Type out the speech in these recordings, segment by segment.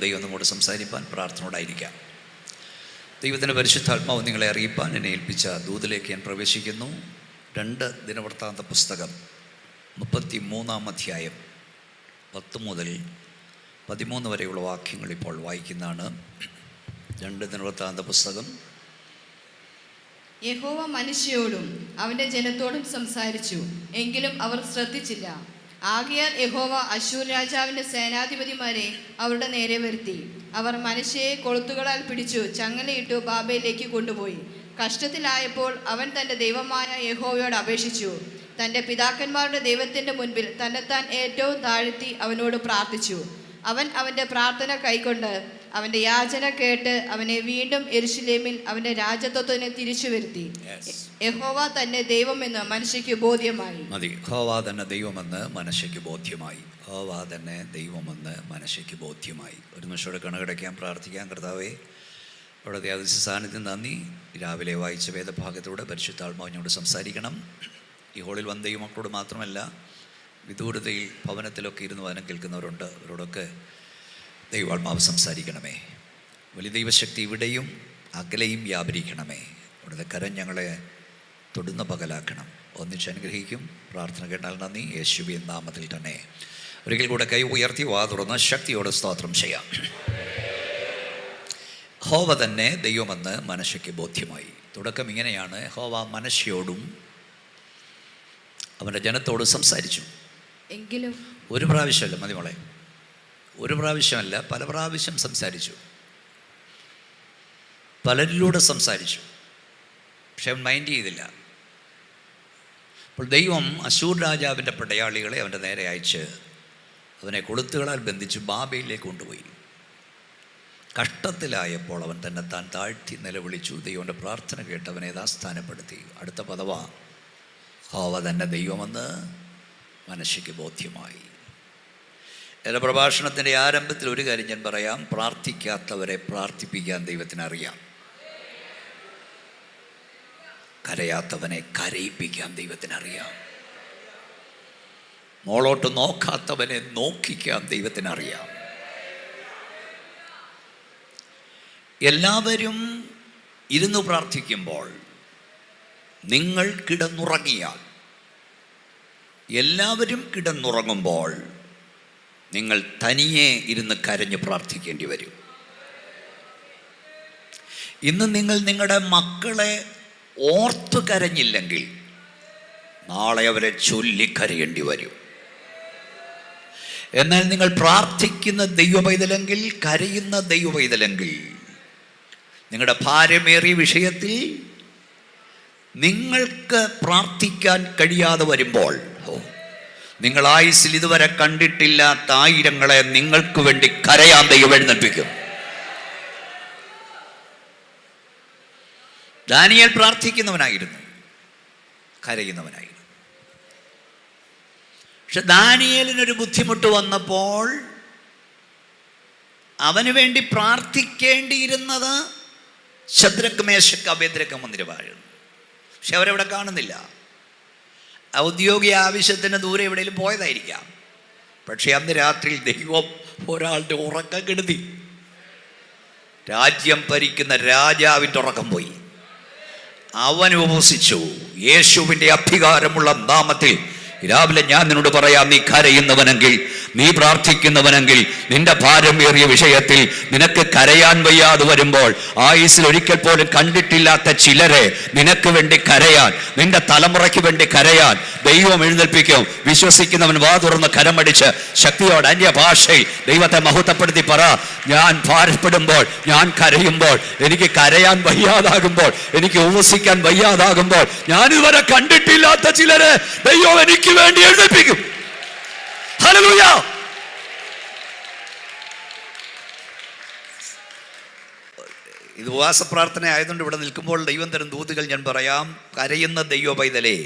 ദൈവം നമ്മോട് സംസാരിപ്പാൻ പ്രാർത്ഥനയോടായിരിക്കാം. ദൈവത്തിൻ്റെ പരിശുദ്ധാത്മാവ് നിങ്ങളെ അറിയിപ്പാൻ എന്നെ ഏൽപ്പിച്ച ദൂതിലേക്ക് ഞാൻ പ്രവേശിക്കുന്നു. 2 ദിനവൃത്താന്ത പുസ്തകം 33-ാം അധ്യായം 10 മുതൽ 13 വരെയുള്ള വാക്യങ്ങൾ ഇപ്പോൾ വായിക്കുന്നതാണ്. 2 ദിനവൃത്താന്ത പുസ്തകം. യഹോവ മനുഷ്യയോടും അവന്റെ ജനത്തോടും സംസാരിച്ചു, എങ്കിലും അവർ ശ്രദ്ധിച്ചില്ല. ആകയാൽ യഹോവ അശ്ശൂർ രാജാവിന്റെ സേനാധിപതിമാരെ അവരുടെ നേരെ വരുത്തി. അവർ മനുഷ്യയെ കൊളുത്തുകളാൽ പിടിച്ചു ചങ്ങലയിട്ടു ബാബയിലേക്ക് കൊണ്ടുപോയി. കഷ്ടത്തിലായപ്പോൾ അവൻ തൻ്റെ ദൈവമായ യഹോവയോട് അപേക്ഷിച്ചു. തൻ്റെ പിതാക്കന്മാരുടെ ദൈവത്തിൻ്റെ മുൻപിൽ തന്നെത്താൻ ഏറ്റവും താഴ്ത്തി അവനോട് പ്രാർത്ഥിച്ചു. അവൻ അവൻ്റെ പ്രാർത്ഥന കൈക്കൊണ്ട് അവൻ്റെ യാചന കേട്ട് അവനെ വീണ്ടും യെരൂശലേമിൽ അവൻ്റെ രാജത്വത്തിന് തിരിച്ചു വരുത്തി. യഹോവ തന്നെ ദൈവമെന്ന് മനുഷ്യക്ക് ബോധ്യമായി. യഹോവ തന്നെ ദൈവമെന്ന് മനുഷ്യക്ക് ബോധ്യമായി. യഹോവ തന്നെ ദൈവമെന്ന് മനുഷ്യക്ക് ബോധ്യമായി. ഒരു നിമിഷത്തോടെ കണ്ണടയ്ക്കാൻ പ്രാർത്ഥിക്കാൻ. കർത്താവേ, അവിടുത്തെ അതിശയ സാന്നിധ്യം നന്ദി. രാവിലെ വായിച്ച വേദഭാഗത്തോടെ പരിശുദ്ധാത്മാവിനോട് സംസാരിക്കണം. ഈ ഹോളിൽ വന്ന ദൈവമക്കളോട് മാത്രമല്ല, വിദൂരതയിൽ ഭവനത്തിലൊക്കെ ഇരുന്ന് വചനം കേൾക്കുന്നവരുണ്ട്. അവരോടൊക്കെ ദൈവാത്മാവ് സംസാരിക്കണമേ. വലിയ ദൈവശക്തി ഇവിടെയും അകലെയും വ്യാപരിക്കണമേ. അവിടുത്തെ കരം ഞങ്ങളെ തൊടുന്ന പകലാക്കണം. ഒന്നിച്ച് അനുഗ്രഹിക്കും. പ്രാർത്ഥന കേട്ടാൽ നന്ദി. യേശുവിൻ നാമത്തിൽ തന്നെ. ഒരിക്കൽ കൂടെ കൈ ഉയർത്തി വാ തുറന്ന് ശക്തിയോടെ സ്തോത്രം ചെയ്യാം. യഹോവ തന്നെ ദൈവമെന്ന് മനുഷ്യക്ക് ബോധ്യമായി. തുടക്കം ഇങ്ങനെയാണ്: യഹോവ മനുഷ്യയോടും അവൻ്റെ ജനത്തോടും സംസാരിച്ചു. എങ്കിലും ഒരു പ്രാവശ്യമല്ല, മതി മോളെ, ഒരു പ്രാവശ്യമല്ല, പല പ്രാവശ്യം സംസാരിച്ചു. പലരിലൂടെ സംസാരിച്ചു. പക്ഷെ അവൻ മൈൻഡ് ചെയ്തില്ല. അപ്പോൾ ദൈവം അശ്ശൂർ രാജാവിൻ്റെ പടയാളികളെ അവൻ്റെ നേരെ അയച്ച് അവനെ കൊളുത്തുകളാൽ ബന്ധിച്ച് ബാബയിലേക്ക് കൊണ്ടുപോയി. കഷ്ടത്തിലായപ്പോൾ അവൻ തന്നെ താൻ താഴ്ത്തി നിലവിളിച്ചു. ദൈവൻ്റെ പ്രാർത്ഥന കേട്ട് അവനെ യഥാസ്ഥാനപ്പെടുത്തി. അടുത്ത പദവാ: യഹോവ തന്നെ ദൈവമെന്ന് മനുഷ്യക്ക് ബോധ്യമായി. എൻ്റെ പ്രഭാഷണത്തിൻ്റെ ആരംഭത്തിൽ ഒരു കാര്യം ഞാൻ പറയാം: പ്രാർത്ഥിക്കാത്തവരെ പ്രാർത്ഥിപ്പിക്കാൻ ദൈവത്തിനറിയാം. കരയാത്തവനെ കരയിപ്പിക്കാൻ ദൈവത്തിനറിയാം. മോളോട്ട് നോക്കാത്തവനെ നോക്കിക്കാൻ ദൈവത്തിനറിയാം. എല്ലാവരും ഇരുന്ന് പ്രാർത്ഥിക്കുമ്പോൾ നിങ്ങൾ കിടന്നുറങ്ങിയാൽ, എല്ലാവരും കിടന്നുറങ്ങുമ്പോൾ നിങ്ങൾ തനിയെ ഇരുന്ന് കരഞ്ഞ് പ്രാർത്ഥിക്കേണ്ടി വരും. ഇന്ന് നിങ്ങൾ നിങ്ങളുടെ മക്കളെ ഓർത്തു കരഞ്ഞില്ലെങ്കിൽ നാളെ അവരെ ചൊല്ലിക്കരയേണ്ടി വരും. എന്നാൽ നിങ്ങൾ പ്രാർത്ഥിക്കുന്ന ദൈവപൈതലെങ്കിൽ, കരയുന്ന ദൈവപൈതലെങ്കിൽ, നിങ്ങളുടെ ഭാരമേറിയ വിഷയത്തിൽ നിങ്ങൾക്ക് പ്രാർത്ഥിക്കാൻ കഴിയാതെ വരുമ്പോൾ, നിങ്ങൾ ആയുസ്സിൽ ഇതുവരെ കണ്ടിട്ടില്ലാത്ത ആയിരങ്ങളെ നിങ്ങൾക്ക് വേണ്ടി കരയാൻ ദൈവം എഴുന്നേൽപ്പിക്കും. ദാനിയേൽ പ്രാർത്ഥിക്കുന്നവനായിരുന്നു, കരയുന്നവനായിരുന്നു. പക്ഷെ ദാനിയേലിനൊരു ബുദ്ധിമുട്ട് വന്നപ്പോൾ അവന് വേണ്ടി പ്രാർത്ഥിക്കേണ്ടിയിരുന്നത് ശദ്രക്ക്, മേശക്ക്, അബേദ്രക്ക് മന്ദിരമായിരുന്നു. പക്ഷെ അവരവിടെ കാണുന്നില്ല. ഔദ്യോഗിക ആവശ്യത്തിന് ദൂരെ എവിടെയെങ്കിലും പോയതായിരിക്കാം. പക്ഷെ അന്ന് രാത്രിയിൽ ദൈവം ഒരാളുടെ ഉറക്കം കെടുത്തി. രാജ്യം ഭരിക്കുന്ന രാജാവിൻ്റെ ഉറക്കം പോയി. അവൻ ഉപവസിച്ചു. യേശുവിൻ്റെ അധികാരമുള്ള നാമത്തിൽ രാവിലെ ഞാൻ നിന്നോട് പറയാം: നീ കരയുന്നവനെങ്കിൽ, നീ പ്രാർത്ഥിക്കുന്നവനെങ്കിൽ, നിന്റെ ഭാരമേറിയ വിഷയത്തിൽ നിനക്ക് കരയാൻ വയ്യാതെ വരുമ്പോൾ, ആയുസ്സിൽ ഒരിക്കൽ പോലും കണ്ടിട്ടില്ലാത്ത ചിലരെ നിനക്ക് വേണ്ടി കരയാൻ, നിന്റെ തലമുറയ്ക്ക് വേണ്ടി കരയാൻ ദൈവം എഴുന്നേൽപ്പിക്കും. വിശ്വസിക്കുന്നവൻ വാ തുറന്ന് കരമടിച്ച് ശക്തിയോടെ അന്യഭാഷയിൽ ദൈവത്തെ മഹത്വപ്പെടുത്തി പറ: ഞാൻ ഭാരപ്പെടുമ്പോൾ, ഞാൻ കരയുമ്പോൾ, എനിക്ക് കരയാൻ വയ്യാതാകുമ്പോൾ, എനിക്ക് ഉപവസിക്കാൻ വയ്യാതാകുമ്പോൾ, ഞാനിതുവരെ കണ്ടിട്ടില്ലാത്ത ചിലരെ ദൈവം എനിക്ക് വേണ്ടി എഴുന്നേൽപ്പിക്കും. ഹല്ലേലൂയ! ഇത് ഉപവാസ പ്രാർത്ഥന ആയതുകൊണ്ട് ഇവിടെ നിൽക്കുമ്പോൾ ദൈവം തരും ദൂതുകൾ ഞാൻ പറയാം. കരയുന്ന ദൈവ പൈതലേ,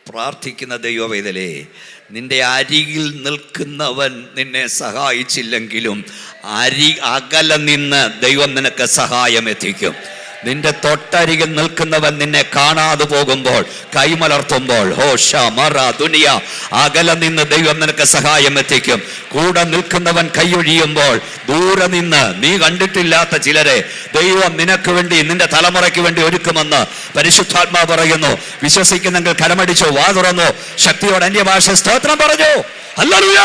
പ്രാർത്ഥിക്കുന്ന ദൈവ പൈതലേ, നിന്റെ അരികിൽ നിൽക്കുന്നവൻ നിന്നെ സഹായിച്ചില്ലെങ്കിലും അകലെ നിന്ന് ദൈവം നിനക്ക് സഹായം എത്തിക്കും. നിന്റെ തൊട്ടരികിൽ നിൽക്കുന്നവൻ നിന്നെ കാണാതെ പോകുമ്പോൾ, കൈമലർത്തുമ്പോൾ, ദുനിയ അകലെ നിന്ന് ദൈവം നിനക്ക് സഹായം എത്തിക്കും. കൂടെ നിൽക്കുന്നവൻ കൈയൊഴിയുമ്പോൾ, ദൂരെ നിന്ന് നീ കണ്ടിട്ടില്ലാത്ത ചിലരെ ദൈവം നിനക്ക് വേണ്ടി, നിന്റെ തലമുറയ്ക്ക് വേണ്ടി ഒരുക്കുമെന്ന് പരിശുദ്ധാത്മാവ് പറയുന്നു. വിശ്വസിക്കുന്നെങ്കിൽ കരമടിച്ചോ, വാ തുറന്നോ, ശക്തിയോടെ അന്യഭാഷ സ്തോത്രം പറഞ്ഞു. ഹല്ലേലൂയ.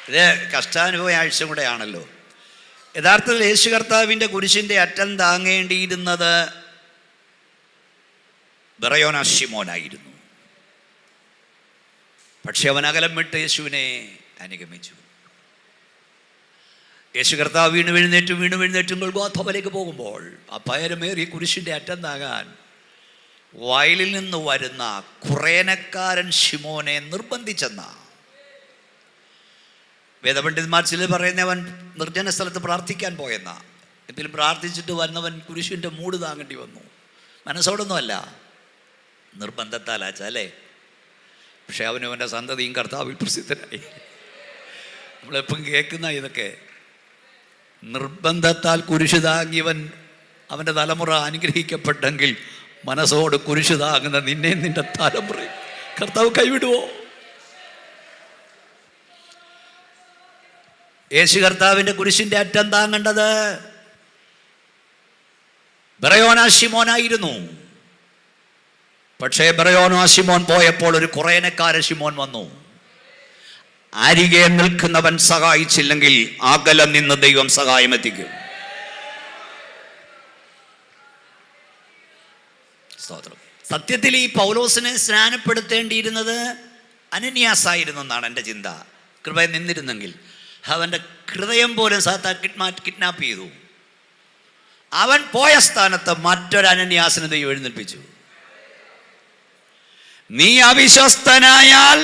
ഇത് കഷ്ടാനുഭവ ആഴ്ച കൂടെയാണല്ലോ. യഥാർത്ഥത്തിൽ യേശു കർത്താവിൻ്റെ കുരിശിൻ്റെ അറ്റം താങ്ങേണ്ടിയിരുന്നത് ബറയോന ശിമോനായിരുന്നു. പക്ഷെ അവൻ അകലം വിട്ട് യേശുവിനെ അനുഗമിച്ചു. യേശു കർത്താവ് വീണു എഴുന്നേറ്റും ഗോൽഗോഥയിലേക്ക് പോകുമ്പോൾ ആ പയരമേറിയ കുരിശിൻ്റെ അറ്റം താങ്ങാൻ വയലിൽ നിന്ന് വരുന്ന കുറേനക്കാരൻ ശിമോനെ നിർബന്ധിച്ചെന്ന വേദപണ്ഡിതന്മാർ ചിലർ പറയുന്നവൻ നിർജ്ജന സ്ഥലത്ത് പ്രാർത്ഥിക്കാൻ പോയെന്ന. എങ്കിലും പ്രാർത്ഥിച്ചിട്ട് വന്നവൻ കുരിശിൻ്റെ മൂട് താങ്ങേണ്ടി വന്നു. മനസ്സോടൊന്നുമല്ല, നിർബന്ധത്താലാച്ചല്ലേ. പക്ഷെ അവനും അവൻ്റെ സന്തതിയും കർത്താവിൽ പ്രസിദ്ധനായി. നമ്മളെപ്പം കേൾക്കുന്ന ഇതൊക്കെ നിർബന്ധത്താൽ കുരിശ് താങ്ങിയവൻ, അവൻ്റെ തലമുറ അനുഗ്രഹിക്കപ്പെട്ടെങ്കിൽ മനസ്സോട് കുരിശ് താങ്ങുന്ന നിന്നെ നിന്റെ തലമുറയും കർത്താവ് കൈവിടുവോ? യേശു കർത്താവിൻ്റെ കുരിശിൻ്റെ അറ്റം താങ്ങേണ്ടത് ബറയോന ശിമോനായിരുന്നു. പക്ഷേ ബറയോന ശിമോൻ പോയപ്പോൾ ഒരു കുറേനക്കാരൻ ശിമോൻ വന്നു. അരികെ നിൽക്കുന്നവൻ സഹായിച്ചില്ലെങ്കിൽ അകലം നിന്ന് ദൈവം സഹായം എത്തിക്കും. സ്തോത്രം. സത്യത്തിൽ ഈ പൗലോസിനെ സ്നാനപ്പെടുത്തേണ്ടിയിരുന്നത് അനന്യാസായിരുന്നു എന്നാണ് എൻ്റെ ചിന്ത. കൃപ നിന്നിരുന്നെങ്കിൽ അവൻ്റെ ഹൃദയം പോലും സാത്താൻ കിഡ്നാപ്പ് ചെയ്തു. അവൻ പോയ സ്ഥാനത്ത് മറ്റൊരു അനന്യാസിനെ ദൈവം എഴുന്നേൽപ്പിച്ചു. നീ അവിശ്വസ്തനായാൽ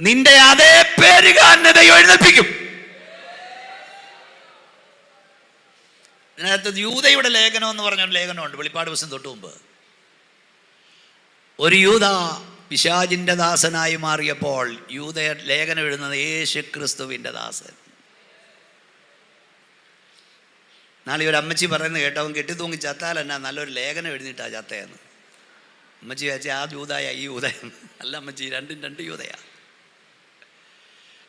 നിന്റെ അതേ പേരുകാരനെ ദൈവം എഴുന്നേൽപ്പിക്കും. ഇതിനകത്ത് യൂദയുടെ ലേഖനം എന്ന് പറഞ്ഞൊരു ലേഖനമുണ്ട്, വെളിപ്പാട് ദിവസം തൊട്ട് മുമ്പ്. ഒരു യൂദ പിശാചിൻ്റെ ദാസനായി മാറിയപ്പോൾ യൂദ ലേഖനം എഴുതുന്നത് യേശു ക്രിസ്തുവിൻ്റെ ദാസൻ. നാളെ ഒരു അമ്മച്ചി പറയുന്നത് കേട്ടോ, അവൻ കെട്ടി തൂങ്ങി ചത്താൽ എന്നാ നല്ലൊരു ലേഖനം എഴുതിയിട്ടാ ചത്തയെന്ന്. അമ്മച്ചി ചോദിച്ചാൽ ആ യൂദായ ഈ യൂദയം അല്ല അമ്മച്ചി, രണ്ട് യൂദയാ.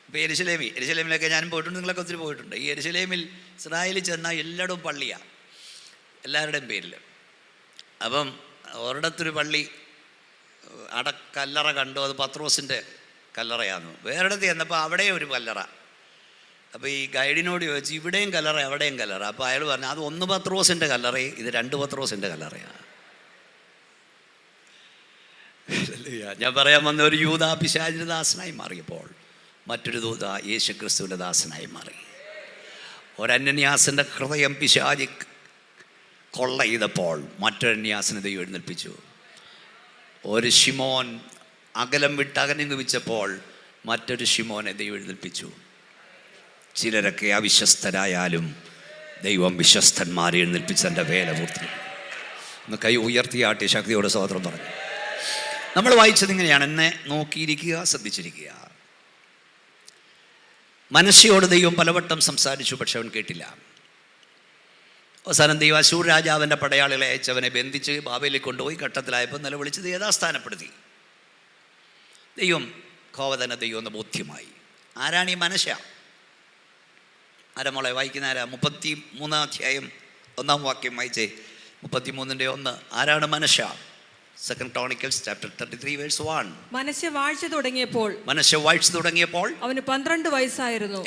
ഇപ്പോൾ എരുശലേമിലൊക്കെ ഞാനും പോയിട്ടുണ്ട്, നിങ്ങളൊക്കെ ഒത്തിരി പോയിട്ടുണ്ട്. ഈ എരുശലേമിൽ ഇസ്രായേലിൽ ചെന്നാൽ എല്ലായിടവും പള്ളിയാണ്, എല്ലാവരുടെയും പേരിൽ. അപ്പം ഒരിടത്തൊരു പള്ളി കല്ലറ കണ്ടു, അത് പത്രോസിൻ്റെ കല്ലറയായിരുന്നു. വേറെടുത്ത് ചെന്നപ്പോൾ അവിടെ ഒരു കല്ലറ. അപ്പോൾ ഈ ഗൈഡിനോട് ചോദിച്ചു, ഇവിടെയും കല്ലറ അവിടെയും കല്ലറ. അപ്പോൾ അയാൾ പറഞ്ഞു, അത് 1 പത്രോസിൻ്റെ കല്ലറയും ഇത് 2 പത്രോസിൻ്റെ കല്ലറയാണ്. ഞാൻ പറയാൻ വന്ന ഒരു യൂദ പിശാചിൻ്റെ ദാസനായി മാറിയപ്പോൾ മറ്റൊരു ദൂത യേശു ക്രിസ്തുവിൻ്റെ ദാസനായി മാറി. ഒരന്യാസിൻ്റെ ഹൃദയം പിശാചി കൊള്ള ചെയ്തപ്പോൾ മറ്റൊരു അന്യാസിനെ ദൈവം എഴുന്നേൽപ്പിച്ചു. ഒരു ശിമോൻ അകലം വിട്ട് അകനുഗമിച്ചപ്പോൾ മറ്റൊരു ശിമോനെ ദൈവം എഴുന്നേൽപ്പിച്ചു. ചിലരൊക്കെ അവിശ്വസ്തരായാലും ദൈവം വിശ്വസ്തന്മാരെ എഴുന്നേൽപ്പിച്ച് എൻ്റെ വേല പൂർത്തി. ഒന്ന് കൈ ഉയർത്തിയാട്ടി ശക്തിയോടെ സ്തോത്രം പറഞ്ഞു. നമ്മൾ വായിച്ചത് ഇങ്ങനെയാണ്, എന്നെ നോക്കിയിരിക്കുക, ശ്രദ്ധിച്ചിരിക്കുക. മനശ്ശയോട് ദൈവം പലവട്ടം സംസാരിച്ചു, പക്ഷെ അവൻ കേട്ടില്ല. അവസാനം ദൈവം അശൂർ രാജാവിൻ്റെ പടയാളികളെ അയച്ചവനെ ബന്ധിച്ച് ബാബേലിൽ കൊണ്ടുപോയി കട്ടത്തിലായപ്പോൾ നിലവിളിച്ചത് യഥാസ്ഥാനപ്പെടുത്തി. ദൈവം കോപതന ദൈവം എന്ന് ബോധ്യമായി. ആരാണ് ഈ മനശ്ശ? ആരമോളെ വായിക്കുന്ന ആരാ? 33 അധ്യായം 1 വാക്യം വായിച്ചേ. 33:1. ആരാണ് മനശ്ശ? 2 Chronicles chapter 33 verse 1. മനശ്ശെ വാഴ്ച തുടങ്ങിയപ്പോൾ അവന് 12 വയസ്സായിരുന്നു.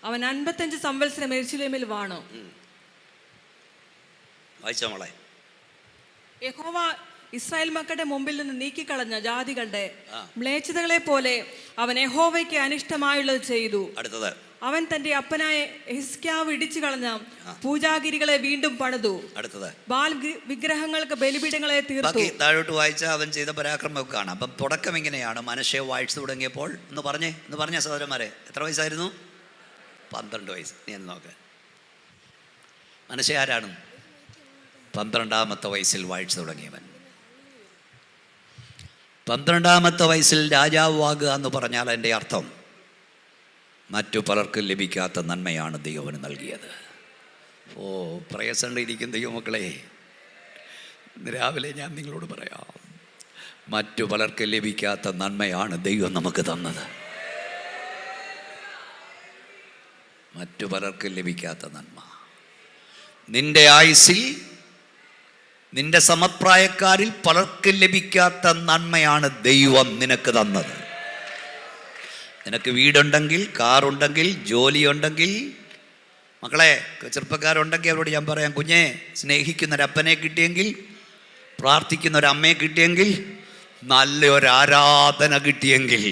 അവൻ 55 സംവത്സരം യെരൂശലേമിൽ വാണു. വായിച്ചോ മോളെ. യഹോവ ഇസ്രായേൽ മക്കളുടെ മുമ്പിൽ നിന്ന് നീക്കിക്കളഞ്ഞ ജാതികളുടെ മ്ലേച്ഛതകളെ പോലെ അവൻ യഹോവയ്ക്ക് അനിഷ്ടമായുള്ളത് ചെയ്തു. അടുത്തത്, അവൻ തന്റെ അപ്പനായ ഹിസ്കിയാവ് ഇടിച്ചു കളഞ്ഞ പൂജാഗിരികളെ വീണ്ടും പണിതു. അടുത്തത്, ബാൽ വിഗ്രഹങ്ങൾക്ക് ബലിപീഠങ്ങളെ തീർത്തു. താഴോട്ട് വായിച്ചാൽ അവൻ ചെയ്ത പരാക്രമമൊക്കെ കാണാം. അപ്പം തുടക്കം ഇങ്ങനെയാണ്, മനശ്ശെ വാഴ്ച തുടങ്ങിയപ്പോൾ. ഒന്ന് പറഞ്ഞേ സഹോദരന്മാരെ, എത്ര വയസ്സായിരുന്നു? 12 വയസ്സ്. നീ എന്ന് നോക്ക്. മനശ്ശെ ആരാണ്? 12ാമത്തെ വയസ്സിൽ വാഴ്ച തുടങ്ങിയവൻ. 12-ാമത്തെ വയസ്സിൽ രാജാവാകുക എന്ന് പറഞ്ഞാൽ എൻ്റെ അർത്ഥം മറ്റു പലർക്കും ലഭിക്കാത്ത നന്മയാണ് ദൈവത്തിന് നൽകിയത്. ഓ, പ്രയസണ്ടിരിക്കും ദൈവമക്കളെ, ഇന്ന് രാവിലെ ഞാൻ നിങ്ങളോട് പറയാം, മറ്റു പലർക്കും ലഭിക്കാത്ത നന്മയാണ് ദൈവം നമുക്ക് തന്നത്. മറ്റു പലർക്കും ലഭിക്കാത്ത നന്മ. നിന്റെ ആയുസ്സിൽ നിന്റെ സമപ്രായക്കാരിൽ പലർക്കും ലഭിക്കാത്ത നന്മയാണ് ദൈവം നിനക്ക് തന്നത്. നിനക്ക് വീടുണ്ടെങ്കിൽ, കാറുണ്ടെങ്കിൽ, ജോലിയുണ്ടെങ്കിൽ, മക്കളെ ചെറുപ്പക്കാരുണ്ടെങ്കിൽ അവരോട് ഞാൻ പറയാം, കുഞ്ഞെ, സ്നേഹിക്കുന്നൊരപ്പനെ കിട്ടിയെങ്കിൽ, പ്രാർത്ഥിക്കുന്നൊരമ്മയെ കിട്ടിയെങ്കിൽ, നല്ലൊരാരാധന കിട്ടിയെങ്കിൽ,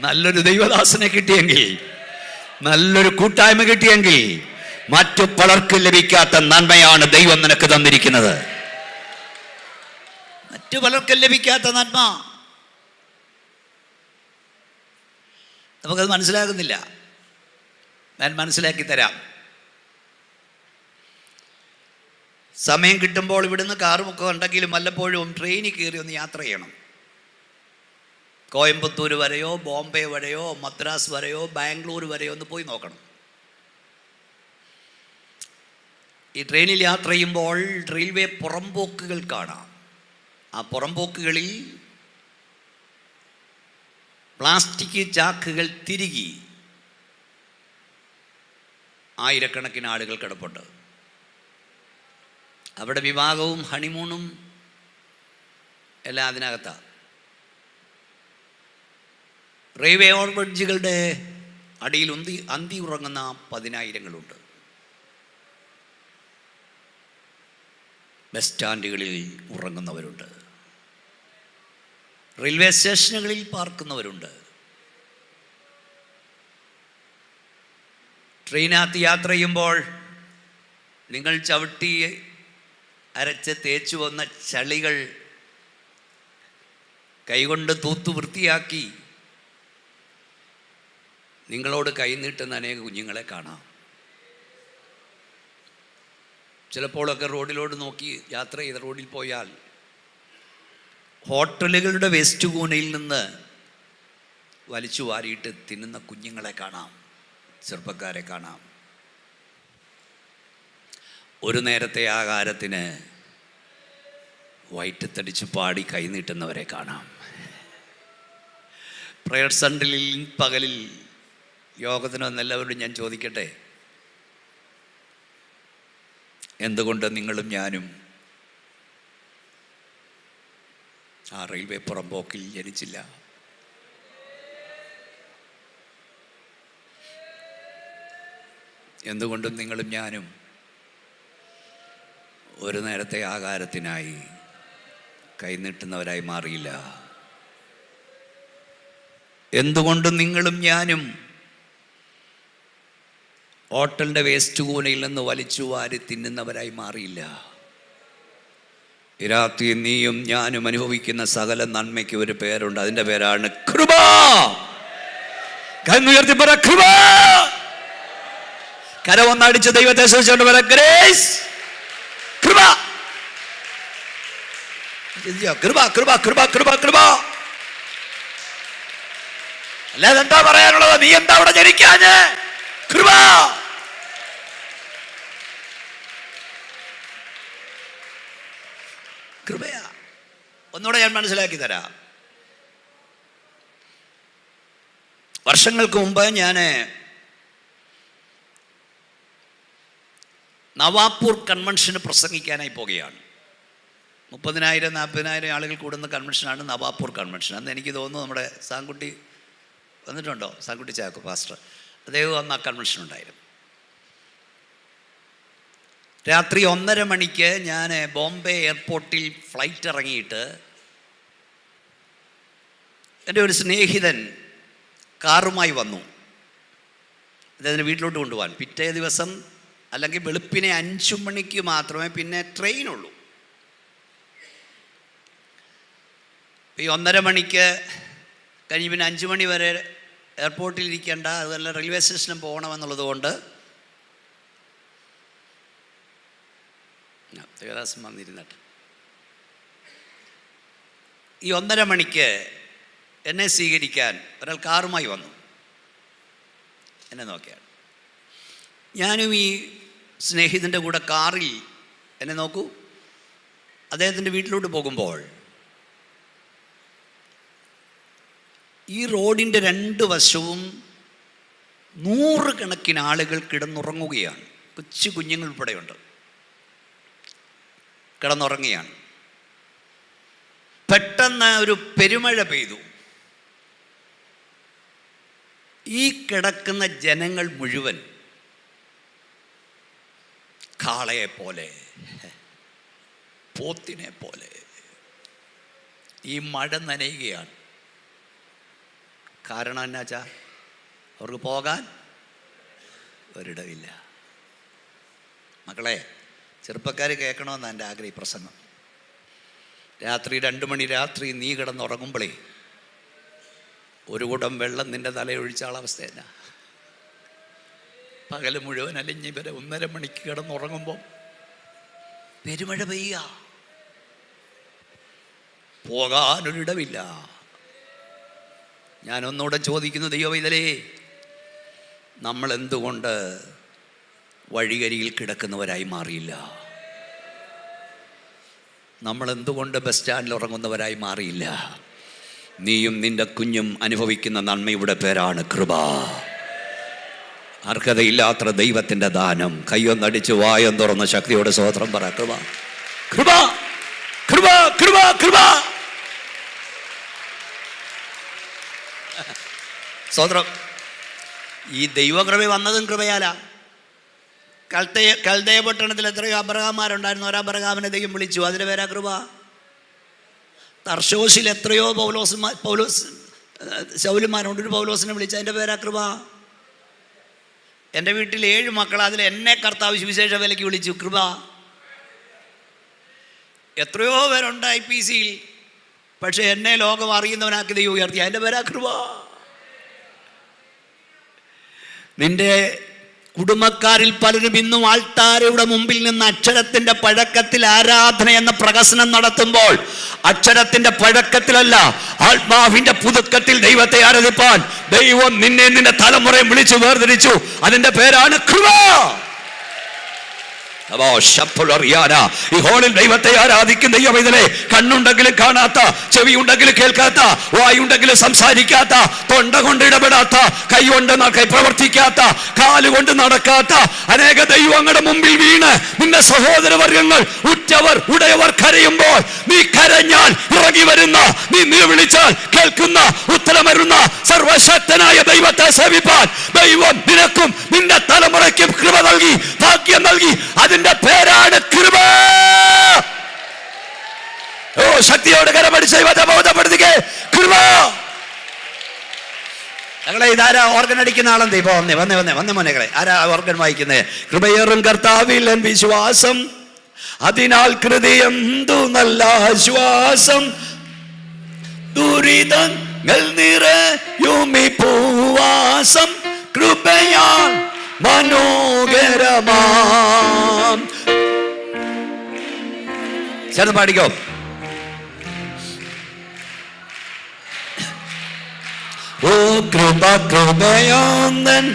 നല്ലൊരു ദൈവദാസനെ കിട്ടിയെങ്കിൽ, നല്ലൊരു കൂട്ടായ്മ കിട്ടിയെങ്കിൽ, മറ്റു പലർക്കും ലഭിക്കാത്ത നന്മയാണ് ദൈവം നിനക്ക് തന്നിരിക്കുന്നത്. മറ്റു പലർക്കും ലഭിക്കാത്ത നന്മ നമുക്കത് മനസ്സിലാകുന്നില്ല. ഞാൻ മനസ്സിലാക്കി തരാം. സമയം കിട്ടുമ്പോൾ ഇവിടുന്ന് കാറുമൊക്കെ ഉണ്ടെങ്കിലും വല്ലപ്പോഴും ട്രെയിനിൽ കയറി ഒന്ന് യാത്ര ചെയ്യണം. കോയമ്പത്തൂർ വരെയോ, ബോംബെ വരെയോ, മദ്രാസ് വരെയോ, ബാംഗ്ലൂർ വരെയോ ഒന്ന് പോയി നോക്കണം. ഈ ട്രെയിനിൽ യാത്ര ചെയ്യുമ്പോൾ റെയിൽവേ പുറംപോക്കുകൾ കാണാം. ആ പുറംപോക്കുകളിൽ പ്ലാസ്റ്റിക് ചാക്കുകൾ തിരികി ആയിരക്കണക്കിന് ആളുകൾ കിടപ്പുണ്ട്. അവിടെ വിവാഹവും ഹണിമൂണും എല്ലാം അതിനകത്താണ്. റെയിൽവേ ഓവർബ്രിഡ്ജുകളുടെ അടിയിൽ അന്തി ഉറങ്ങുന്ന 10,000-ങ്ങളുണ്ട്. ബസ് സ്റ്റാൻഡുകളിൽ ഉറങ്ങുന്നവരുണ്ട്. റെയിൽവേ സ്റ്റേഷനുകളിൽ പാർക്കുന്നവരുണ്ട്. ട്രെയിനകത്ത് യാത്ര ചെയ്യുമ്പോൾ നിങ്ങൾ ചവിട്ടി അരച്ച് തേച്ചു വന്ന ചളികൾ കൈകൊണ്ട് തൂത്തു വൃത്തിയാക്കി നിങ്ങളോട് കൈനീട്ടുന്ന അനേക കുഞ്ഞുങ്ങളെ കാണാം. ചിലപ്പോഴൊക്കെ റോഡിലോട്ട് നോക്കി യാത്ര ചെയ്ത റോഡിൽ പോയാൽ ഹോട്ടലുകളുടെ വേസ്റ്റ് കൂനയിൽ നിന്ന് വലിച്ചു വാരിയിട്ട് തിന്നുന്ന കുഞ്ഞുങ്ങളെ കാണാം, ചെറുപ്പക്കാരെ കാണാം. ഒരു നേരത്തെ ആഹാരത്തിന് വയറ്റത്തടിച്ച് പാടി കൈനീട്ടുന്നവരെ കാണാം. പ്രയർ സൺഡേയിൽ പകലിൽ യോഗത്തിന് വന്നെല്ലാവരോടും ഞാൻ ചോദിക്കട്ടെ, എന്തുകൊണ്ട് നിങ്ങളും ഞാനും ആ റെയിൽവേ പുറംപോക്കിൽ ജനിച്ചില്ല? എന്തുകൊണ്ടും നിങ്ങളും ഞാനും ഒരു നേരത്തെ ആഹാരത്തിനായി കൈനീട്ടുന്നവരായി മാറിയില്ല? എന്തുകൊണ്ടും നിങ്ങളും ഞാനും ഹോട്ടലിൻ്റെ വേസ്റ്റ് കൂനയിൽ നിന്ന് വലിച്ചു വാരി തിന്നുന്നവരായി മാറിയില്ല? ഈ രാത്രി നീയും ഞാനും അനുഭവിക്കുന്ന സകല നന്മയ്ക്ക് ഒരു പേരുണ്ട്. അതിൻ്റെ പേരാണ് കൃപ. കണ്ണുയർത്തി പറ കൃപ. കരവൊന്നടിച്ച് ദൈവത്തെ സ്തുതിച്ചുകൊണ്ട് പറ ഗ്രേസ്. കൃപ, കൃപ, കൃപ, കൃപ, കൃപ, കൃപ. അല്ലാതെ എന്താ പറയാനുള്ളത്? നീ എന്താ അവിടെ ജനിക്കാഞ്ഞ്? കൃപ. കൃപയാ. ഒന്നുകൂടെ ഞാൻ മനസ്സിലാക്കി തരാം. വർഷങ്ങൾക്ക് മുമ്പ് ഞാൻ നവാപൂർ കൺവെൻഷന് പ്രസംഗിക്കാനായി പോകുകയാണ്. 30,000-40,000 ആളുകൾ കൂടുന്ന കൺവെൻഷനാണ് നവാപൂർ കൺവെൻഷൻ. അന്ന് എനിക്ക് തോന്നുന്നു നമ്മുടെ സാങ്കുട്ടി വന്നിട്ടുണ്ടോ? സാങ്കുട്ടി ചാക്കോ പാസ്റ്റർ, അദ്ദേഹം അന്ന് ആ കൺവെൻഷൻ ഉണ്ടായിരുന്നു. രാത്രി 1:30 മണിക്ക് ഞാൻ ബോംബെ എയർപോർട്ടിൽ ഫ്ലൈറ്റ് ഇറങ്ങിയിട്ട് എൻ്റെ ഒരു സ്നേഹിതൻ കാറുമായി വന്നു. അദ്ദേഹത്തിന് വീട്ടിലോട്ട് കൊണ്ടുപോകാൻ. പിറ്റേ ദിവസം അല്ലെങ്കിൽ വെളുപ്പിനെ 5 മണിക്ക് മാത്രമേ പിന്നെ ട്രെയിനുള്ളൂ. ഈ 1:30 മണിക്ക് കഴിഞ്ഞ് പിന്നെ 5 മണി വരെ എയർപോർട്ടിൽ ഇരിക്കേണ്ട, അതുപോലെ റെയിൽവേ സ്റ്റേഷനിൽ പോകണമെന്നുള്ളത് കൊണ്ട് ദേവദാസം വന്നിരുന്നിട്ട് ഈ 1:30 മണിക്ക് എന്നെ സ്വീകരിക്കാൻ ഒരാൾ കാറുമായി വന്നു. എന്നെ നോക്കിയാണ്. ഞാനും ഈ സ്നേഹിതൻ്റെ കൂടെ കാറിൽ എന്നെ നോക്കൂ, അദ്ദേഹത്തിൻ്റെ വീട്ടിലോട്ട് പോകുമ്പോൾ ഈ റോഡിൻ്റെ 2 വശവും 100 കണക്കിന് ആളുകൾ കിടന്നുറങ്ങുകയാണ്. കൊച്ചു കുഞ്ഞുങ്ങൾ ഉൾപ്പെടെയുണ്ട്, കിടന്നുറങ്ങുകയാണ്. പെട്ടെന്ന് ഒരു പെരുമഴ പെയ്തു. ഈ കിടക്കുന്ന ജനങ്ങൾ മുഴുവൻ കാളയെ പോലെ, പോത്തിനെ പോലെ ഈ മഴ നനയുകയാണ്. കാരണം എന്നാച്ചാ അവർക്ക് പോകാൻ ഒരിടമില്ല. മക്കളെ, ചെറുപ്പക്കാർ കേൾക്കണമെന്നാണ് എൻ്റെ ആഗ്രഹം. പ്രസംഗം രാത്രി 2 മണി രാത്രി നീ കിടന്നുറങ്ങുമ്പോഴേ ഒരു കുടം വെള്ളം നിൻ്റെ തലയൊഴിച്ചാൾ അവസ്ഥ എന്നാ? പകല് മുഴുവൻ അലിഞ്ഞ് ഇവരെ 1:30 മണിക്ക് കിടന്നുറങ്ങുമ്പോൾ പെരുമഴ പെയ്യുക, പോകാനൊരിടമില്ല. ഞാനൊന്നുകൂടെ ചോദിക്കുന്നു, ദൈവമേ, നമ്മൾ എന്തുകൊണ്ട് വഴികരിയിൽ കിടക്കുന്നവരായി മാറിയില്ല? നമ്മൾ എന്തുകൊണ്ട് ബസ് സ്റ്റാൻഡിൽ ഉറങ്ങുന്നവരായി മാറിയില്ല? നീയും നിന്റെ കുഞ്ഞും അനുഭവിക്കുന്ന നന്മയുടെ പേരാണ് കൃപ. അർഹതയില്ലാത്ത ദൈവത്തിൻ്റെ ദാനം. കയ്യൊന്നടിച്ച് വായം തുറന്ന ശക്തിയോടെ സ്തോത്രം പറ. കൃപ, കൃപ, കൃപ, കൃപ, കൃപ. സ്തോത്രം. ഈ ദൈവകൃപ വന്നതും കൃപയാലാ. കൽദയ പട്ടണത്തിൽ എത്രയോ അബ്രഹാമാരുണ്ടായിരുന്നു. ഒരു അബ്രഹാമിനെ ദൈവം വിളിച്ചു, അതിൻ്റെ പേരാ കൃപ. തർശോശിൽ എത്രയോ പൗലോസ് ശൗലുമാരുണ്ട്, ഒരു പൗലോസിനെ വിളിച്ചു, അതിൻ്റെ പേരാ കൃപ. എൻ്റെ വീട്ടിൽ 7 മക്കൾ, അതിൽ എന്നെ കർത്താവ് സുവിശേഷ വേലയ്ക്ക് വിളിച്ചു, കൃപ. എത്രയോ പേരുണ്ട് IPCയിൽ, പക്ഷെ എന്നെ ലോകം അറിയുന്നവനാക്കി ദൈവം ഉയർത്തി, അതിൻ്റെ പേരാ കൃപ. നിന്റെ കുടുംബക്കാരിൽ പലരും ഇന്നും ആൾത്താരയുടെ മുമ്പിൽ നിന്ന് അക്ഷരത്തിന്റെ പഴക്കത്തിൽ ആരാധന എന്ന പ്രകസനം നടത്തുമ്പോൾ അക്ഷരത്തിന്റെ പഴക്കത്തിലല്ല, ആത്മാവിന്റെ പുതുക്കത്തിൽ ദൈവത്തെ ആരാധിപ്പാൻ ദൈവം നിന്നെ നിന്റെ തലമുറയെ വിളിച്ചു വേർതിരിച്ചു. അതിന്റെ പേരാണ് കൃപ. ഈ ഹോളിൽ ദൈവത്തെ ആരാധിക്കുന്ന ദൈവമേ, കണ്ണുണ്ടെങ്കിലും കാണാത്ത, ചെവിയുണ്ടെങ്കിലും കേൾക്കാത്ത, വായുണ്ടെങ്കിലും സംസാരിക്കാത്ത, തൊണ്ട കൊണ്ട് ഇടപെടാത്ത, കൈ കൊണ്ട് പ്രവർത്തിക്കാത്ത, കാലുകൊണ്ട് നടക്കാത്ത അനേക ദൈവങ്ങളുടെ മുമ്പിൽ വീണ് നിന്റെ സഹോദരവർഗങ്ങൾ ഉറ്റവർ ഉടയവർ കരയുമ്പോൾ നീ കരഞ്ഞാൽ ഇറങ്ങി വരുന്ന, നീ വിളിച്ചാൽ കേൾക്കുന്ന, ഉത്തരമരുന്ന സർവശക്തനായ ദൈവത്തെ സേവിപ്പാൻ ദൈവം നിനക്കും നിന്റെ തലമുറയ്ക്കും കൃപ നൽകി, ഭാഗ്യം നൽകി. അതിന്റെ പേരാണ് കൃപ. ഓ, ശക്തിയോടെ കരമടിച്ച് ബോധപ്പെടുത്തുക, കൃപ. ഞങ്ങളെ ഇതാരാ ഓർഗൻ അടിക്കുന്ന ആളെന്തേ? ഇപ്പൊ വന്നേ മോനെകളെ, ആരാ ഓർഗൻ വായിക്കുന്നേ? കൃപയേറും കർത്താവിൽ എൻ വിശ്വാസം, അതിനാൽ ഹൃദയന്തു നല്ല ആശ്വാസം, ദുരിതങ്ങൾ നിറയുമി പൂവാസം, കൃപയാൽ മനോഹരമാം. ചേർന്ന് പാടിക്കോ. ഓ കൃപ, കൃപയാന്തൻ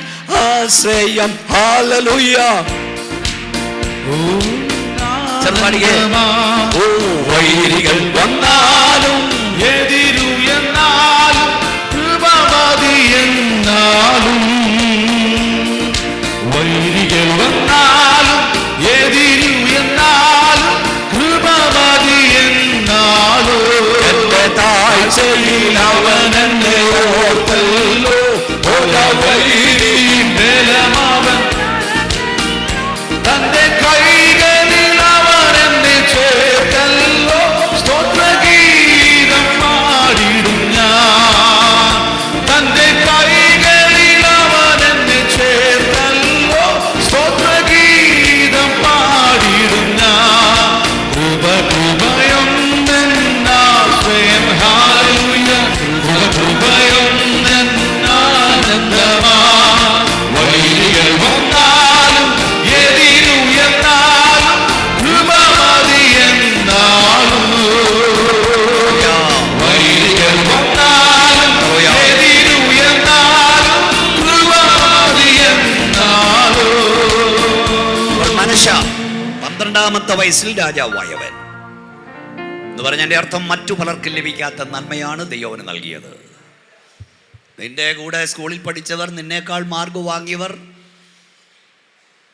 ആശ്രയം. ഹല്ലേലൂയ. ചേർന്ന് പാടിക്കേ. ഓ വൈരികൾ വന്നാലും എതിരുയെന്നാലും കൃപമതിയെന്നാലും, വൈരികൾ വന്നാലും എതിരുയെന്നാലും കൃപമതിയെന്നാലും, എന്റെ താഴ്ചയിൽ അവൻ എന്നെ ഓർത്തല്ലോ. ബലമവൻ തന്റെ കൈകളിൽ അവൻ എന്നെ ചേർത്തല്ലോ. സ്തോത്രഗീതം പാടിടും ഞാൻ, തന്റെ കൈകളിൽ അവൻ എന്നെ ചേർത്തല്ലോ. സ്തോത്രഗീതം പാടിടും ഞാൻ. കൃപ, കൃപയൊന്നെന്നാശ്രയം. ഹല്ലേലൂയ. വയസ്സിൽ രാജാവായവൻ എന്ന് പറഞ്ഞതിൻ്റെ അർത്ഥം മറ്റു പലർക്കും ലഭിക്കാത്ത നന്മയാണ് ദൈവം നൽകിയത്. നിന്റെ കൂടെ സ്കൂളിൽ പഠിച്ചവർ, നിന്നേക്കാൾ മാർക്ക് വാങ്ങിയവർ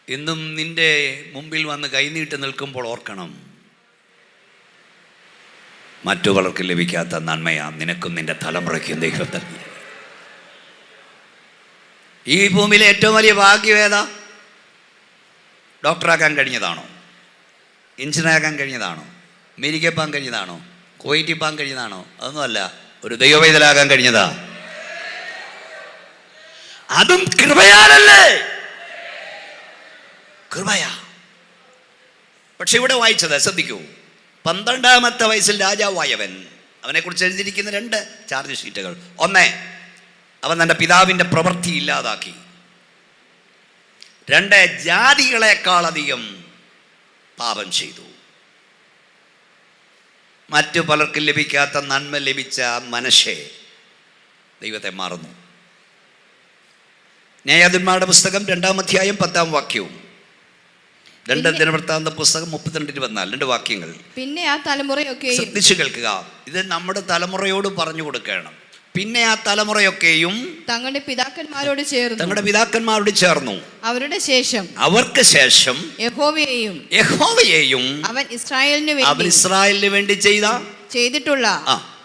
ഇന്നും നിന്റെ മുമ്പിൽ വന്ന് കൈനീട്ടി നിൽക്കുമ്പോൾ ഓർക്കണം, മറ്റു പലർക്കും ലഭിക്കാത്ത നന്മയാണ് നിനക്കും നിന്റെ തലമുറയ്ക്കും ദൈവം നൽകിയത്. ഈ ഭൂമിയിലെ ഏറ്റവും വലിയ ഭാഗ്യം ഏതാ? ഡോക്ടറാക്കാൻ കഴിഞ്ഞതാണോ? എഞ്ചിനീയറാകാൻ കഴിഞ്ഞതാണോ? അമേരിക്കയിൽ പോകാൻ കഴിഞ്ഞതാണോ? കുവൈറ്റിൽ പോകാൻ കഴിഞ്ഞതാണോ? അതൊന്നുമല്ല, ഒരു ദൈവവൈതലാകാൻ കഴിഞ്ഞതാ. അതും കൃപയാലല്ലേ? കൃപയാ. പക്ഷെ ഇവിടെ വായിച്ചത് ശ്രദ്ധിക്കൂ, 12-ാമത്തെ വയസ്സിൽ രാജാവായവൻ. അവനെക്കുറിച്ച് എഴുതിയിരിക്കുന്ന 2 ചാർജ് ഷീറ്റുകൾ. 1, അവൻ തൻ്റെ പിതാവിൻ്റെ പ്രവൃത്തി ഇല്ലാതാക്കി. 2, ജാതികളെക്കാളധികം പാപം ചെയ്തു. മറ്റു പലർക്കും ലഭിക്കാത്ത നന്മ ലഭിച്ച മനശ്ശെ ദൈവത്തെ മറന്നു. ന്യായാധിപന്മാരുടെ പുസ്തകം 2-ാം അധ്യായം 10-ാം വാക്യവും 2 ദിനവൃത്താന്ത പുസ്തകം 32-24 2 വാക്യങ്ങൾ. പിന്നെ ആ തലമുറയൊക്കെയും ശ്രദ്ധിച്ചു കേൾക്കുക. ഇത് നമ്മുടെ തലമുറയോട് പറഞ്ഞു കൊടുക്കണം. പിന്നെ ആ തലമുറയൊക്കെയും തങ്ങളുടെ പിതാക്കന്മാരോട് ചേർന്നു അവർക്ക് ശേഷം യഹോവയെയും അവൻ ഇസ്രായേലിന് വേണ്ടി ചെയ്തിട്ടുള്ള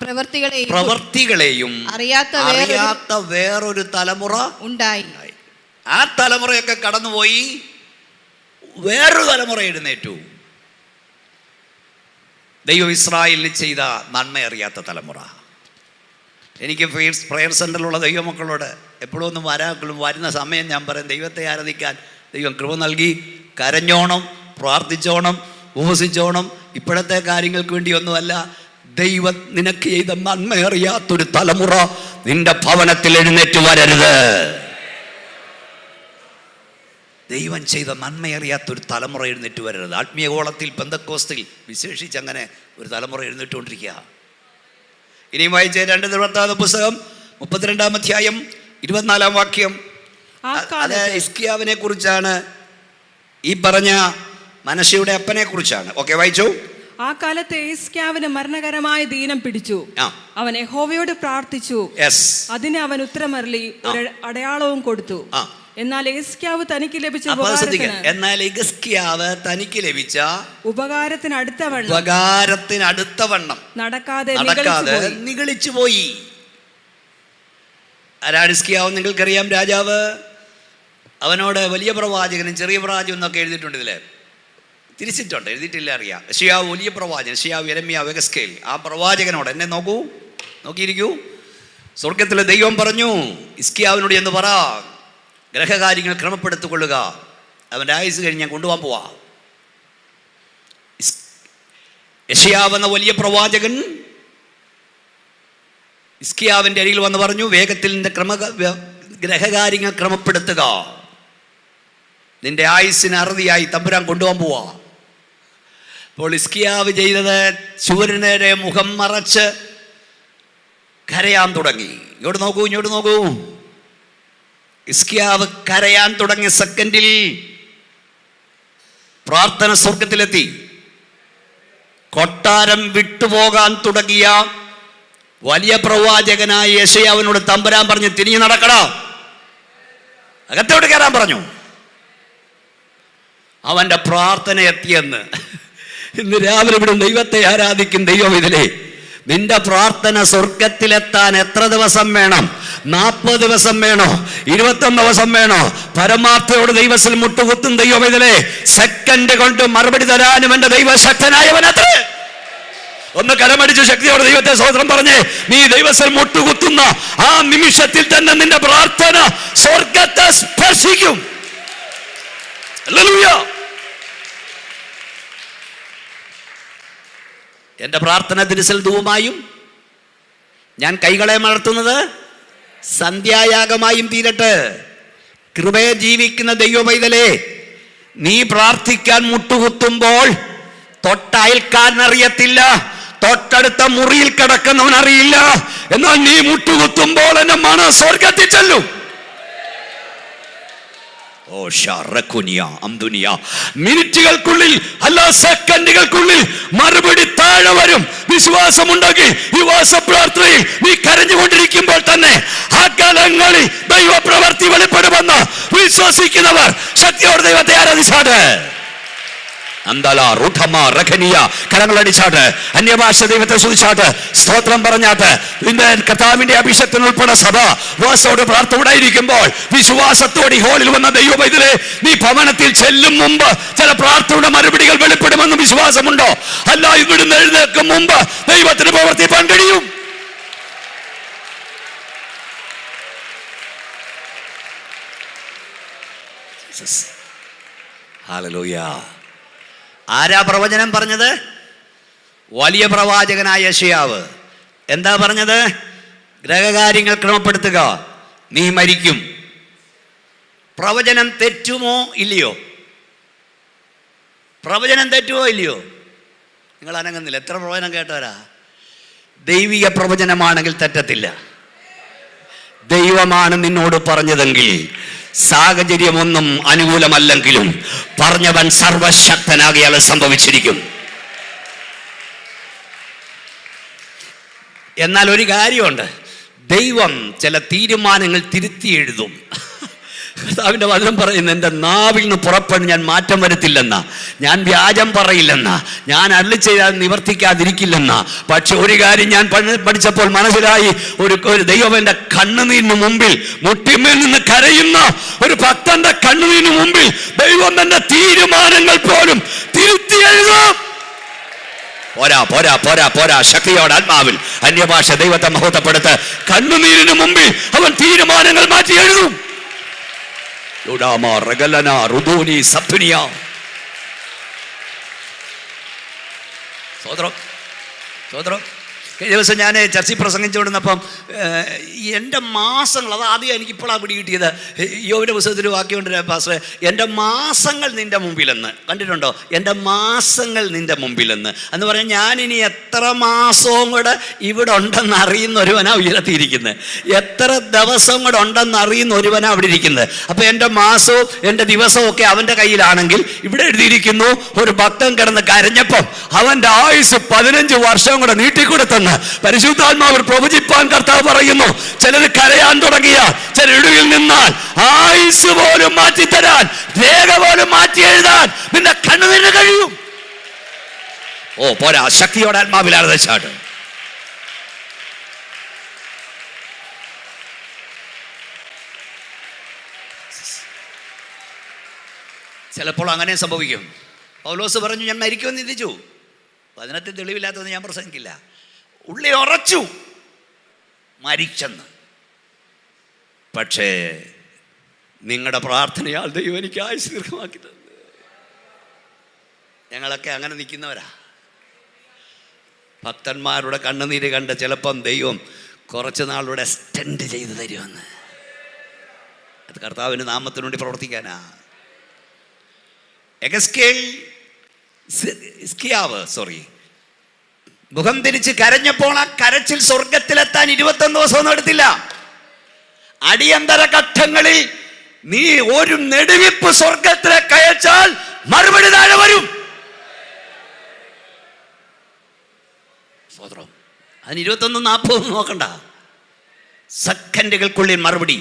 പ്രവർത്തികളെയും അറിയാത്ത വേറൊരു തലമുറ ഉണ്ടായി. ആ തലമുറയൊക്കെ കടന്നുപോയി, വേറൊരു തലമുറ എഴുന്നേറ്റു. ദൈവം ഇസ്രായേലിന് ചെയ്ത നന്മ അറിയാത്ത തലമുറ. എനിക്ക് പ്രയർ സെൻ്ററിലുള്ള ദൈവമക്കളോട് എപ്പോഴും ഒന്നും വരുന്ന സമയം ഞാൻ പറയും, ദൈവത്തെ ആരാധിക്കാൻ ദൈവം കൃപ നൽകി, കരഞ്ഞോണം, പ്രാർത്ഥിച്ചോണം, ഉപവസിച്ചോണം. ഇപ്പോഴത്തെ കാര്യങ്ങൾക്ക് വേണ്ടിയൊന്നുമല്ല, ദൈവം നിനക്ക് ചെയ്ത നന്മ അറിയാത്തൊരു തലമുറ നിന്റെ ഭവനത്തിൽ എഴുന്നേറ്റ് വരരുത്. ദൈവം ചെയ്ത നന്മ അറിയാത്തൊരു തലമുറ എഴുന്നേറ്റ് വരരുത്. ആത്മീയ ഗോളത്തിൽ പെന്തക്കോസ്തിൽ വിശേഷിച്ച് അങ്ങനെ ഒരു തലമുറ എഴുന്നേറ്റുകൊണ്ടിരിക്കുക. ഇനിയും വായിച്ച 2 ദിനവൃത്താന്ത പുസ്തകം 32-ാം അധ്യായം 24-ാം വാക്യം. അത് ഹിസ്കിയാവിനെ കുറിച്ചാണ്, ഈ പറഞ്ഞ മനശ്ശെയുടെ അപ്പനെ കുറിച്ചാണ്. ഓക്കെ, വായിച്ചു. ആ കാലത്ത് ഹിസ്കിയാവിന് മരണകരമായ ദീനം പിടിച്ചു. അവൻ യഹോവയോട് പ്രാർത്ഥിച്ചു. അതിന് അവൻ ഉത്തരമരുളി ഒരു അടയാളവും കൊടുത്തു. എന്നാൽ ഹിസ്കിയാവ് തനിക്ക് ലഭിച്ച ഉപകാരത്തിനടുത്തവണ്ണം നടക്കാതെ നിഗളിച്ചു പോയി. ആരാണ് ഹിസ്കിയാവ്? നിങ്ങൾക്കറിയാം, രാജാവ്. അവനോട് വലിയ പ്രവാചകനും ചെറിയ പ്രവാചകനും എന്നൊക്കെ എഴുതിയിട്ടുണ്ട്. ഇതിൽ തിരിച്ചിട്ടുണ്ട്, എഴുതിയിട്ടില്ല, അറിയാം. യെശയ്യാവ് വലിയ പ്രവാചകൻ, യെശയ്യാവ്, യെരമ്യാവ്, എഗസ്കേൽ. ആ പ്രവാചകനോട് എന്നെ നോക്കിയിരിക്കൂ. സ്വർഗത്തിലെ ദൈവം പറഞ്ഞു ഹിസ്കിയാവിനോട് എന്ന് പറ, ഗ്രഹകാര്യങ്ങൾ ക്രമപ്പെടുത്തിക്കൊള്ളുക, അവൻ്റെ ആയുസ് കഴിഞ്ഞ് ഞാൻ കൊണ്ടുപോകാൻ പോവാ. യെശയ്യാവ് എന്ന വലിയ പ്രവാചകൻ ഹിസ്കിയാവിൻ്റെ അരികിൽ വന്ന് പറഞ്ഞു, വേഗത്തിൽ നിന്റെ ഗ്രഹകാര്യങ്ങൾ ക്രമപ്പെടുത്തുക, നിന്റെ ആയുസ്സിന് അറുതിയായി തമ്പുരാൻ കൊണ്ടുപോകാൻ പോവാ. അപ്പോൾ ഹിസ്കിയാവ് ചെയ്തത്, സൂര്യനേരെ മുഖം മറച്ച് കരയാൻ തുടങ്ങി. ഇങ്ങോട്ട് നോക്കൂ. ഹിസ്കിയാവ് കരയാൻ തുടങ്ങിയ സെക്കൻഡിൽ പ്രാർത്ഥന സ്വർഗത്തിലെത്തി. കൊട്ടാരം വിട്ടുപോകാൻ തുടങ്ങിയ വലിയ പ്രവാചകനായ യെശയ്യാവിനോട് തമ്പുരാൻ പറഞ്ഞു, തിരിഞ്ഞു നടക്കടാ, അകത്തോട്ട് കയറാൻ പറഞ്ഞു. അവന്റെ പ്രാർത്ഥന എത്തിയെന്ന്. ഇന്ന് രാവിലെ ഇവിടെ ദൈവത്തെ ആരാധിക്കും ദൈവം. ഇതിലെ നിന്റെ പ്രാർത്ഥന സ്വർഗത്തിലെത്താൻ എത്ര ദിവസം വേണം? 40 ദിവസം വേണോ? 21 ദിവസം വേണോ? പരമാർത്ഥയോട് ദൈവത്തിൽ മുട്ടുകുത്തും ദൈവം. ഇതിലെ സെക്കൻഡ് കൊണ്ട് മറുപടി തരാനും എന്റെ ദൈവശക്തനായവനത്രേ. ഒന്ന് കരമടിച്ച് ശക്തിയോടെ ദൈവത്തെ സ്തോത്രം പറഞ്ഞേ. നീ ദൈവത്തിൽ മുട്ടുകുത്തുന്ന ആ നിമിഷത്തിൽ തന്നെ നിന്റെ പ്രാർത്ഥന സ്വർഗത്തെ സ്പർശിക്കും. ഹല്ലേലൂയ. എൻ്റെ പ്രാർത്ഥന തിരുസൽ ധൂപമായും ഞാൻ കൈകളെ മലർത്തുന്നത് സന്ധ്യായാഗമായും തീരട്ടെ. കൃപയെ ജീവിക്കുന്ന ദൈവമൈതലേ, നീ പ്രാർത്ഥിക്കാൻ മുട്ടുകുത്തുമ്പോൾ തൊട്ടയൽക്കാരനറിയത്തില്ല, തൊട്ടടുത്ത മുറിയിൽ കിടക്കുന്നവൻ അറിയില്ല. എന്നാൽ നീ മുട്ടുകുത്തുമ്പോൾ എന്റെ മനം സ്വർഗത്തിൽ ചെല്ലും. ഓ ഷറഖുനിയ അംദുനിയ. മിനിറ്റുകൾക്കുള്ളിൽ അല്ല സെക്കൻഡുകൾക്കുള്ളിൽ മറുപടി താഴെ വരും. വിശ്വാസമുണ്ടെങ്കിൽ ഈ വാസപ്രാർത്ഥനയിൽ നീ കരഞ്ഞുകൊണ്ടിരിക്കുമ്പോൾ തന്നെ അകലങ്ങളിൽ ദൈവപ്രവൃത്തി വെളിപ്പെടുമെന്ന് വിശ്വസിക്കുന്നവർ ശക്തിയോടെ ദൈവത്തെ ആരാധിച്ചാട്. കരങ്ങളടിച്ചാട്ട് അന്യഭാഷ ദൈവത്തെ സ്തുതിച്ചാട്ട് സ്തോത്രം പറഞ്ഞാട്ട് ഇന്ന് കർത്താവിന്റെ അഭിഷേകത്തിന് ഉൾപ്പെടെ സഭ വാസോട് പ്രാർത്ഥനയോടായിരിക്കുമ്പോൾ വിശ്വാസത്തോടെ ഹോളിൽ വന്ന ദൈവ ഇതിലെ നീ ഭവനത്തിൽ ചെല്ലും മുമ്പ് ചില പ്രാർത്ഥനയുടെ മറുപടികൾ വെളിപ്പെടുമെന്ന് വിശ്വാസമുണ്ടോ? അല്ല, ഇവിടുന്ന് എഴുന്നേൽക്കും മുമ്പ് ദൈവത്തിന് പ്രവർത്തിപ്പാൻ കഴിയും. ഹല്ലേലൂയ. ആരാ പ്രവചനം പറഞ്ഞത്? വലിയ പ്രവാചകനായ യെശയ്യാവ്. എന്താ പറഞ്ഞത്? ഗ്രഹകാര്യങ്ങൾ ക്രമപ്പെടുത്തുക, നീ മരിക്കും. പ്രവചനം തെറ്റുമോ ഇല്ലയോ? പ്രവചനം തെറ്റുമോ ഇല്ലയോ? നിങ്ങൾ അനങ്ങുന്നില്ല. എത്ര പ്രവചനം കേട്ടവരാ? ദൈവിക പ്രവചനമാണെങ്കിൽ തെറ്റത്തില്ല. ദൈവമാണ് നിന്നോട് പറഞ്ഞതെങ്കിൽ സാഹചര്യമൊന്നും അനുകൂലമല്ലെങ്കിലും പറഞ്ഞവൻ സർവശക്തനാകിയാൽ സംഭവിച്ചിരിക്കും. എന്നാൽ ഒരു കാര്യമുണ്ട്, ദൈവം ചില തീരുമാനങ്ങൾ തിരുത്തി എഴുതും. കർത്താവിൻ്റെ വചനം പറയുന്നു, എൻ്റെ നാവിൽ നിന്ന് പുറപ്പെട്ട് ഞാൻ മാറ്റം വരുത്തില്ലെന്ന, ഞാൻ വ്യാജം പറയില്ലെന്ന, ഞാൻ അരുളി ചെയ്താൽ നിവർത്തിക്കാതിരിക്കില്ലെന്ന. പക്ഷെ ഒരു കാര്യം ഞാൻ പഠിച്ചപ്പോൾ മനസ്സിലായി, ഒരു ദൈവം എൻ്റെ കണ്ണുനീരിന് മുമ്പിൽ മുട്ടിന്മേൽ നിന്ന് കരയുന്ന ഒരു ഭക്തന്റെ കണ്ണുനീരിന് മുമ്പിൽ ദൈവം തന്റെ തീരുമാനങ്ങൾ പോലും തിരുത്തി എഴുതും. പോരാ പോരാ പോരാ പോരാ, ശക്തിയോടെ ആത്മാവിൽ അന്യഭാഷ ദൈവത്തെ മഹത്വപ്പെടുത്ത്. കണ്ണുനീരിന് മുമ്പിൽ അവൻ തീരുമാനങ്ങൾ മാറ്റി എഴുതും. കഴിഞ്ഞ ദിവസം ഞാൻ ചർച്ചയിൽ പ്രസംഗിച്ചുകൊണ്ടിരുന്നപ്പം എൻ്റെ മാസങ്ങൾ, അത് ആദ്യം എനിക്കിപ്പോഴാണ് പിടി കിട്ടിയത്. യോബിൻ്റെ പുസ്തകത്തിൽ വാക്യമുണ്ട് പാസ്റ്ററെ, എൻ്റെ മാസങ്ങൾ നിൻ്റെ മുമ്പിലെന്ന്. കണ്ടിട്ടുണ്ടോ? എൻ്റെ മാസങ്ങൾ നിൻ്റെ മുമ്പിലെന്ന് എന്ന് പറഞ്ഞാൽ ഞാനിനി എത്ര മാസവും കൂടെ ഇവിടെ ഉണ്ടെന്ന് അറിയുന്ന ഒരുവനാണ് ഉയർത്തിയിരിക്കുന്നത്. എത്ര ദിവസം കൂടെ ഉണ്ടെന്ന് അറിയുന്ന ഒരുവനാണ് അവിടെ ഇരിക്കുന്നത്. അപ്പോൾ എൻ്റെ മാസവും എൻ്റെ ദിവസവും ഒക്കെ അവൻ്റെ കയ്യിലാണെങ്കിൽ ഇവിടെ എഴുതിയിരിക്കുന്നു, ഒരു ഭക്തൻ കിടന്ന് കരഞ്ഞപ്പം അവൻ്റെ ആയുസ് 15 വർഷം കൂടെ നീട്ടിക്കൊടുത്തെന്ന് പരിശുദ്ധാത്മാവ് പ്രവചിപ്പാൻ കർത്താവ് പറയുന്നു. ചിലർ കരയാൻ തുടങ്ങിയ, ചിലരിടയിൽ നിന്നാൽ ആയുസ് പോലും മാറ്റിത്തരാൻ, രേഖ പോലും മാറ്റി എഴുതാൻ നിന്റെ കണ്ണുനീരിന് കഴിയും. ഓ പോരാ, ശക്തിയോടെ ആത്മാവിൽ ആരാധിച്ചാട്ട്. ചിലപ്പോൾ അങ്ങനെ സംഭവിക്കും. പൗലോസ് പറഞ്ഞു, ഞാൻ മരിക്കുമെന്ന് ചിന്തിച്ചു. വചനത്തിൽ തെളിവില്ലാത്തതെന്ന് ഞാൻ പ്രസംഗിക്കില്ല. ഉള്ളി ഉറച്ചു മരിച്ചെന്ന്. പക്ഷേ നിങ്ങളുടെ പ്രാർത്ഥനയാൽ ദൈവം എനിക്ക് ആയുസ് ദീർഘമാക്കി തന്നു. ഞങ്ങളൊക്കെ അങ്ങനെ നിൽക്കുന്നവരാ. ഭക്തന്മാരുടെ കണ്ണുനീര് കണ്ട് ചിലപ്പം ദൈവം കുറച്ച് നാളുടെ എക്സ്റ്റെൻഡ് ചെയ്ത് തരുമെന്ന്. അത് കർത്താവിൻ്റെ നാമത്തിനു വേണ്ടി പ്രവർത്തിക്കാനാ. മുഖം തിരിച്ച് കരഞ്ഞപ്പോൾ ആ കരച്ചിൽ സ്വർഗത്തിലെത്താൻ 21 ദിവസമൊന്നും എടുത്തില്ല. അടിയന്തര ഘട്ടങ്ങളിൽ നീ ഒരു നെടുവിപ്പ് സ്വർഗത്തിലേക്ക് അയച്ചാൽ മറുപടി താഴെ വരും. അതിന് 21-40 നോക്കണ്ട, സെക്കൻഡുകൾക്കുള്ളിൽ മറുപടി.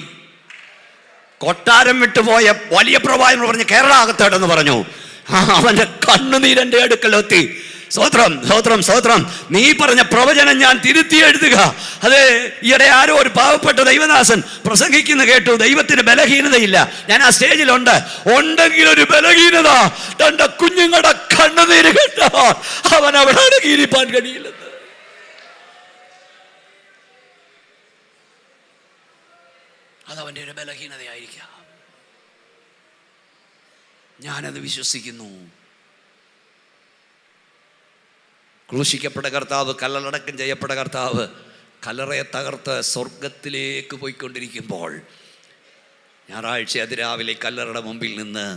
കൊട്ടാരം വിട്ടുപോയ വലിയ പ്രവാചകൻ പറഞ്ഞു, കേരള അകത്തേടെന്ന് പറഞ്ഞു. അവന്റെ കണ്ണുനീരന്റെ അടുക്കലെത്തി. സ്തോത്രം സ്തോത്രം സ്തോത്രം. നീ പറഞ്ഞ പ്രവചനം ഞാൻ തിരുത്തി എഴുതുക. അതെ, ഈയിടെ ആരോ ഒരു പാവപ്പെട്ട ദൈവദാസൻ പ്രസംഗിക്കുന്ന കേട്ടു. ദൈവത്തിന് ബലഹീനതയില്ല. ഞാൻ ആ സ്റ്റേജിലുണ്ട്. ഉണ്ടെങ്കിൽ ഒരു ബലഹീനത, തന്റെ കുഞ്ഞുങ്ങളുടെ കണ്ണുനീര് കേട്ടോ അവൻ അവിടെ അടങ്ങിയിരിക്കാൻ കഴിയില്ലെന്ന്. അതവൻ്റെ ഒരു ബലഹീനതയായിരിക്കാം. ഞാനത് വിശ്വസിക്കുന്നു. ക്രൂശിക്കപ്പെട്ട കർത്താവ്, കല്ലടക്കം ചെയ്യപ്പെട്ട കർത്താവ് കല്ലറയെ തകർത്ത് സ്വർഗത്തിലേക്ക് പോയിക്കൊണ്ടിരിക്കുമ്പോൾ ഞായറാഴ്ച അതിരാവിലെ കല്ലറയുടെ മുമ്പിൽ നിന്ന്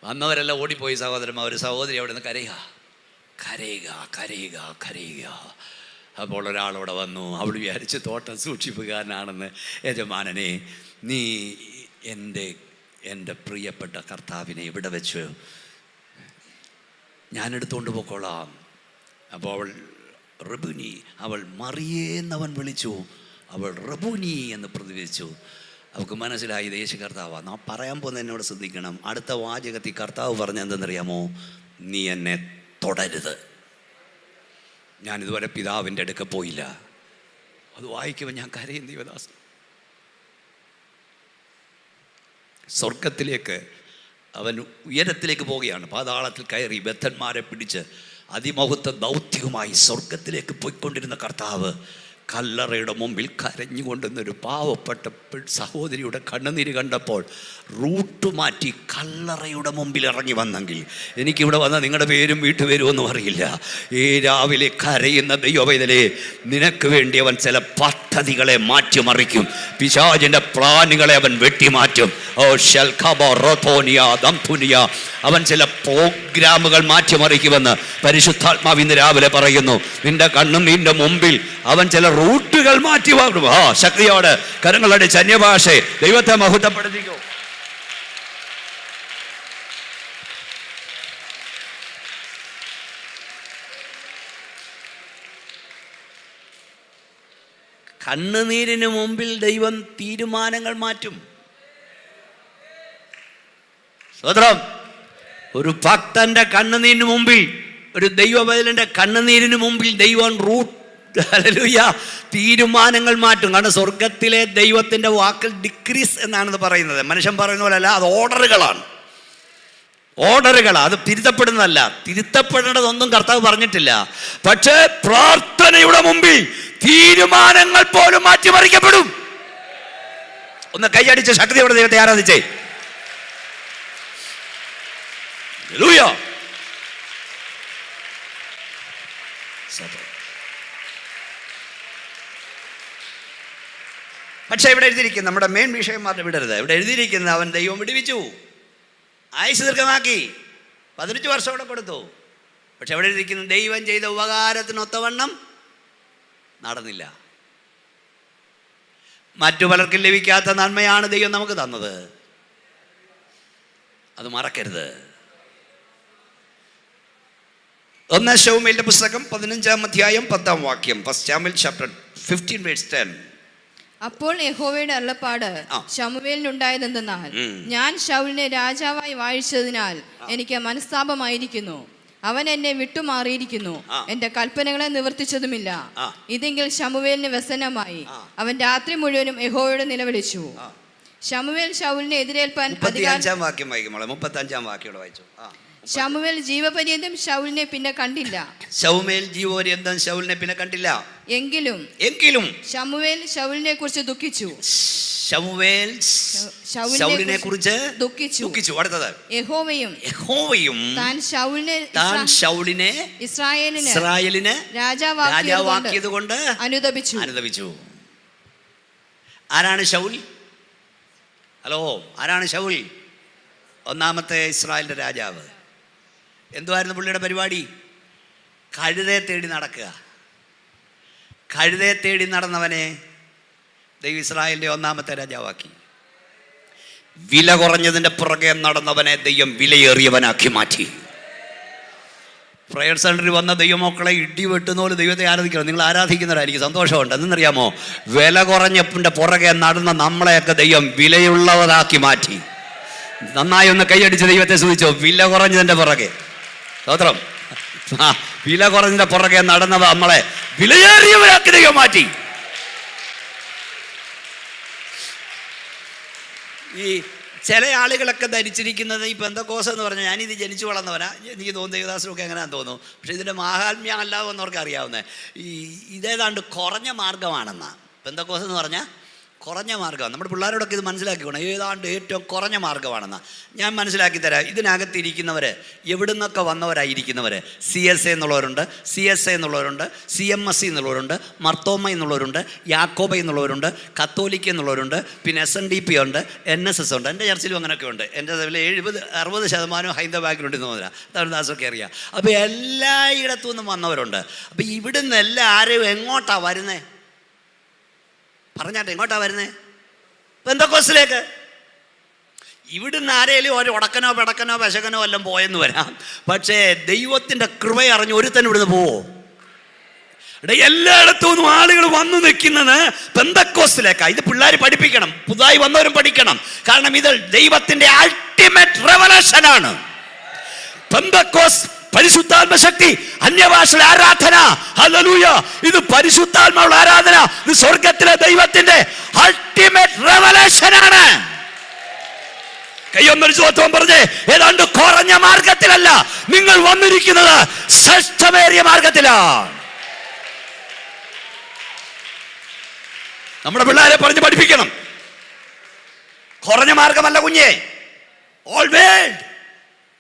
വന്നവരെല്ലാം ഓടിപ്പോയി. സഹോദരന്മാർ, ഒരു സഹോദരി അവിടെ നിന്ന് കരയുക കരയുക കരയുക കരയുക. അപ്പോൾ ഒരാളവിടെ വന്നു. അവൾ വിചാരിച്ച് തോട്ടം സൂക്ഷിപ്പുകാരനാണെന്ന്. യജമാനനെ, നീ എൻ്റെ പ്രിയപ്പെട്ട കർത്താവിനെ ഇവിടെ വെച്ച് ഞാനെടുത്തുകൊണ്ട് പോയിക്കോളാം. അപ്പോൾ അവൾ റബൂനി, അവൾ മറിയേന്നവൻ വിളിച്ചു, അവൾ റബൂനി എന്ന് പ്രതികരിച്ചു. അവൾക്ക് മനസ്സിലായി ഇത് യേശു കർത്താവാണ്. നാം പറയാൻ പോകുന്ന എന്നോട് ശ്രദ്ധിക്കണം. അടുത്ത വാചകത്തിൽ കർത്താവ് പറഞ്ഞ എന്തെന്നറിയാമോ? നീ എന്നെ തൊടരുത്. ഞാനിതുവരെ പിതാവിൻ്റെ അടുക്ക പോയില്ല. അത് വായിക്കുമ്പോൾ ഞാൻ കരയും ദൈവദാസൻ. സ്വർഗത്തിലേക്ക് അവൻ ഉയരത്തിലേക്ക് പോവുകയാണ്. പാതാളത്തിൽ കയറി ബദ്ധന്മാരെ പിടിച്ച് അതിമഹത്വ ദൗത്യവുമായി സ്വർഗത്തിലേക്ക് പോയിക്കൊണ്ടിരുന്ന കർത്താവ് കല്ലറയുടെ മുമ്പിൽ കരഞ്ഞുകൊണ്ടിരുന്നൊരു പാവപ്പെട്ട സഹോദരിയുടെ കണ്ണുനീര് കണ്ടപ്പോൾ റൂട്ട് മാറ്റി കല്ലറയുടെ മുമ്പിൽ ഇറങ്ങി വന്നെങ്കിൽ എനിക്കിവിടെ വന്ന നിങ്ങളുടെ പേരും വീട്ടുപേരും ഒന്നും അറിയില്ല. ഈ രാവിലെ കരയുന്ന ദൈവവേദനയെ നിനക്ക് വേണ്ടി അവൻ ചില പദ്ധതികളെ മാറ്റിമറിക്കും. പിശാചിൻ്റെ പ്ലാനുകളെ അവൻ വെട്ടിമാറ്റും. അവൻ ചില പ്രോഗ്രാമുകൾ മാറ്റിമറിക്കുമെന്ന് പരിശുദ്ധാത്മാവ് ഇന്ന് രാവിലെ പറയുന്നു. നിന്റെ കണ്ണുനീരിൻ്റെ മുമ്പിൽ അവൻ ചില റൂട്ടുകൾ മാറ്റി വാങ്ങും. ശക്തിയോട് കരങ്ങളുടെ ചന്യഭാഷ ദൈവത്തെ മഹത്വപ്പെടുത്തിക്കോ. കണ്ണുനീരിന് മുമ്പിൽ ദൈവം തീരുമാനങ്ങൾ മാറ്റും. സ്വതന്ത്രം ഒരു ഭക്തന്റെ കണ്ണുനീരിന് മുമ്പിൽ, ഒരു ദൈവബദലിന്റെ കണ്ണുനീരിന് മുമ്പിൽ ദൈവം തീരുമാനങ്ങൾ മാറ്റും. കാരണം സ്വർഗത്തിലെ ദൈവത്തിന്റെ വാക്കിൽ ഡിക്രീസ് എന്നാണെന്ന് പറയുന്നത്. മനുഷ്യൻ പറയുന്ന പോലെയല്ല, അത് ഓർഡറുകളാണ്. അത് തിരുത്തപ്പെടുന്നതല്ല. തിരുത്തപ്പെടേണ്ടതൊന്നും കർത്താവ് പറഞ്ഞിട്ടില്ല. പക്ഷേ പ്രാർത്ഥനയുടെ മുമ്പിൽ തീരുമാനങ്ങൾ പോലും മാറ്റിമറിക്കപ്പെടും. ഒന്ന് കൈയടിച്ച് ശക്തിയോടെ ദൈവത്തെ ആരാധിച്ചേ. പക്ഷെ ഇവിടെ എഴുതിയിരിക്കുന്നത്, നമ്മുടെ മെയിൻ വിഷയം മാത്രം വിടരുത്. ഇവിടെ എഴുതിയിരിക്കുന്നത് അവൻ ദൈവം വിടുവിച്ചു, ആയുസ് ദീർഘമാക്കി, 15 വർഷം കൂടെ കൊടുത്തു. പക്ഷെ അവിടെ എഴുതിയിരിക്കുന്നത് ദൈവം ചെയ്ത ഉപകാരത്തിനൊത്തവണ്ണം നടന്നില്ല. മറ്റു പലർക്കും ലഭിക്കാത്ത നന്മയാണ് ദൈവം നമുക്ക് തന്നത്. അത് മറക്കരുത്. 1 ശമൂവേലിന്റെ പുസ്തകം 15-ാം അധ്യായം 10-ാം വാക്യം. 1 Samuel chapter 15 verse 10. അപ്പോൾ യഹോവയുടെ അരുളപ്പാട് ശമൂവേലിനുണ്ടായതെന്തെന്നാൽ, ഞാൻ ശൗലിനെ രാജാവായി വാഴിച്ചതിനാൽ എനിക്ക് മനസ്താപമായിരിക്കുന്നു. അവൻ എന്നെ വിട്ടുമാറിയിരിക്കുന്നു, എന്റെ കൽപ്പനകളെ നിവർത്തിച്ചതുമില്ല. ഇതെങ്കിൽ ശമൂവേലിന് വ്യസനമായി. അവൻ രാത്രി മുഴുവനും യഹോവയോട് നിലവിളിച്ചു. ശമൂവേൽ ശൗലിനെ എതിരേൽപ്പാൻ 35-ാം വാക്യം വായിക്കുമ്പോൾ 35-ാം വാക്യം വായിച്ചു. ശമൂവേൽ ജീവപര്യന്തം ശൗലിനെ പിന്നെ കണ്ടില്ല. ശൗലിനെ പിന്നെ കണ്ടില്ല. എങ്കിലും ശമൂവേൽ ശൗലിനെ കുറിച്ച് ദുഃഖിച്ചു. ശൗലിനെ കുറിച്ച് ദുഃഖിച്ചു. അടുത്തത്, യഹോവയും താൻ ശൗലിനെ ഇസ്രായേലിന് രാജാവാക്കിയത് കൊണ്ട് അനുതപിച്ചു. ആരാണ് ശൗൽ? ഹലോ, ആരാണ് ശൗൽ? ഒന്നാമത്തെ ഇസ്രായേലിന്റെ രാജാവ്. എന്തുവായിരുന്നു പുള്ളിയുടെ പരിപാടി? കഴുതയെ തേടി നടക്കുക. കഴുതയെ തേടി നടന്നവനെ ദൈവം ഇസ്രായേലിന്റെ ഒന്നാമത്തെ രാജാവാക്കി. വില കുറഞ്ഞതിൻ്റെ പുറകെ നടന്നവനെ ദൈവം വിലയേറിയവനാക്കി മാറ്റി. പ്രയർ സെന്ററിൽ വന്ന ദൈവമക്കളെ ഇടി വെട്ടുന്ന പോലെ ദൈവത്തെ ആരാധിക്കണം. നിങ്ങൾ ആരാധിക്കുന്നവരായിരിക്കും, സന്തോഷമുണ്ട്. എന്തെന്നറിയാമോ? വില കുറഞ്ഞതിൻ്റെ പുറകെ നടന്ന നമ്മളെയൊക്കെ ദൈവം വിലയുള്ളവരാക്കി മാറ്റി. നന്നായി ഒന്ന് കൈയടിച്ച് ദൈവത്തെ സ്തുതിച്ചോ. വില കുറഞ്ഞതിൻ്റെ പുറകെ, സ്തോത്രം, വില കുറഞ്ഞതിൻ്റെ പുറകെ നടന്നവ നമ്മളെ വിലയേറിയവരാക്കി ദൈവം മാറ്റി. ഈ ചില ആളുകളൊക്കെ ധരിച്ചിരിക്കുന്നത് ഈ പെന്തക്കോസ് എന്ന് പറഞ്ഞാൽ, ഞാനിത് ജനിച്ചു വളർന്നവനാ, എനിക്ക് തോന്നുന്നു ദേവദാസനൊക്കെ എങ്ങനെയാണെന്ന് തോന്നുന്നു. പക്ഷേ ഇതിൻ്റെ മാഹാത്മ്യം അല്ലാതെ എന്നവർക്ക് അറിയാവുന്നത് ഇതേതാണ്ട് കുറഞ്ഞ മാർഗമാണെന്നാണ്. പെന്തക്കോസ് എന്ന് പറഞ്ഞാൽ കുറഞ്ഞ മാർഗ്ഗമാണ്. നമ്മുടെ പിള്ളേരോടൊക്കെ ഇത് മനസ്സിലാക്കിക്കണം. ഏതാണ്ട് ഏറ്റവും കുറഞ്ഞ മാർഗ്ഗമാണെന്ന് ഞാൻ മനസ്സിലാക്കി തരാം. ഇതിനകത്തിരിക്കുന്നവർ എവിടുന്നൊക്കെ വന്നവരായിരിക്കുന്നവർ CSA എന്നുള്ളവരുണ്ട്, CSA എന്നുള്ളവരുണ്ട്, CMSC എന്നുള്ളവരുണ്ട്, മർത്തോമ എന്നുള്ളവരുണ്ട്, യാക്കോബ എന്നുള്ളവരുണ്ട്, കത്തോലിക്ക എന്നുള്ളവരുണ്ട്, പിന്നെ SNDP ഉണ്ട്, NSS ഉണ്ട്. എൻ്റെ ചർച്ചിലും അങ്ങനെയൊക്കെ ഉണ്ട്. എൻ്റെ 70-60% ഹൈന്ദവ ബാക്ക്ഗ്രൗണ്ടിൽ നിന്ന് വന്നില്ല. തമിഴ്ദാസൊക്കെ അറിയാം. അപ്പോൾ എല്ലായിടത്തു നിന്നും വന്നവരുണ്ട്. അപ്പോൾ ഇവിടുന്ന് എല്ലാം ആരും എങ്ങോട്ടാണ് വരുന്നത്? പറഞ്ഞാട്ടെ, എങ്ങോട്ടാണ് വരുന്നത്? പെന്തക്കോസ്തിലേക്ക്. ഇവിടുന്ന് ആരേലും ഒരു ഉടക്കനോ പിടക്കനോ പശകനോ എല്ലാം പോയെന്ന് വരാം. പക്ഷേ ദൈവത്തിൻ്റെ കൃപ അറിഞ്ഞ് ഒരുത്തൻ ഇവിടുന്ന് പോവോ? എല്ലായിടത്തു നിന്നും ആളുകൾ വന്നു നിൽക്കുന്നത് പെന്തക്കോസ്തിലേക്കാണ്. ഇത് പിള്ളേർ പഠിപ്പിക്കണം, പുതുതായി വന്നവരും പഠിക്കണം. കാരണം ഇത് ദൈവത്തിന്റെ അൾട്ടിമേറ്റ് റെവലേഷൻ ആണ്. പെന്തക്കോസ് പരിശുദ്ധാത്മ ശക്തി, അന്യഭാഷയുടെ ആരാധന, ഹല്ലേലൂയ, ഇത് പരിശുദ്ധാത്മാവുള്ള ആരാധന, ഇത് സ്വർഗത്തിലെ ദൈവത്തിന്റെ അൾട്ടിമേറ്റ് റെവലേഷൻ ആണ്. കയ്യൊന്നൊരു ചോദ്യം പറഞ്ഞേ, ഏതാണ്ട് കുറഞ്ഞ മാർഗത്തിലല്ല നിങ്ങൾ വന്നിരിക്കുന്നത്, ശ്രേഷ്ഠമേറിയ മാർഗത്തിലാണ്. നമ്മുടെ പിള്ളേരെ പറഞ്ഞ് പഠിപ്പിക്കണം. കുറഞ്ഞ മാർഗമല്ല കുഞ്ഞേ, ഓൾവേഡ്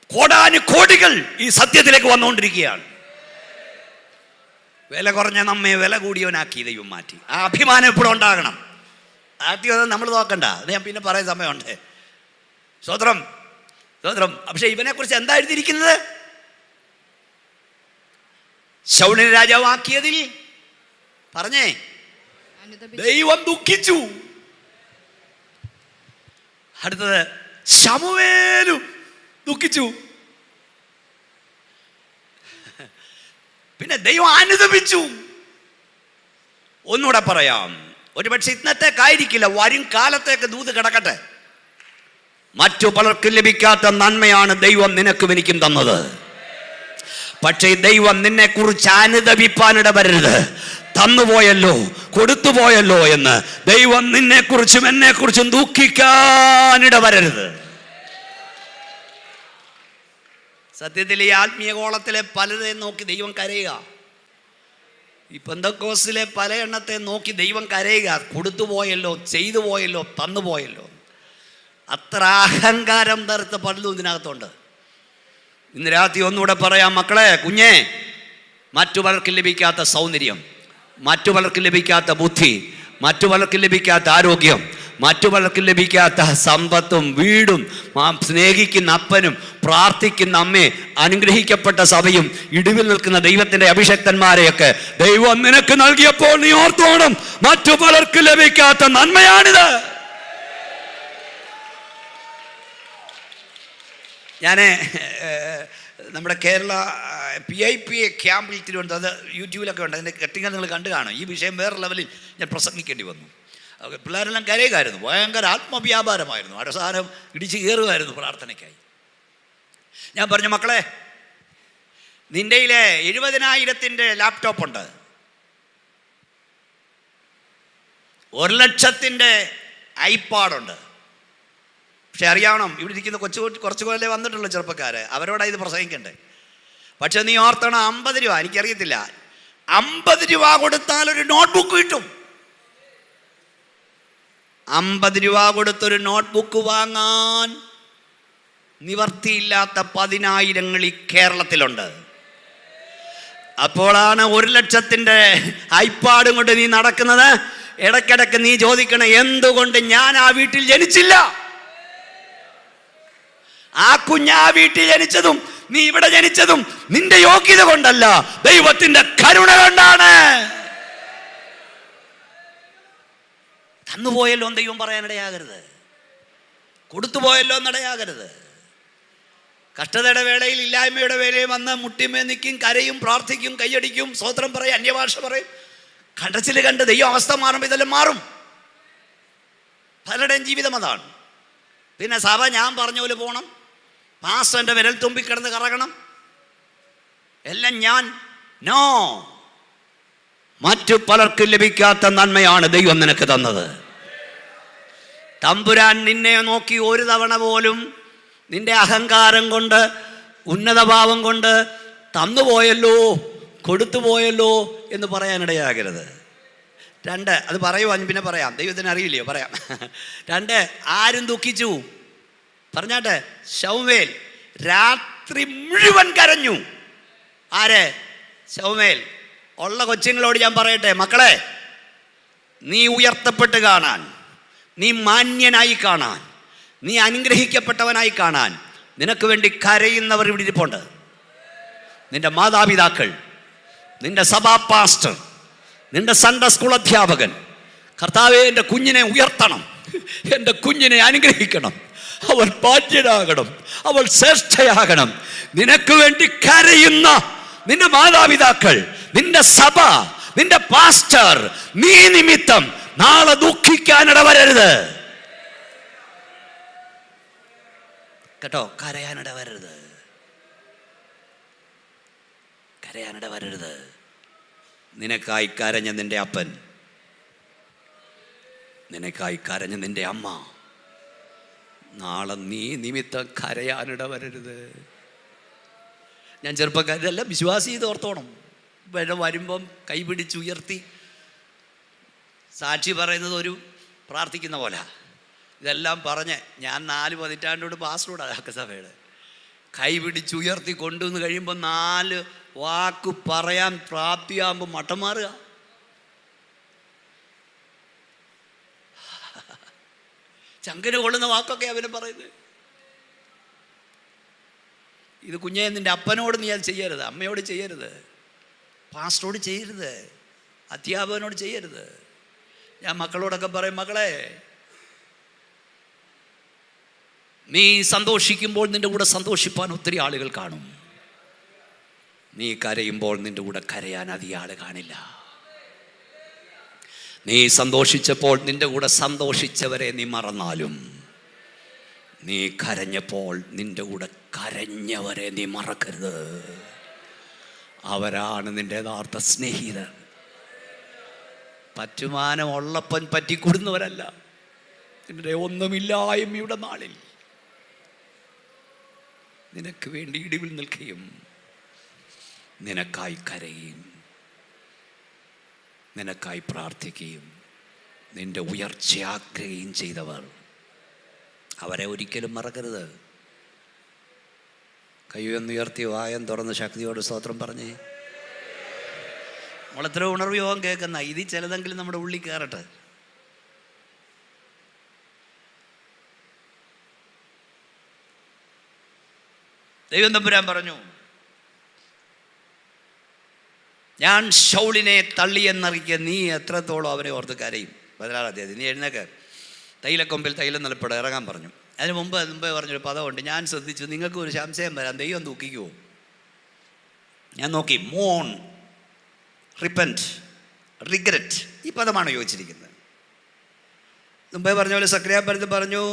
കോടാനു കോടികൾ ഈ സത്യത്തിലേക്ക് വന്നുകൊണ്ടിരിക്കുകയാണ്. വില കുറഞ്ഞ നമ്മെ വില കൂടിയവനാക്കി ദൈവം മാറ്റി. ആ അഭിമാനം എപ്പോഴും ഉണ്ടാകണം. ആദ്യം നമ്മൾ നോക്കണ്ട, അത് ഞാൻ പിന്നെ പറയാൻ സമയമുണ്ട്. സ്തോത്രം, സ്തോത്രം. പക്ഷെ ഇവനെ കുറിച്ച് എന്താ എഴുതിയിരിക്കുന്നത്? ശൗലിനെ രാജാവാക്കിയതിൽ പറഞ്ഞേ, ദൈവം ദുഃഖിച്ചു. അടുത്തത് ശമൂവേലും ദുഃഖിച്ചു. പിന്നെ ദൈവം അനുതപിച്ചു. ഒന്നുകൂടെ പറയാം, ഒരുപക്ഷെ ഇന്നത്തേക്കായിരിക്കില്ല, വരും കാലത്തേക്ക് ദൂത് കിടക്കട്ടെ. മറ്റു പലർക്കും ലഭിക്കാത്ത നന്മയാണ് ദൈവം നിനക്കും എനിക്കും തന്നത്. പക്ഷേ ദൈവം നിന്നെ കുറിച്ച് അനുതപിപ്പാനിട വരരുത്. തന്നുപോയല്ലോ, കൊടുത്തുപോയല്ലോ എന്ന് ദൈവം നിന്നെ കുറിച്ചും എന്നെ കുറിച്ചും ദുഃഖിക്കാനിട വരരുത്. സത്യത്തിൽ ഈ ആത്മീയ കോളത്തിലെ പലരെയും നോക്കി ദൈവം കരയുക. ഈ പെന്തക്കോസ്തിലെ പല എണ്ണത്തെ നോക്കി ദൈവം കരയുക. കൊടുത്തുപോയല്ലോ, ചെയ്തു പോയല്ലോ, തന്നുപോയല്ലോ. അത്ര അഹങ്കാരം തരുത്ത പലതും ഇതിനകത്തുണ്ട്. ഇന്ന് രാത്രി ഒന്നുകൂടെ പറയാം, മക്കളെ, കുഞ്ഞേ, മറ്റു പലർക്കും ലഭിക്കാത്ത സൗന്ദര്യം, മറ്റു പലർക്കും ലഭിക്കാത്ത ബുദ്ധി, മറ്റു പലർക്കും ലഭിക്കാത്ത ആരോഗ്യം, മറ്റു പലർക്കും ലഭിക്കാത്ത സമ്പത്തും വീടും, സ്നേഹിക്കുന്ന അപ്പനും പ്രാർത്ഥിക്കുന്ന അമ്മയെ, അനുഗ്രഹിക്കപ്പെട്ട സഭയും, ഇടിവിൽ നിൽക്കുന്ന ദൈവത്തിന്റെ അഭിഷക്തന്മാരെയൊക്കെ ദൈവം നിനക്ക് നൽകിയപ്പോൾ നീ ഓർത്തോണം, മറ്റു പലർക്കും ലഭിക്കാത്ത നന്മയാണിത്. ഞാൻ നമ്മുടെ കേരള PIP ക്യാമ്പിൽ തിരുവനന്തപുരം, അത് യൂട്യൂബിലൊക്കെ ഉണ്ട്, അതിൻ്റെ കട്ടിങ്ങൾ നിങ്ങൾ കണ്ടു കാണും. ഈ വിഷയം വേറെ ലെവലിൽ ഞാൻ പ്രസംഗിക്കേണ്ടി വന്നു. പിള്ളേരെല്ലാം കരയുകയായിരുന്നു, ഭയങ്കര ആത്മവ്യാപാരമായിരുന്നു, അവസാനം ഇടിച്ച് കയറുമായിരുന്നു പ്രാർത്ഥനയ്ക്കായി. ഞാൻ പറഞ്ഞു, മക്കളെ, നിൻ്റെ 70,000 ലാപ്ടോപ്പ് ഉണ്ട്, 1,00,000 ഐപാഡുണ്ട്. പക്ഷെ അറിയണം, ഇവിടെ ഇരിക്കുന്ന കുറച്ച് പോലെ വന്നിട്ടുള്ള ചെറുപ്പക്കാർ, അവരോടാണ് ഇത് പ്രസംഗിക്കണ്ടേ. പക്ഷെ നീ ഓർത്തണം, 50 രൂപ, എനിക്കറിയത്തില്ല, 50 രൂപ കൊടുത്താൽ ഒരു നോട്ട്ബുക്ക് കിട്ടും. 50 രൂപ കൊടുത്തൊരു നോട്ട്ബുക്ക് വാങ്ങാൻ നിവർത്തിയില്ലാത്ത 10,000 ഈ കേരളത്തിലുണ്ട്. അപ്പോഴാണ് 1,00,000 ഐപാഡും കൊണ്ട് നീ നടക്കുന്നത്. ഇടയ്ക്കിടയ്ക്ക് നീ ചോദിക്കണം, എന്തുകൊണ്ട് ഞാൻ ആ വീട്ടിൽ ജനിച്ചില്ല? ആ കുഞ്ഞ് ആ വീട്ടിൽ ജനിച്ചതും നീ ഇവിടെ ജനിച്ചതും നിന്റെ യോഗ്യത കൊണ്ടല്ല, ദൈവത്തിന്റെ കരുണ കൊണ്ടാണ്. തന്നുപോയല്ലോ എന്ന് ദൈവം പറയാനിടയാകരുത്, കൊടുത്തുപോയല്ലോ എന്നിടയാകരുത്. കഷ്ടതയുടെ വേളയിൽ, ഇല്ലായ്മയുടെ വേളയിൽ വന്ന് മുട്ടിമേ നിൽക്കും, കരയും, പ്രാർത്ഥിക്കും, കൈയടിക്കും, സ്തോത്രം പറയും, അന്യഭാഷ പറയും. കടച്ചിൽ കണ്ട് ദൈവം അവസ്ഥ മാറുമ്പോൾ ഇതെല്ലാം മാറും. പലരുടെയും ജീവിതം അതാണ്. പിന്നെ സഭ ഞാൻ പറഞ്ഞ പോലെ പോകണം, പാസ്റ്ററിന്റെ വിരൽ തുമ്പിക്കിടന്ന് കറങ്ങണം, എല്ലാം ഞാൻ. നോ, മറ്റു പലർക്കും ലഭിക്കാത്ത നന്മയാണ് ദൈവം നിനക്ക് തന്നത്. തമ്പുരാൻ നിന്നെ നോക്കി ഒരു തവണ പോലും നിന്റെ അഹങ്കാരം കൊണ്ട്, ഉന്നതഭാവം കൊണ്ട് തന്നുപോയല്ലോ, കൊടുത്തുപോയല്ലോ എന്ന് പറയാനിടയാകരുത്. 2, അത് പറയുവാൻ പിന്നെ പറയാം, ദൈവത്തിന് അറിയില്ലയോ, പറയാം. 2, ആരും ദുഃഖിച്ചു? പറഞ്ഞാട്ടെ, ശമൂവേൽ രാത്രി മുഴുവൻ കരഞ്ഞു. ആര്? ശമൂവേൽ. ഉള്ള കൊച്ചുങ്ങളോട് ഞാൻ പറയട്ടെ, മക്കളെ, നീ ഉയർത്തപ്പെട്ട് കാണാൻ, നീ മാന്യനായി കാണാൻ, നീ അനുഗ്രഹിക്കപ്പെട്ടവനായി കാണാൻ നിനക്ക് വേണ്ടി കരയുന്നവർ ഇവിടെ ഇരിപ്പുണ്ട്. നിന്റെ മാതാപിതാക്കൾ, നിന്റെ സഭാ പാസ്റ്റർ, നിന്റെ സൺഡേ സ്കൂൾ അധ്യാപകൻ. കർത്താവേ, എൻ്റെ കുഞ്ഞിനെ ഉയർത്തണം, എൻ്റെ കുഞ്ഞിനെ അനുഗ്രഹിക്കണം, അവൾ ഭാഗ്യനാകണം, അവൾ ശ്രേഷ്ഠയാകണം. നിനക്ക് വേണ്ടി കരയുന്ന നിന്റെ മാതാപിതാക്കൾ, നിന്റെ സഭ, നിന്റെ പാസ്റ്റർ, നീ നിമിത്തം നാളെ ദുഃഖിക്കാനിട വരരുത് കേട്ടോ. കരയാനിട വരരുത്, കരയാനിട വരരുത്. നിനക്കായി കരഞ്ഞ നിന്റെ അപ്പൻ, നിനക്കായി കരഞ്ഞ നിന്റെ അമ്മ, നാളെ നീ നിമിത്തം കരയാനിട വരരുത്. ഞാൻ ചെറുപ്പക്കാരല്ല, വിശ്വാസി ചെയ്ത് ഓർത്തോണം. വരുമ്പം കൈപിടിച്ചുയർത്തി സാക്ഷി പറയുന്നത് ഒരു പ്രാർത്ഥിക്കുന്ന പോലെ. ഇതെല്ലാം പറഞ്ഞ് ഞാൻ 4 പതിറ്റാണ്ടോട് പാസ്റ്ററോട് സഭയുടെ കൈപിടിച്ചുയർത്തി കൊണ്ടുവന്ന് കഴിയുമ്പോൾ 4 വാക്ക് പറയാൻ പ്രാപ്തിയാകുമ്പോൾ മട്ടം മാറുക. ചങ്കന് കൊള്ളുന്ന വാക്കൊക്കെ അവന് പറയുന്നത്. ഇത് കുഞ്ഞേ, നിൻ്റെ അപ്പനോട് നീ അത് ചെയ്യരുത്, അമ്മയോട് ചെയ്യരുത്, പാസ്റ്ററോട് ചെയ്യരുത്, അധ്യാപകനോട് ചെയ്യരുത്. ഞാൻ മക്കളോടൊക്കെ പറയും, മക്കളെ, നീ സന്തോഷിക്കുമ്പോൾ നിൻ്റെ കൂടെ സന്തോഷിപ്പാൻ ഒത്തിരി ആളുകൾ കാണും. നീ കരയുമ്പോൾ നിൻ്റെ കൂടെ കരയാൻ അധികം ആൾ കാണില്ല. നീ സന്തോഷിച്ചപ്പോൾ നിൻ്റെ കൂടെ സന്തോഷിച്ചവരെ നീ മറന്നാലും, നീ കരഞ്ഞപ്പോൾ നിൻ്റെ കൂടെ കരഞ്ഞവരെ നീ മറക്കരുത്. അവരാണ് നിൻ്റെ യഥാർത്ഥ സ്നേഹിതർ. പറ്റുമാനം ഉള്ളപ്പൻ പറ്റിക്കൊടുന്നവരല്ല. നിന്റെ ഒന്നുമില്ലായ്മയുടെ നാളിൽ നിനക്ക് വേണ്ടി ഇടിവിൽ നിൽക്കുകയും നിനക്കായി കരയുകയും നിനക്കായി പ്രാർത്ഥിക്കുകയും നിന്റെ ഉയർച്ച ആഗ്രഹിക്കുകയും ചെയ്തവർ, അവരെ ഒരിക്കലും മറക്കരുത്. കയ്യൊന്നുയർത്തി വായം തുറന്ന് ശക്തിയോട് സ്തോത്രം പറഞ്ഞേ. നമ്മളെത്ര ഉണർവ് യോഗം കേൾക്കുന്ന, ഇതിൽ ചിലതെങ്കിലും നമ്മുടെ ഉള്ളിൽ കയറട്ടെ. ദൈവം തമ്പുരാൻ പറഞ്ഞു, ഞാൻ ശൗലിനെ തള്ളിയെന്നറിയിക്കുക, നീ എത്രത്തോളം അവനെ ഓർത്ത് കരയും. 16 അധ്യായം. നീ എഴുന്നേക്ക്, തൈലക്കൊമ്പിൽ തൈലം നിലപ്പെട, ഇറങ്ങാൻ പറഞ്ഞു. അതിന് മുമ്പേ പറഞ്ഞൊരു പദമുണ്ട്, ഞാൻ ശ്രദ്ധിച്ചു. നിങ്ങൾക്ക് ഒരു സംശയം വരാം, ദൈവം ദുഃഖിക്കുമോ? ഞാൻ നോക്കി. മോൺ, റിപ്പൻറ്റ്, റിഗ്രറ്റ്, ഈ പദമാണ് യോജിച്ചിരിക്കുന്നത്. മുമ്പേ പറഞ്ഞ പോലെ സക്രിയാപുരത്ത് പറഞ്ഞു,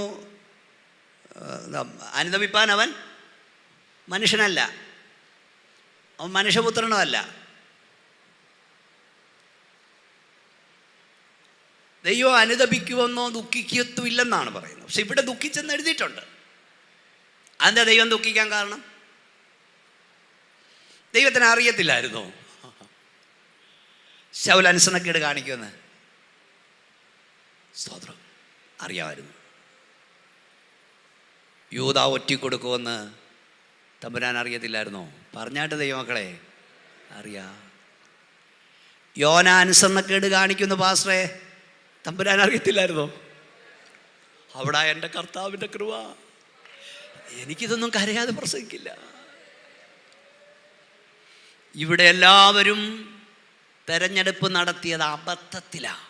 അനുതപിപ്പാൻ അവൻ മനുഷ്യനല്ല, അവൻ മനുഷ്യപുത്രനുമല്ല. ദൈവം അനുതപിക്കുമെന്നോ ദുഃഖിക്കത്തുമില്ലെന്നാണ് പറയുന്നത്. പക്ഷെ ഇവിടെ ദുഃഖിച്ചെന്ന് എഴുതിയിട്ടുണ്ട്. അതിൻ്റെ ദൈവം ദുഃഖിക്കാൻ കാരണം ദൈവത്തിന് അറിയത്തില്ലായിരുന്നോ ശൗൽ അനുസരണക്കേട് കാണിക്കുമെന്ന്? സ്തോത്രം, അറിയാമായിരുന്നു. യൂദ ഒറ്റിക്കൊടുക്കുമെന്ന് തമ്പുരാൻ അറിയത്തില്ലായിരുന്നോ? പറഞ്ഞാട്ട് ദൈവമക്കളെ അറിയാം. യോന അനുസരണക്കേട് കാണിക്കുന്ന പാസ്റ്ററെ തമ്പുരാൻ അറിയത്തില്ലായിരുന്നോ? അവിടെ എൻ്റെ കർത്താവിൻ്റെ കൃപ, എനിക്കിതൊന്നും കരയാതെ പ്രസംഗിക്കില്ല. ഇവിടെ എല്ലാവരും തെരഞ്ഞെടുപ്പ് നടത്തിയത് അബദ്ധത്തിലാണ്.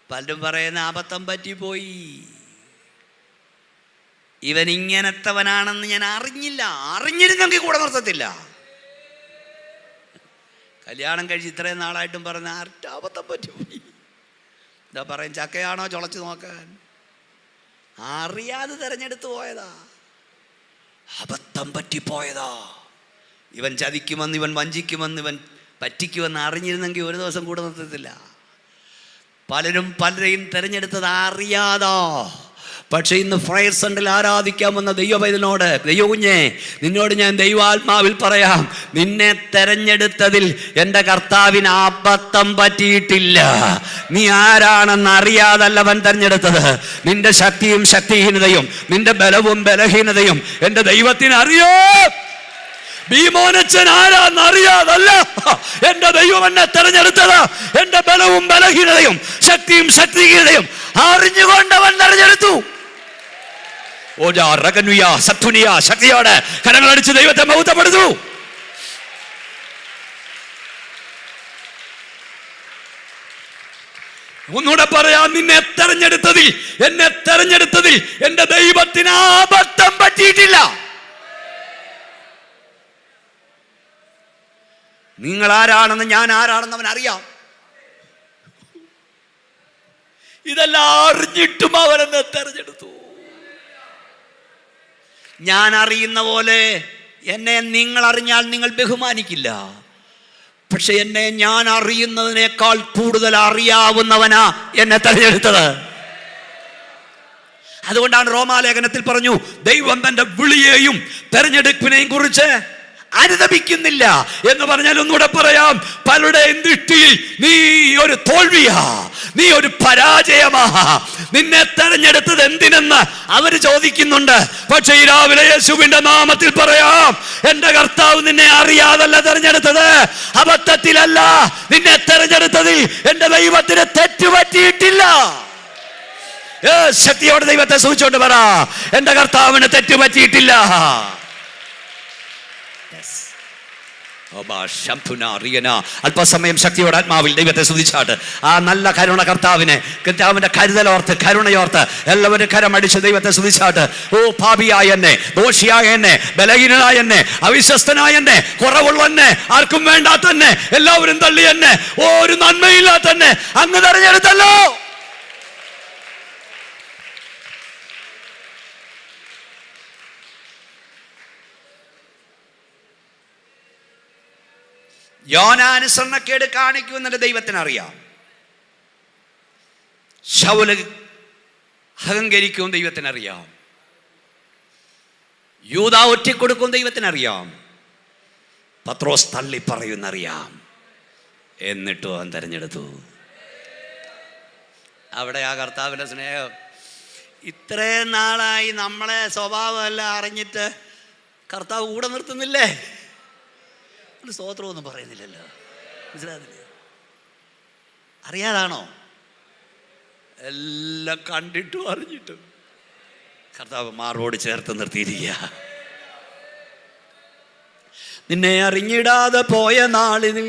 പലരും പറയുന്ന അബദ്ധം പറ്റിപ്പോയി, ഇവൻ ഇങ്ങനത്തവനാണെന്ന് ഞാൻ അറിഞ്ഞില്ല, അറിഞ്ഞിരുന്നെങ്കിൽ കൂടെ നിർത്തത്തില്ല. കല്യാണം കഴിച്ച് ഇത്രയും നാളായിട്ടും പറഞ്ഞ ആർക്കും അബദ്ധം പറ്റിപ്പോയി. എന്താ പറയും, ചക്കയാണോ ചുളച്ച് നോക്കാൻ? അറിയാതെ തിരഞ്ഞെടുത്ത് പോയതാ, അബദ്ധം പറ്റിപ്പോയതാ. ഇവൻ ചതിക്കുമെന്ന്, ഇവൻ വഞ്ചിക്കുമെന്ന്, ഇവൻ പറ്റിക്കുമെന്ന് അറിഞ്ഞിരുന്നെങ്കിൽ ഒരു ദിവസം കൂടെ നിർത്തത്തില്ല. പലരെയും തിരഞ്ഞെടുത്തത് അറിയാതാ. പക്ഷെ ഇന്ന് ഫ്രയർ സെന്ററിൽ ആരാധിക്കാമെന്ന ദൈവപൈതലിനോട്, ദൈവകുഞ്ഞെ, നിന്നോട് ഞാൻ ദൈവാത്മാവിൽ പറയാം, നിന്നെ തെരഞ്ഞെടുത്തതിൽ എൻ്റെ കർത്താവിന് അബദ്ധം പറ്റിയിട്ടില്ല. നീ ആരാണെന്ന് അറിയാതല്ല അവൻ തെരഞ്ഞെടുത്തത്. നിന്റെ ശക്തിയും ശക്തിഹീനതയും നിന്റെ ബലവും ബലഹീനതയും എൻ്റെ ദൈവത്തിന് അറിയാം. ഭീമോനച്ചൻ ആരാന്നറിയാതല്ല എൻ്റെ ദൈവം എന്നെ തെരഞ്ഞെടുത്തത്. എൻ്റെ ബലവും ബലഹീനതയും ശക്തിയും ശക്തിഹീനതയും അറിഞ്ഞുകൊണ്ടവൻ തെരഞ്ഞെടുത്തു. ശക്തിയോടെ കരങ്ങളടിച്ച് ദൈവത്തെ മഹത്വപ്പെടുത്തു. ഒന്നുകൂടെ പറയാം, നിന്നെ തെരഞ്ഞെടുത്തതിൽ, എന്നെ തെരഞ്ഞെടുത്തതിൽ എന്റെ ദൈവത്തിന് അബദ്ധം പറ്റിയിട്ടില്ല. നിങ്ങൾ ആരാണെന്ന് ഞാൻ ആരാണെന്ന് അവൻ അറിയാം. ഇതെല്ലാം അറിഞ്ഞിട്ടും അവരെന്നെ തെരഞ്ഞെടുത്തു. ഞാൻ അറിയുന്ന പോലെ എന്നെ നിങ്ങൾ അറിഞ്ഞാൽ നിങ്ങൾ ബഹുമാനിക്കില്ല. പക്ഷെ എന്നെ ഞാൻ അറിയുന്നതിനേക്കാൾ കൂടുതൽ അറിയാവുന്നവനാ എന്നെ തെരഞ്ഞെടുത്തത്. അതുകൊണ്ടാണ് റോമാലേഖനത്തിൽ പറഞ്ഞു, ദൈവം തന്റെ വിളിയെയും തെരഞ്ഞെടുപ്പിനെയും കുറിച്ച് അനുതപിക്കുന്നില്ല എന്ന് പറഞ്ഞാൽ, ഒന്നുകൂടെ പറയാം, പലരുടെയും ദൃഷ്ടിയിൽ നീ ഒരു തോൽവിയാ, നീ ഒരു പരാജയമാ. നിന്നെ തെരഞ്ഞെടുത്തത് എന്തിനെന്ന് അവര് ചോദിക്കുന്നുണ്ട്. പക്ഷേ ഈ രാവിലെ യേശുവിന്റെ നാമത്തിൽ പറയാം, എന്റെ കർത്താവ് നിന്നെ അറിയാതല്ല തെരഞ്ഞെടുത്തത്, അബദ്ധത്തിലല്ല. നിന്നെ തെരഞ്ഞെടുത്തതിൽ എന്റെ ദൈവത്തിന് തെറ്റുപറ്റിയിട്ടില്ല. ശക്തിയോടെ ദൈവത്തെ സൂചിച്ചുകൊണ്ട് പറ, എന്റെ കർത്താവിന് തെറ്റുപറ്റിയിട്ടില്ല. അല്പസമയം ശക്തിയോടെ ആത്മാവിൽ ദൈവത്തെ സ്തുതിച്ചാട്ട് ആ നല്ല കരുണ കർത്താവിന്റെ കരുതലോർത്ത്, കരുണയോർത്ത് എല്ലാവരും കരമടിച്ച് ദൈവത്തെ സ്തുതിച്ചാട്ട്. ഓ പാപിയായ എന്നെ, ദോഷിയായ എന്നെ, ബലഹീനനായ എന്നെ, അവിശ്വസ്തനായ എന്നെ, കുറവുള്ള എന്നെ, ആർക്കും വേണ്ടാത്ത എന്നെ, എല്ലാവരും തള്ളി എന്നെ, ഒരു നന്മയില്ലാത്ത എന്നെ അങ്ങ് തെരഞ്ഞെടുത്തല്ലോ. യോനാനുസരണക്കേട് കാണിക്കുമെന്നെ ദൈവത്തിന് അറിയാം. ശൗല് അഹങ്കരിക്കും ദൈവത്തിനറിയാം. യൂദാ ഒറ്റിക്കൊടുക്കും ദൈവത്തിനറിയാം. പത്രോസ് തള്ളി പറയുന്നറിയാം. എന്നിട്ടും അവൻ തെരഞ്ഞെടുത്തു. അവിടെ ആ കർത്താവിന്റെ സ്നേഹം. ഇത്രയും നാളായി നമ്മളെ സ്വഭാവമെല്ലാം അറിഞ്ഞിട്ട് കർത്താവ് കൂടെ നിർത്തുന്നില്ലേ? സ്തോത്രമൊന്നും പറയുന്നില്ലല്ലോ. മനസ്സിലാകുന്നില്ല? അറിയാതാണോ? എല്ലാം കണ്ടിട്ടും അറിഞ്ഞിട്ടും കർത്താവ് മാർവോട് ചേർത്ത് നിർത്തിയിരിക്കുക. നിന്നെ അറിഞ്ഞിടാതെ പോയ നാളിൽ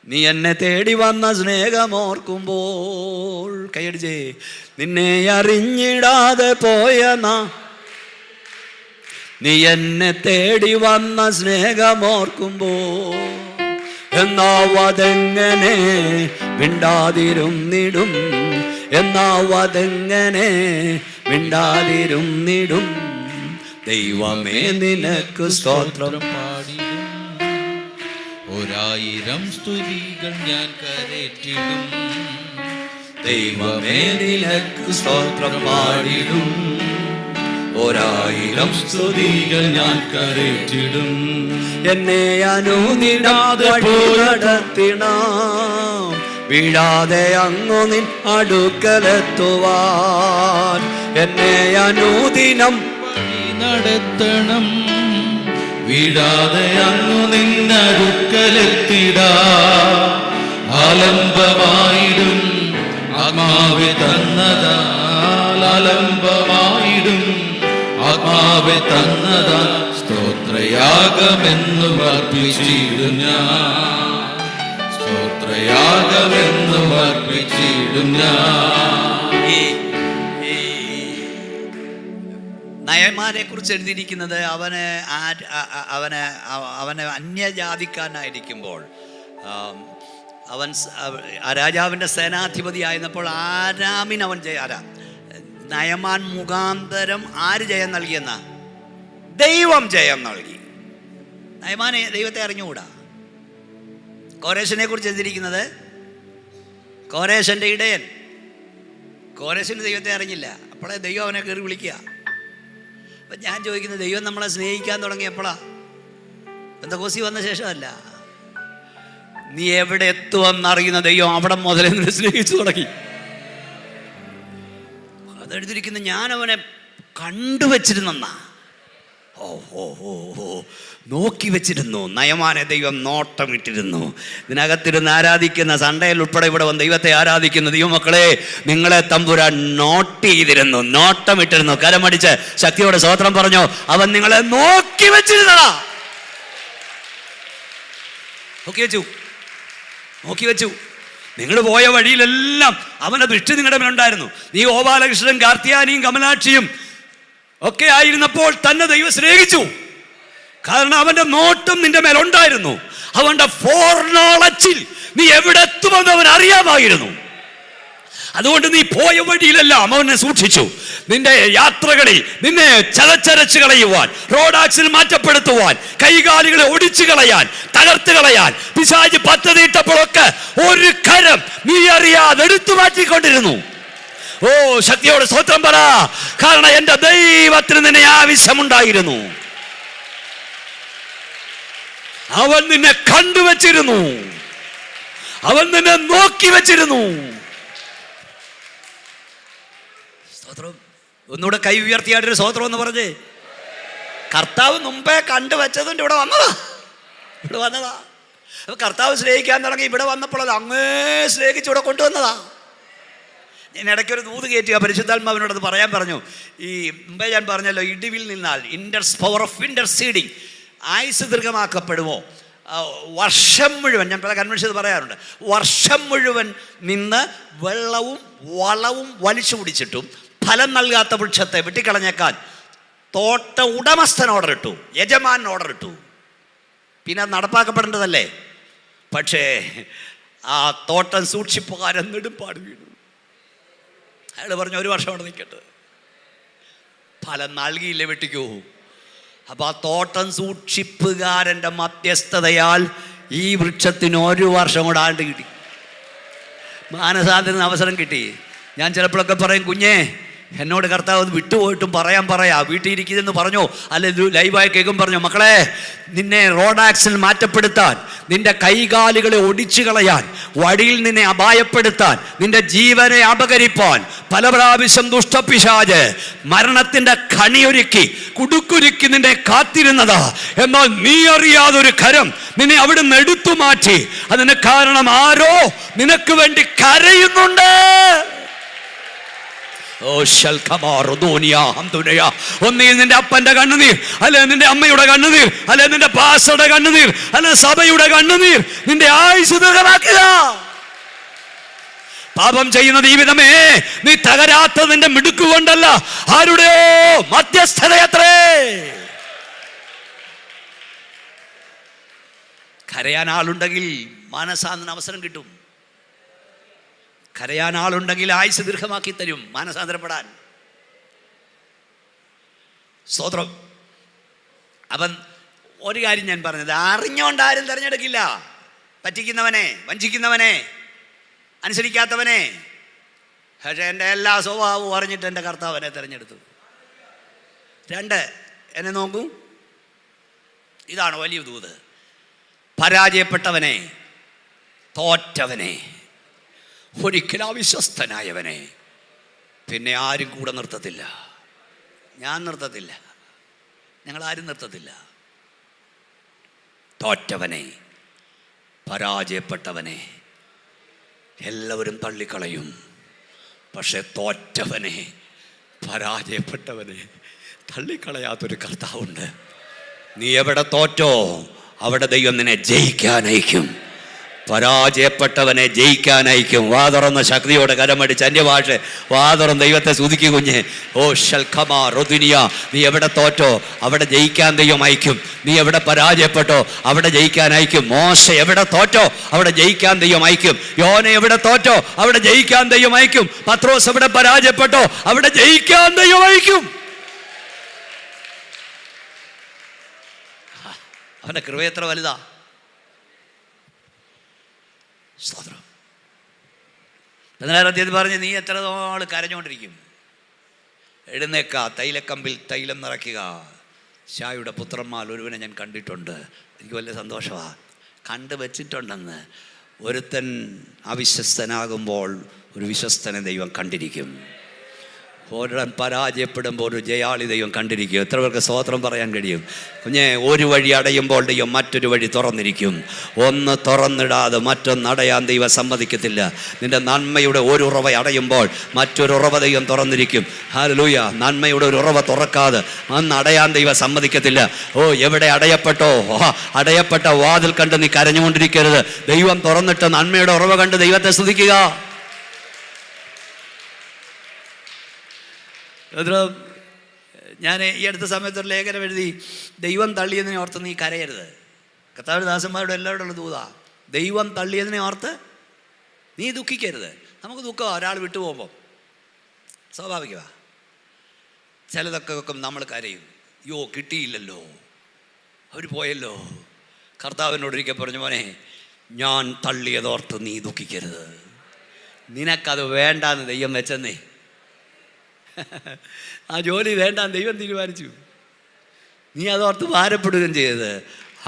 നീ എന്നെ തേടി വന്ന സ്നേഹമോർക്കുമ്പോൾ, കൈയടിച്ചേ, നിന്നെ അറിഞ്ഞിടാതെ പോയ നീ എന്നെ തേടി വന്ന സ്നേഹമോർക്കുമ്പോൾ, എന്നാവതെങ്ങനെ മിണ്ടാതിരുന്നിടും, എന്നാവതെങ്ങനെ മിണ്ടാതിരുന്നിടും. ദൈവമേ നിനക്ക് സ്തോത്രം പാടിടും, 1000 സ്തുതികൾ ഞാൻ കരേറ്റിടും. ദൈവമേ നിനക്ക് സ്തോത്രം പാടിടും, 1000 സ്തുതികൾ ഞാൻ കരേറ്റിടും. എന്നെ അനുദിനാതെ നടത്തിടാം, വീഴാതെ അങ്ങു നിൻ അടുക്കലെത്തുവാൻ. എന്നെ അനുദിനം നടത്തണം, വീഴാതെ അങ്ങു നിന്നടുക്കലെത്തിടാ. ആലംബമായിടും ആത്മാവെ തന്നതാ, ആലംബമായിടും ആത്മാവെ തന്നതാ. സ്തോത്രയാഗമെന്നു അർപ്പിച്ചിടും ഞാൻ, സ്തോത്രയാഗമെന്നു അർപ്പിച്ചിടും ഞാൻ. നയമാനെ കുറിച്ച് എഴുതിയിരിക്കുന്നത് അവന് അന്യജാതിക്കാരനായിരിക്കുമ്പോൾ, അവൻ രാജാവിൻ്റെ സേനാധിപതിയായിരുന്നപ്പോൾ ആരാമിന് അവൻ നയമാൻ മുഖാന്തരം ആര് ജയം നൽകിയെന്ന? ദൈവം ജയം നൽകി. നയമാനെ ദൈവത്തെ അറിഞ്ഞുകൂടാ. കോരേശനെ കുറിച്ച് എഴുതിയിരിക്കുന്നത്, കോരേശൻ്റെ ഇടയൻ, കോരേശന് ദൈവത്തെ അറിഞ്ഞില്ല. അപ്പോഴേ ദൈവം അവനെ കയറി വിളിക്കുക. അപ്പം ഞാൻ ചോദിക്കുന്നത്, ദൈവം നമ്മളെ സ്നേഹിക്കാൻ തുടങ്ങിയപ്പോഴാ? പെന്തക്കോസ്തി വന്ന ശേഷമല്ല. നീ എവിടെ എത്തുമെന്നറിയുന്ന ദൈവം അവിടെ മുതലേ നിന്നെ സ്നേഹിച്ചു തുടങ്ങി. അതെഴുതിയിരിക്കുന്ന, ഞാൻ അവനെ കണ്ടുവച്ചിരുന്നെന്നാ. ഓ ഓ ഓ ഓ നോക്കി വെച്ചിരുന്നു. നയമാനെ ദൈവം നോട്ടമിട്ടിരുന്നു. ഇതിനകത്തിരുന്ന് ആരാധിക്കുന്ന, സൺഡേയിൽ ഉൾപ്പെടെ ഇവിടെ വന്ന് ദൈവത്തെ ആരാധിക്കുന്ന ദൈവമക്കളെ, നിങ്ങളെ തമ്പുരാൻ നോട്ട് ചെയ്തിരുന്നു, നോട്ടമിട്ടിരുന്നു. കരമടിച്ച് ശക്തിയോടെ സ്തോത്രം പറഞ്ഞോ. അവൻ നിങ്ങളെ നോക്കി വെച്ചിരുന്നതാ. നോക്കി വെച്ചു. നിങ്ങൾ പോയ വഴിയിലെല്ലാം അവൻ്റെ ദൃഷ്ടി നിങ്ങളുടെ മേലുണ്ടായിരുന്നു. നീ ഗോപാലകൃഷ്ണൻ, കാർത്തിയാനിയും കമലാക്ഷിയും ഒക്കെ ആയിരുന്നപ്പോൾ തന്നെ ദൈവം സ്നേഹിച്ചു. കാരണം അവൻ്റെ നോട്ടം നിന്റെ മേലുണ്ടായിരുന്നു. അവൻ്റെ ഫോർനോളജിൽ നീ എവിടെ എത്തുമെന്ന് അവൻ അറിയാമായിരുന്നു. അതുകൊണ്ട് നീ പോയ വഴിയിലെല്ലാം അവനെ സൂക്ഷിച്ചു. നിന്റെ യാത്രകളിൽ നിന്നെ ചതച്ചരച്ച് കളയുവാൻ, റോഡ് ആക്സിഡന്റ് മാറ്റപ്പെടുത്തുവാൻ, കൈകാലുകളെ ഒടിച്ചു കളയാൻ, തകർത്ത് കളയാൻ പിശാച് പദ്ധതിയിട്ടപ്പോഴൊക്കെ ഒരു കരം നീ അറിയാതെ എടുത്തു മാറ്റിക്കൊണ്ടിരുന്നു. ഓ, ശക്തിയോട് സ്തോത്രം പറ. കാരണം എന്റെ ദൈവത്തിന് നിന്നെ ആവശ്യമുണ്ടായിരുന്നു. അവൻ നിന്നെ കണ്ടുവച്ചിരുന്നു. അവൻ നിന്നെ നോക്കി വെച്ചിരുന്നു. സ്തോത്രം. ഒന്നുകൂടെ കൈ ഉയർത്തിയായിട്ടൊരു സ്തോത്രം എന്ന് പറഞ്ഞേ. കർത്താവ് മുമ്പേ കണ്ടുവച്ചതുകൊണ്ട് ഇവിടെ വന്നതാ. അപ്പൊ കർത്താവ് സ്നേഹിക്കാൻ തുടങ്ങി ഇവിടെ വന്നപ്പോഴല്ല, അങ്ങേ സ്നേഹിച്ച് ഇവിടെ കൊണ്ടുവന്നതാ. ഞാൻ ഇടയ്ക്കൊരു ദൂത് കയറ്റുക, പരിശുദ്ധാത്മാവിനോട് അത് പറയാൻ പറഞ്ഞു. ഈ മുമ്പേ ഞാൻ പറഞ്ഞല്ലോ, ഇടിവിൽ നിന്നാൽ പവർ ഓഫ് ഇന്റർസീഡിങ്, ആയുസ് ദീർഘമാക്കപ്പെടുമോ? വർഷം മുഴുവൻ, ഞാൻ പല കൺവെൻഷൻ പറയാറുണ്ട്, വർഷം മുഴുവൻ നിന്ന് വെള്ളവും വളവും വലിച്ചു കുടിച്ചിട്ടും ഫലം നൽകാത്ത വൃക്ഷത്തെ വെട്ടിക്കളഞ്ഞേക്കാൻ തോട്ട ഉടമസ്ഥൻ ഓർഡർ ഇട്ടു, യജമാൻ ഓർഡർ ഇട്ടു. പിന്നെ നടപ്പാക്കപ്പെടേണ്ടതല്ലേ. പക്ഷേ ആ തോട്ടം സൂക്ഷിപ്പുകാരൻ നെടുമ്പാട് വീണു. അയാൾ പറഞ്ഞു, ഒരു വർഷം അവിടെ നിൽക്കട്ടെ, ഫലം നൽകിയില്ലേ വെട്ടിക്കോ. അപ്പം ആ തോട്ടം സൂക്ഷിപ്പുകാരൻ്റെ മധ്യസ്ഥതയാൽ ഈ വൃക്ഷത്തിന് ഒരു വർഷം കൂടെ ആണ്ട് കിട്ടി, മാനസാന്തരത്തിന് അവസരം കിട്ടി. ഞാൻ ചിലപ്പോഴൊക്കെ പറയും, കുഞ്ഞേ എന്നോട് കർത്താവ് വിട്ടുപോയിട്ടും പറയാ വീട്ടിൽ ഇരിക്കുന്നതെന്ന് പറഞ്ഞോ, അല്ലെ ലൈവായി കേൾക്കും പറഞ്ഞോ, മക്കളെ നിന്നെ റോഡ് ആക്സിഡന്റ് മാറ്റപ്പെടുത്താൻ, നിന്റെ കൈകാലുകളെ ഒടിച്ചു കളയാൻ, വഴിയിൽ നിന്നെ അപായപ്പെടുത്താൻ, നിന്റെ ജീവനെ അപകരിപ്പാൻ പല പ്രാവശ്യം ദുഷ്ടപിശാച് മരണത്തിന്റെ കണിയൊരുക്കി കുടുക്കുരുക്കി നിന്നെ കാത്തിരുന്നതാ. എന്നാൽ നീ അറിയാതൊരു കരം നിന്നെ അവിടുന്ന് എടുത്തു മാറ്റി. അതിന് കാരണം ആരോ നിനക്ക് വേണ്ടി കരയുന്നുണ്ട്. ഒന്നിൽ നിന്റെ അപ്പന്റെ കണ്ണുനീർ, അല്ലെ നിന്റെ അമ്മയുടെ കണ്ണുനീർ, അല്ലെ നിന്റെ പാസ്റ്ററുടെ കണ്ണുനീർ, അല്ലെ സഭയുടെ കണ്ണുനീർ നിന്റെ ആയുസ് ദീർഘമാക്കുക. പാപം ചെയ്യുന്ന ജീവിതമേ, നീ തകരാത്ത നിന്റെ മിടുക്കുകൊണ്ടല്ല, ആരുടെയോ മധ്യസ്ഥതയത്രേ. കരയാൻ ആളുണ്ടെങ്കിൽ മാനസാന്തര അവസരം കിട്ടും. കരയാൻ ആളുണ്ടെങ്കിൽ ആയുസ് ദീർഘമാക്കി തരും മാനസാന്തരപ്പെടാൻ. സ്തോത്രം. അവൻ ഒരു കാര്യം ഞാൻ പറഞ്ഞത്, അറിഞ്ഞോണ്ട് ആരും തിരഞ്ഞെടുക്കില്ല. പറ്റിക്കുന്നവനെ, വഞ്ചിക്കുന്നവനെ, അനുസരിക്കാത്തവനെ. പക്ഷേ എൻ്റെ എല്ലാ സ്വഭാവവും അറിഞ്ഞിട്ട് എൻ്റെ കർത്താവിനെ തിരഞ്ഞെടുത്തു. 2, എന്നെ നോക്കൂ, ഇതാണ് വലിയ ദൂത്. പരാജയപ്പെട്ടവനെ, തോറ്റവനെ, ഒരിക്കലും അവിശ്വസ്തനായവനെ പിന്നെ ആരും കൂടെ നിർത്തത്തില്ല. ഞാൻ നിർത്തത്തില്ല, ഞങ്ങളാരും നിർത്തത്തില്ല. തോറ്റവനെ, പരാജയപ്പെട്ടവനെ എല്ലാവരും തള്ളിക്കളയും. പക്ഷെ തോറ്റവനെ, പരാജയപ്പെട്ടവനെ തള്ളിക്കളയാത്തൊരു കർത്താവുണ്ട്. നീ എവിടെ തോറ്റോ അവിടെ ദൈവം നിന്നെ ജയിക്കാനയക്കും. പരാജയപ്പെട്ടവനെ ജയിക്കാനയക്കും. വാതുറന്ന ശക്തിയോടെ കരമടിച്ച് അന്യഭാഷ വാതുറന്ന് ദൈവത്തെ സ്തുതിക്കും കുഞ്ഞെ. ഓ ഷൽഖമാ റൊദുനിയ, നീ എവിടെ തോറ്റോ അവിടെ ജയിക്കാൻ ദൈവം അയക്കും. നീ എവിടെ പരാജയപ്പെട്ടോ അവിടെ ജയിക്കാൻ അയക്കും. മോശ എവിടെ തോറ്റോ അവിടെ ജയിക്കാൻ ദൈവം അയക്കും. യോന എവിടെ തോറ്റോ അവിടെ ജയിക്കാൻ ദൈവം അയക്കും. പത്രോസ് എവിടെ പരാജയപ്പെട്ടോ അവിടെ ജയിക്കാൻ ദൈവം അയക്കും. അവന്റെ കൃപ എത്ര വലുതാ. സ്തോത്രം. 16-ാം തീയതി പറഞ്ഞ്, നീ എത്ര നാൾ കരഞ്ഞുകൊണ്ടിരിക്കും? എഴുന്നേക്ക, തൈലക്കമ്പിൽ തൈലം നിറയ്ക്കുക. ശായുടെ പുത്രന്മാർ ഒരുവനെ ഞാൻ കണ്ടിട്ടുണ്ട്, എനിക്ക് വലിയ സന്തോഷമാണ്. കണ്ടു വച്ചിട്ടുണ്ടെന്ന്. ഒരുത്തൻ അവിശ്വസ്തനാകുമ്പോൾ ഒരു വിശ്വസ്തനെ ദൈവം കണ്ടിരിക്കും. ഒരിടം പരാജയപ്പെടുമ്പോൾ ഒരു ജയാളി ദൈവം കണ്ടിരിക്കും. എത്ര പേർക്ക് സ്തോത്രം പറയാൻ കഴിയും? കുഞ്ഞെ, ഒരു വഴി അടയുമ്പോൾ ദൈവം മറ്റൊരു വഴി തുറന്നിരിക്കും. ഒന്ന് തുറന്നിടാതെ മറ്റൊന്ന് അടയാൻ ദൈവം സമ്മതിക്കത്തില്ല. നിന്റെ നന്മയുടെ ഒരു ഉറവ അടയുമ്പോൾ മറ്റൊരു ഉറവ ദൈവം തുറന്നിരിക്കും. ഹല്ലേലൂയ. നന്മയുടെ ഒരു ഉറവ തുറക്കാതെ അന്ന് അടയാൻ ദൈവം സമ്മതിക്കത്തില്ല. എവിടെ അടയപ്പെട്ടോ, അടയപ്പെട്ട വാതിൽ കണ്ട് നീ കരഞ്ഞുകൊണ്ടിരിക്കരുത്. ദൈവം തുറന്നിട്ട് നന്മയുടെ ഉറവ കണ്ട് ദൈവത്തെ സ്തുതിക്കുക. ഞാൻ ഈ അടുത്ത സമയത്ത് ഒരു ലേഖനം എഴുതി, ദൈവം തള്ളിയതിനെ ഓർത്ത് നീ കരയരുത്. കർത്താവിന്റെ ദാസന്മാരുടെ എല്ലാവരുള്ള ദൂതാ. ദൈവം തള്ളിയതിനെ ഓർത്ത് നീ ദുഃഖിക്കരുത്. നമുക്ക് ദുഃഖം ഒരാൾ വിട്ടുപോകുമ്പോൾ സ്വാഭാവികമാണ്. ചിലതൊക്കെ വെക്കും നമ്മൾ കരയും. കിട്ടിയില്ലല്ലോ, അവർ പോയല്ലോ. കർത്താവിനോട് ഒരിക്കൽ പറഞ്ഞു, മോനെ, ഞാൻ തള്ളിയതോർത്ത് നീ ദുഃഖിക്കരുത്. നിനക്കത് വേണ്ടാന്ന് ദൈവം വെച്ചെന്നേ. ആ ജോലി വേണ്ടാന്ന് ദൈവം തീരുമാനിച്ചു. നീ അതോർത്ത് ഭാരപ്പെടുകയും ചെയ്തത്.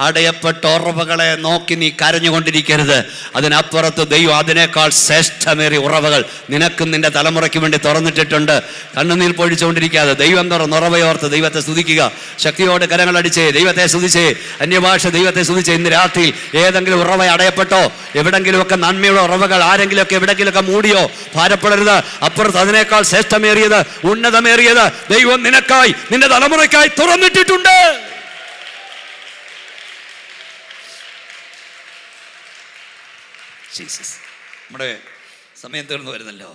അടയപ്പെട്ട ഉറവകളെ നോക്കി നീ കരഞ്ഞുകൊണ്ടിരിക്കരുത്. അതിനപ്പുറത്ത് ദൈവം അതിനേക്കാൾ ശ്രേഷ്ഠമേറിയ ഉറവകൾ നിനക്കും നിന്റെ തലമുറയ്ക്ക് വേണ്ടി തുറന്നിട്ടിട്ടുണ്ട്. കണ്ണുനീർ പൊഴിച്ചുകൊണ്ടിരിക്കാതെ ദൈവം തുറന്ന് ഉറവയോർത്ത് ദൈവത്തെ സ്തുതിക്കുക. ശക്തിയോടെ കരങ്ങളടിച്ചേ ദൈവത്തെ സ്തുതിച്ചേ, അന്യഭാഷ ദൈവത്തെ സ്തുതിച്ചേ. ഇന്ന് രാത്രി ഏതെങ്കിലും ഉറവ അടയപ്പെട്ടോ, എവിടെങ്കിലുമൊക്കെ നന്മയുടെ ഉറവകൾ ആരെങ്കിലുമൊക്കെ എവിടെങ്കിലുമൊക്കെ മൂടിയോ, ഭാരപ്പെടരുത്. അപ്പുറത്ത് അതിനേക്കാൾ ശ്രേഷ്ഠമേറിയത്, ഉന്നതമേറിയത് ദൈവം നിനക്കായി നിന്റെ തലമുറയ്ക്കായി തുറന്നിട്ടിട്ടുണ്ട്. നമ്മുടെ സമയം തീർന്നു വരുന്നല്ലോ.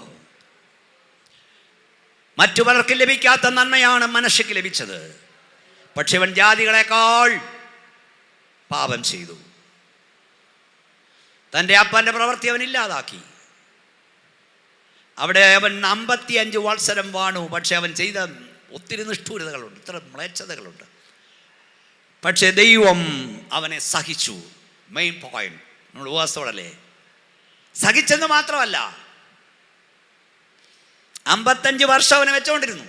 മറ്റു പലർക്കും ലഭിക്കാത്ത നന്മയാണ് മനുഷ്യക്ക് ലഭിച്ചത്. പക്ഷെ അവൻ ജാതികളെക്കാൾ പാപം ചെയ്തു. തൻ്റെ അപ്പൻ്റെ പ്രവൃത്തി അവൻ ഇല്ലാതാക്കി. അവിടെ അവൻ 55 വത്സരം വാണു. പക്ഷെ അവൻ ചെയ്ത ഒത്തിരി നിഷ്ഠൂരതകളുണ്ട്, ഇത്ര മ്ലേച്ഛതകളുണ്ട്. പക്ഷെ ദൈവം അവനെ സഹിച്ചു. മെയിൻ പോയിന്റ് നമ്മൾ ഉപവാസത്തോടല്ലേ. സഹിച്ചെന്ന് മാത്രമല്ല, 55 വർഷം അവനെ വെച്ചുകൊണ്ടിരുന്നു.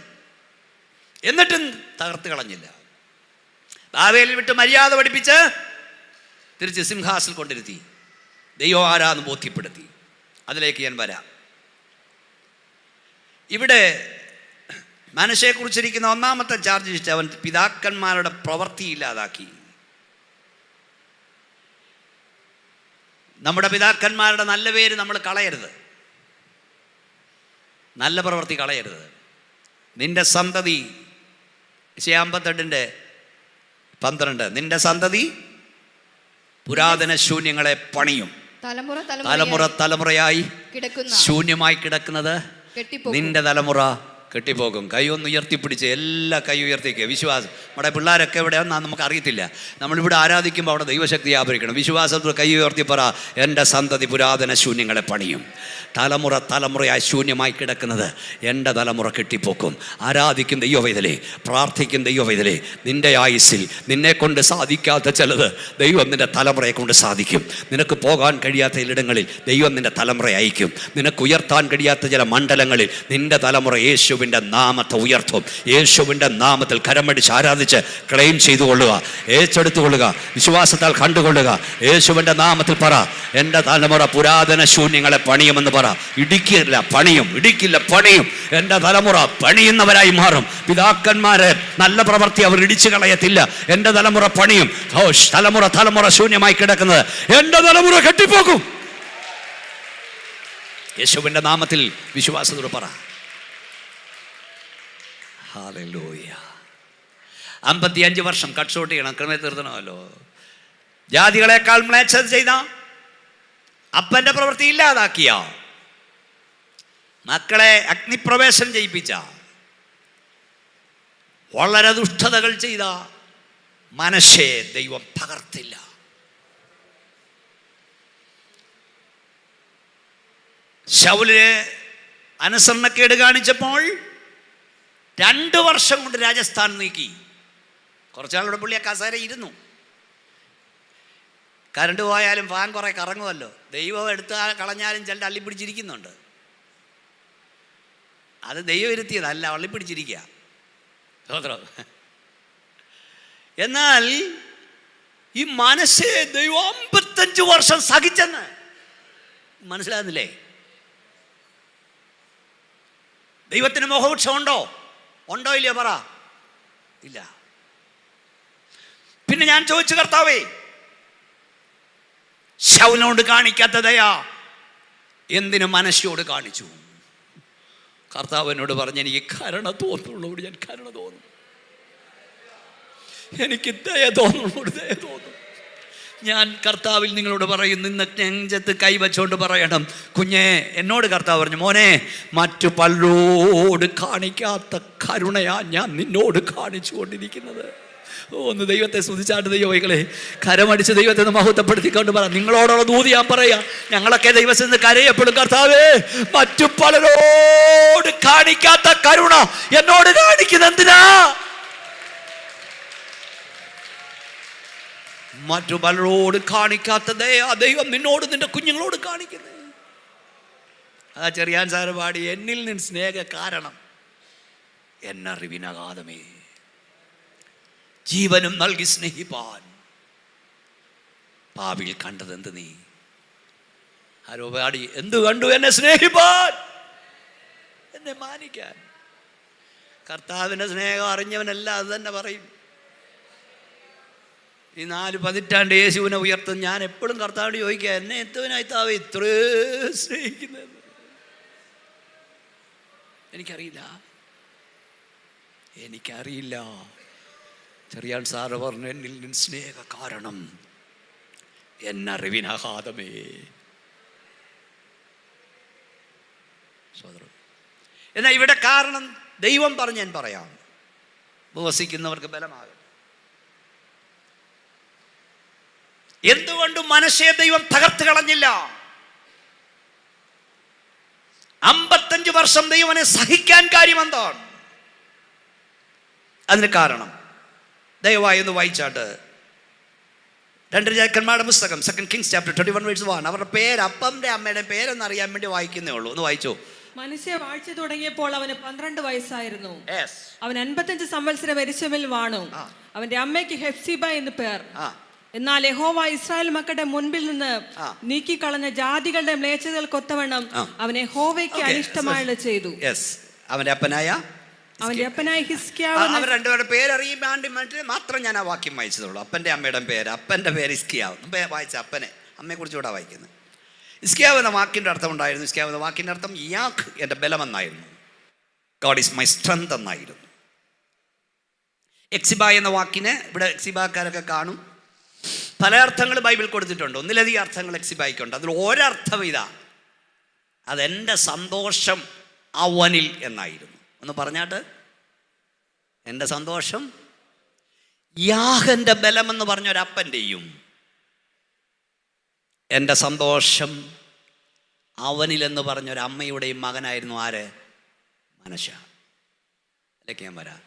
എന്നിട്ടും തകർത്ത് കളഞ്ഞില്ല. ബാബേലിൽ വിട്ട് മര്യാദ പഠിപ്പിച്ച് തിരിച്ച് സിംഹാസനത്തിൽ കൊണ്ടിരുത്തി. ദൈവം ആരാന്ന് ബോധ്യപ്പെടുത്തി. അതിലേക്ക് ഞാൻ വരാം. ഇവിടെ മനശ്ശയെക്കുറിച്ചിരിക്കുന്ന ഒന്നാമത്തെ ചാർജ് ലിസ്റ്റ്, അവൻ പിതാക്കന്മാരുടെ പ്രവൃത്തി ഇല്ലാതാക്കി. നമ്മുടെ പിതാക്കന്മാരുടെ നല്ല പേര് നമ്മൾ കളയരുത്, നല്ല പ്രവൃത്തി കളയരുത്. നിന്റെ സന്തതി 58:12 നിന്റെ സന്തതി പുരാതന ശൂന്യങ്ങളെ പണിയും. തലമുറ തലമുറയായി ശൂന്യമായി കിടക്കുന്നത് നിന്റെ തലമുറ കെട്ടിപ്പോകും. കൈ ഒന്ന് ഉയർത്തിപ്പിടിച്ച്, എല്ലാ കൈ ഉയർത്തിക്കുക. വിശ്വാസം. നമ്മുടെ പിള്ളേരൊക്കെ എവിടെയാണെന്ന് നമുക്ക് അറിയത്തില്ല. നമ്മളിവിടെ ആരാധിക്കുമ്പോൾ അവിടെ ദൈവശക്തി വ്യാപരിക്കണം. വിശ്വാസത്തിൽ കൈ ഉയർത്തി പറ, എൻ്റെ സന്തതി പുരാതന ശൂന്യങ്ങളെ പണിയും. തലമുറ തലമുറയായി ശൂന്യമായി കിടക്കുന്നത് എൻ്റെ തലമുറ കെട്ടിപ്പോക്കും. ആരാധിക്കും ദൈവവൈതലേ, പ്രാർത്ഥിക്കും ദൈവവൈതലേ, നിൻ്റെ ആയുസ്സിൽ നിന്നെ കൊണ്ട് സാധിക്കാത്ത ചിലത് ദൈവം നിൻ്റെ തലമുറയെ കൊണ്ട് സാധിക്കും. നിനക്ക് പോകാൻ കഴിയാത്ത ഇടങ്ങളിൽ ദൈവം നിൻ്റെ തലമുറ അയക്കും. നിനക്ക് ഉയർത്താൻ കഴിയാത്ത ചില മണ്ഡലങ്ങളിൽ നിൻ്റെ തലമുറ യേശുവിൻ്റെ നാമത്തെ ഉയർത്തും. യേശുവിൻ്റെ നാമത്തിൽ കരമടിച്ച് ആരാധിച്ച് ക്ലെയിം ചെയ്തുകൊള്ളുക, ഏറ്റെടുത്തുകൊള്ളുക, വിശ്വാസത്താൽ കണ്ടുകൊള്ളുക. യേശുവിൻ്റെ നാമത്തിൽ പറ, എൻ്റെ തലമുറ പുരാതന ശൂന്യങ്ങളെ പണിയുമെന്ന് പറ. ഇടിക്കില്ല പണിയും, ഇടിക്കില്ല പണിയും. എൻ്റെ തലമുറ പണിയുന്നവരായി മാറും. പിതാക്കന്മാരെ നല്ല പ്രവൃത്തി അവർ ഇടിച്ചു കളയത്തില്ല. എൻ്റെ തലമുറ പണിയും. തലമുറ തലമുറ ശൂന്യമായി കിടക്കുന്നത് എൻ്റെ തലമുറ കെട്ടിപ്പോക്കും. യേശുവിൻ്റെ നാമത്തിൽ വിശ്വാസത്തോടെ പറ. ഹല്ലേലൂയ. 55 വർഷം കട്ട് ഷോട്ട് ചെയ്യണം, ക്രമേ തീർത്തണമല്ലോ. ജാതികളെക്കാൾ മ്ലേച്ഛത ചെയ്ത, അപ്പൻ്റെ പ്രവൃത്തി ഇല്ലാതാക്കിയ, മക്കളെ അഗ്നിപ്രവേശം ചെയ്യിപ്പിച്ച, വളരെ ദുഷ്ടതകൾ ചെയ്ത മനശ്ശയെ ദൈവം പകർത്തില്ല. ശൗലിനെ അനുസരണക്കേട് കാണിച്ചപ്പോൾ 2 വർഷം കൊണ്ട് രാജസ്ഥാൻ നീക്കി. കുറച്ചാളുടെ പുള്ളി ആ കസേര ഇരുന്നു. കറണ്ട് പോയാലും ഫാൻ കുറെ കറങ്ങുമല്ലോ. ദൈവം എടുത്ത് കളഞ്ഞാലും ചിലർ അള്ളിപ്പിടിച്ചിരിക്കുന്നുണ്ട്. അത് ദൈവം ഇരുത്തിയതല്ല, അള്ളിപ്പിടിച്ചിരിക്കുക. എന്നാൽ ഈ മനസ്സെ ദൈവം 55 വർഷം സഹിച്ചെന്ന് മനസ്സിലാകുന്നില്ലേ? ദൈവത്തിന് മോഹവൃക്ഷം ഉണ്ടോ? ഉണ്ടോ ഇല്ലയോ പറ? ഇല്ല. പിന്നെ ഞാൻ ചോദിച്ചു, കർത്താവേ, ശൗലിനോട് കാണിക്കാത്ത ദയ എന്തിനു മനശ്ശയോട് കാണിച്ചു? കർത്താവ് എന്നോട് പറഞ്ഞ്, എനിക്ക് കരുണ തോന്നുള്ളൂ, ഞാൻ കരുണ തോന്നും, എനിക്ക് ദയ തോന്നുള്ളൂ, ദയ തോന്നും. ഞാൻ കർത്താവിൽ നിങ്ങളോട് പറയുന്നു, ഇന്ന് നെഞ്ചത്ത് കൈവച്ചോണ്ട് പറയണം, കുഞ്ഞേ, എന്നോട് കർത്താവ് പറഞ്ഞു, മോനെ, മറ്റു പലരോട് കാണിക്കാത്ത കരുണയാ ഞാൻ നിന്നോട് കാണിച്ചു കൊണ്ടിരിക്കുന്നത്. ഒന്ന് ദൈവത്തെ സ്തുതിച്ചാട്ട് ദൈവങ്ങളെ കരമടിച്ച് ദൈവത്തെ മഹത്വപ്പെടുത്തിക്കൊണ്ട് പറ. നിങ്ങളോടുള്ള ദൂത് ഞാൻ പറയാ, ഞങ്ങളൊക്കെ ദൈവത്തിൽ നിന്ന് കരയപ്പെടും, കർത്താവേ, മറ്റു പലരോട് കാണിക്കാത്ത കരുണ എന്നോട് കാണിക്കുന്ന എന്തിനാ? മറ്റു പലരോട് കാണിക്കാത്ത ദൈവം നിന്നോട്, നിന്റെ കുഞ്ഞുങ്ങളോട് കാണിക്കുന്നത്. അതാ ചെറിയാൻ സാറ് പാടി, എന്നിൽ നിന്ന് സ്നേഹ കാരണം എന്നറിവിനകാതമേ ജീവനും നൽകി സ്നേഹിപ്പാൻ പാപിയിൽ കണ്ടത് എന്ത് നീ? ആരോ പാടി, എന്തു കണ്ടു? എന്നെ സ്നേഹിപ്പാൻ, എന്നെ മാനിക്കാൻ. കർത്താവിൻ്റെ സ്നേഹം അറിഞ്ഞവനല്ല അത് തന്നെ പറയും. ഈ 4 പതിറ്റാണ്ട് യേശുവിനെ ഉയർത്തും. ഞാൻ എപ്പോഴും കർത്താവിനോട് ചോദിക്കുക, എന്നെ എത്തുവനായി താവേ ഇത്രേ സ്നേഹിക്കുന്നത്? എനിക്കറിയില്ല. ചെറിയാൻ സാറ് പറഞ്ഞു, എന്നിൽ നിന്ന് സ്നേഹ കാരണം എന്നറിവിനകാതമേ. സോദരൻ, എന്നാൽ ഇവിടെ കാരണം ദൈവം പറഞ്ഞ് ഞാൻ പറയാം, ഉപവസിക്കുന്നവർക്ക് ബലമാകും. എന്തുകൊണ്ട് മനശ്ശയെ ദൈവം തകർത്ത് കളഞ്ഞില്ല? 55 വർഷം ദൈവനെ സഹിക്കാൻ കാര്യം എന്താണ്? അതിന് കാരണം ദയവായി ഒന്ന് വായിച്ചാട്ട് 2 രാജാക്കന്മാരുടെ പുസ്തകം 2 Kings chapter 21:1. അവരുടെ പേര്, അപ്പന്റെ അമ്മയുടെ പേരെന്ന് അറിയാൻ വേണ്ടി വായിക്കുന്നേ ഉള്ളൂ. ഒന്ന് വായിച്ചോ. മനശ്ശെ വാഴ്ച തുടങ്ങിയപ്പോൾ അവന് 12 വയസ്സായിരുന്നു. അവൻ 55 സംവത്സരം യെരൂശലേമിൽ വാണു. അവന്റെ അമ്മയ്ക്ക് ഹെഫ്സിബ എന്ന് പേർ. എന്നാൽ യഹോവ ഇസ്രായേൽ മക്കളുടെ മുൻപിൽ നിന്ന് നീക്കിക്കളഞ്ഞ ജാതികളുടെ മ്ലേച്ഛതകൾക്കൊത്തവണ്ണം അവൻ യഹോവയ്ക്ക് അനിഷ്ടമായുള്ളത് ചെയ്തു. അവന്റെ അപ്പനായ ഹിസ്കിയാവ്. അവർ രണ്ടുപേരുടെ പേരറിയാൻ വേണ്ടി മാത്രം ഞാൻ ആ വാക്യം വായിച്ചതുള്ളൂ. അപ്പന്റെ അമ്മയുടെ പേര്, അപ്പന്റെ പേര് ഹിസ്കിയാവ്. വായിച്ച അപ്പനെ, അമ്മയെ കുറിച്ച് ഇവിടെ വായിക്കുന്നത്. ഹിസ്കിയാവ് എന്ന വാക്കിന്റെ അർത്ഥം ഉണ്ടായിരുന്നു. ഹിസ്കിയാവ് എന്ന വാക്കിന്റെ അർത്ഥം യാഖ്, എന്റെ ബലം എന്നായിരുന്നു. ഗോഡ് ഈസ് മൈ സ്ട്രെങ്ത് എന്നായിരുന്നു. എക്സിബ എന്ന വാക്കിന് ഇവിടെ എക്സിബാക്കാരൊക്കെ കാണും, പല അർത്ഥങ്ങൾ ബൈബിൾ കൊടുത്തിട്ടുണ്ട്. ഒന്നിലധികം അർത്ഥങ്ങൾ എക്സിബായിക്കുണ്ട്. അതിൽ ഒരർത്ഥം ഇതാ, അതെൻ്റെ സന്തോഷം അവനിൽ എന്നായിരുന്നു. ഒന്ന് പറഞ്ഞാട്ട്, എൻ്റെ സന്തോഷം യാഹന്റെ ബലമെന്ന് പറഞ്ഞൊരപ്പൻ്റെയും എൻ്റെ സന്തോഷം അവനിലെന്ന് പറഞ്ഞൊരമ്മയുടെയും മകനായിരുന്നു ആര്? മനശ്ശ. അതിലേക്ക് ഞാൻ വരാം.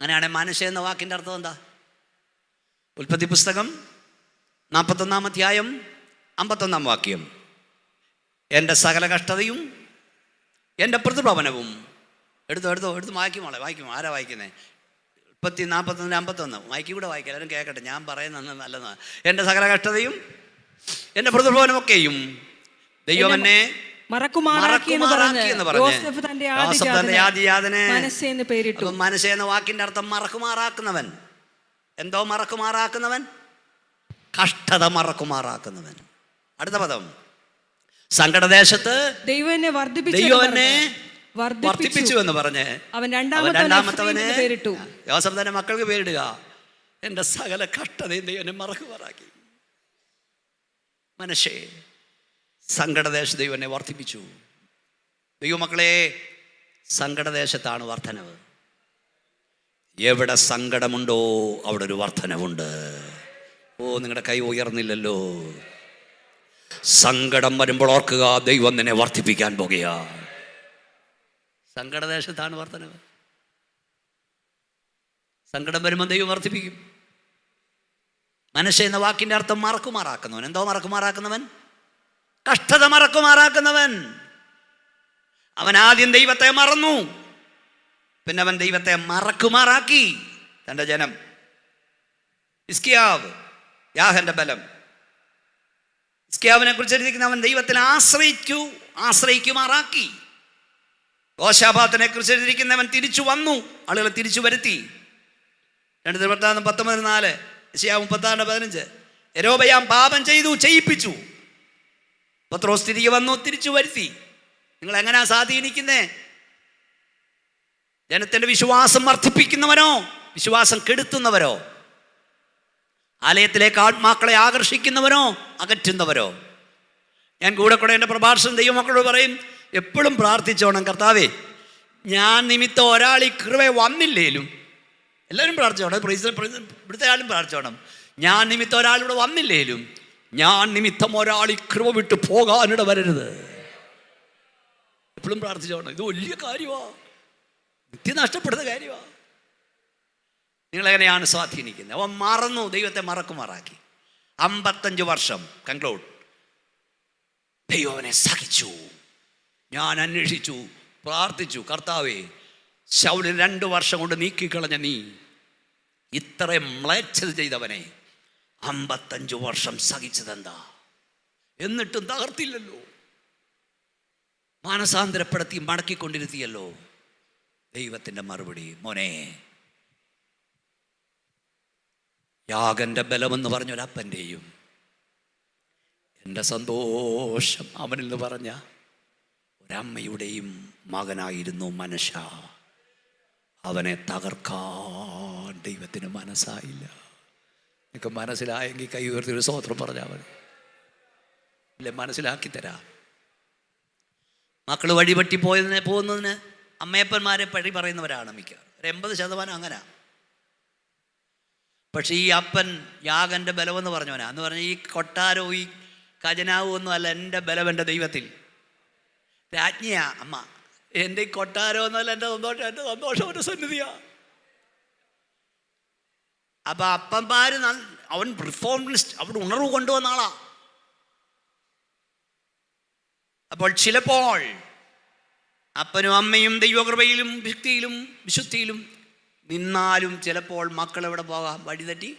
അങ്ങനെയാണെങ്കിൽ മനശ്ശ എന്ന വാക്കിൻ്റെ അർത്ഥം എന്താ? ഉൽപ്പത്തി പുസ്തകം 41-ാം അധ്യായം 51-ാം വാക്യം, എൻ്റെ സകല കഷ്ടതയും എൻ്റെ പ്രതിഭവനവും. എടുത്തോ വായിക്കും. ആരാ വായിക്കുന്നത്? 41-41 വായിക്കും. കൂടെ വായിക്കാം, എല്ലാവരും കേൾക്കട്ടെ, ഞാൻ പറയുന്നത് നല്ലതാണ്. എൻ്റെ സകല കഷ്ടതയും എൻ്റെ പ്രതിഭവനമൊക്കെയും ദൈവം എന്നെ മറക്കുമാറാക്കി എന്ന് പറഞ്ഞ് യോസേഫ് തന്റെ ആദിജാതനെ മനശ്ശെ എന്ന വാക്കിന്റെ അർത്ഥം മറക്കുമാറാക്കുന്നവൻ. എന്തോ മറക്കുമാറാക്കുന്നവൻ? കഷ്ടത മറക്കുമാറാക്കുന്നവൻ. അടുത്ത പദം, സങ്കടദേശത്ത് ദൈവം എന്നെ വർദ്ധിപ്പിച്ചു എന്ന് പറഞ്ഞ് അവൻ രണ്ടാമത്തവന് പേരിട്ടു. യോസേഫ് തന്നെ മക്കൾക്ക് പേരിടുക, എൻ്റെ സകല കഷ്ടതയും ദൈവം എന്നെ മറക്കുമാറാക്കി. മനശ്ശെ സങ്കടദേശത്ത് ദൈവം എന്നെ വർദ്ധിപ്പിച്ചു. ദൈവമക്കളെ, സങ്കടദേശത്താണ് വർധനവ്. എവിടെ സങ്കടമുണ്ടോ അവിടെ ഒരു വർധനവുണ്ട്. നിങ്ങളുടെ കൈ ഉയർന്നില്ലല്ലോ. സങ്കടം വരുമ്പോൾ ഓർക്കുക, ദൈവം നിന്നെ വർദ്ധിപ്പിക്കാൻ പോകുക. സങ്കടദേശത്താണ് വർധനവ്. സങ്കടം വരുമ്പോൾ ദൈവം വർദ്ധിപ്പിക്കും. മനശ്ശെ എന്ന വാക്കിന്റെ അർത്ഥം മറക്കുമാറാക്കുന്നവൻ. എന്തോ മറക്കുമാറാക്കുന്നവൻ? കഷ്ടത മറക്കുമാറാക്കുന്നവൻ. അവൻ ആദ്യം ദൈവത്തെ മറന്നു, പിന്നെ അവൻ ദൈവത്തെ മറക്കുമാറാക്കി. തൻ്റെ ജനം ഹിസ്കിയാവ്, യാഹന്റെ ബലം. ഹിസ്കിയാവിനെ കുറിച്ച് എഴുതിയിരിക്കുന്ന അവൻ ദൈവത്തിൽ ആശ്രയിക്കുമാറാക്കി. യോശാഫാത്തിനെ കുറിച്ച് എഴുതിയിരിക്കുന്നവൻ തിരിച്ചു വന്നു, ആളുകളെ തിരിച്ചു വരുത്തി. 2 ദിനവൃത്താന്തം 19:4, യെശയ്യാവ് 36:15. യൊരോബെയാം പാപം ചെയ്തു, ചെയ്യിപ്പിച്ചു. പത്രോസ് തിരികെ വന്നു, തിരിച്ചു വരുത്തി. നിങ്ങൾ എങ്ങനെയാ സ്വാധീനിക്കുന്നേ? ജനത്തിന്റെ വിശ്വാസം വർദ്ധിപ്പിക്കുന്നവനോ വിശ്വാസം കെടുത്തുന്നവരോ? ആലയത്തിലേക്ക് ആത്മാക്കളെ ആകർഷിക്കുന്നവനോ അകറ്റുന്നവരോ? ഞാൻ കൂടെ എൻ്റെ പ്രഭാഷണം ദൈവമക്കളോട് പറയും, എപ്പോഴും പ്രാർത്ഥിച്ചോണം, കർത്താവേ ഞാൻ നിമിത്തം ഒരാൾ ഈ കൃപ വന്നില്ലേലും, എല്ലാവരും പ്രാർത്ഥിച്ചോണം, ഇവിടുത്തെ ആളും പ്രാർത്ഥിച്ചോണം, ഞാൻ നിമിത്തം ഒരാളിവിടെ വന്നില്ലേലും ഞാൻ നിമിത്തം ഒരാൾ ഈ കൃപ വിട്ട് പോകാനിട വരരുത്. എപ്പോഴും പ്രാർത്ഥിച്ചോണം. ഇത് വലിയ കാര്യമാണ്, നിത്യം നഷ്ടപ്പെടുന്ന കാര്യമാണ്. നിങ്ങളെങ്ങനെയാണ് സ്വാധീനിക്കുന്നത്? അവൻ മറന്നു, ദൈവത്തെ മറക്കുമാറാക്കി. 55 വർഷം കൺക്ലൂഡ്. ദൈവം അവനെ സഹിച്ചു. ഞാൻ അന്വേഷിച്ചു, പ്രാർത്ഥിച്ചു, കർത്താവേ ശൗലിനെ 2 വർഷം കൊണ്ട് നീക്കിക്കളഞ്ഞ നീ ഇത്രയും മ്ലേച്ഛത ചെയ്തവനെ 55 വർഷം സഹിച്ചതെന്താ? എന്നിട്ടും തകർത്തില്ലല്ലോ, മാനസാന്തരപ്പെടുത്തി മടക്കിക്കൊണ്ടിരുത്തിയല്ലോ. ദൈവത്തിൻ്റെ മറുപടി, മോനെ, യാഗന്റെ ബലമെന്ന് പറഞ്ഞൊരപ്പൻ്റെയും എൻ്റെ സന്തോഷം അവനിൽ നിന്ന് പറഞ്ഞ ഒരമ്മയുടെയും മകനായിരുന്നു മനുഷ്യ. അവനെ തകർക്കാൻ ദൈവത്തിന് മനസ്സായില്ല. നിങ്ങൾക്ക് മനസ്സിലായെങ്കിൽ കൈ ഉയർത്തി ഒരു സ്തോത്രം പറഞ്ഞാൽ മതി. ഇല്ലേ, മനസ്സിലാക്കി തരാം. മക്കൾ വഴിപറ്റി പോകുന്നതിന് അമ്മയപ്പന്മാരെ പഴി പറയുന്നവരാണ് മിക്കവാറും. 80% അങ്ങനെ. പക്ഷേ ഈ അപ്പൻ യാഗൻ്റെ ബലമെന്ന് പറഞ്ഞവനാ. എന്ന് പറഞ്ഞാൽ ഈ കൊട്ടാരവും ഈ ഖജനാവും ഒന്നും അല്ല, എൻ്റെ ബലം എൻ്റെ ദൈവത്തിൽ. രാജ്ഞിയാ അമ്മ. എൻ്റെ ഈ കൊട്ടാരമൊന്നുമല്ല എൻ്റെ സന്തോഷം ഒരു സന്നിധിയാ. അപ്പം അപ്പന്മാർ അവൻ റിഫോമിസ്റ്റ്, അവിടെ ഉണർവ് കൊണ്ടുവന്ന ആളാ. അപ്പോൾ ചിലപ്പോൾ അപ്പനും അമ്മയും ദൈവകൃപയിലും ഭക്തിയിലും വിശുദ്ധിയിലും നിന്നാലും ചിലപ്പോൾ മക്കൾ എവിടെ പോകാം? വഴിതെറ്റി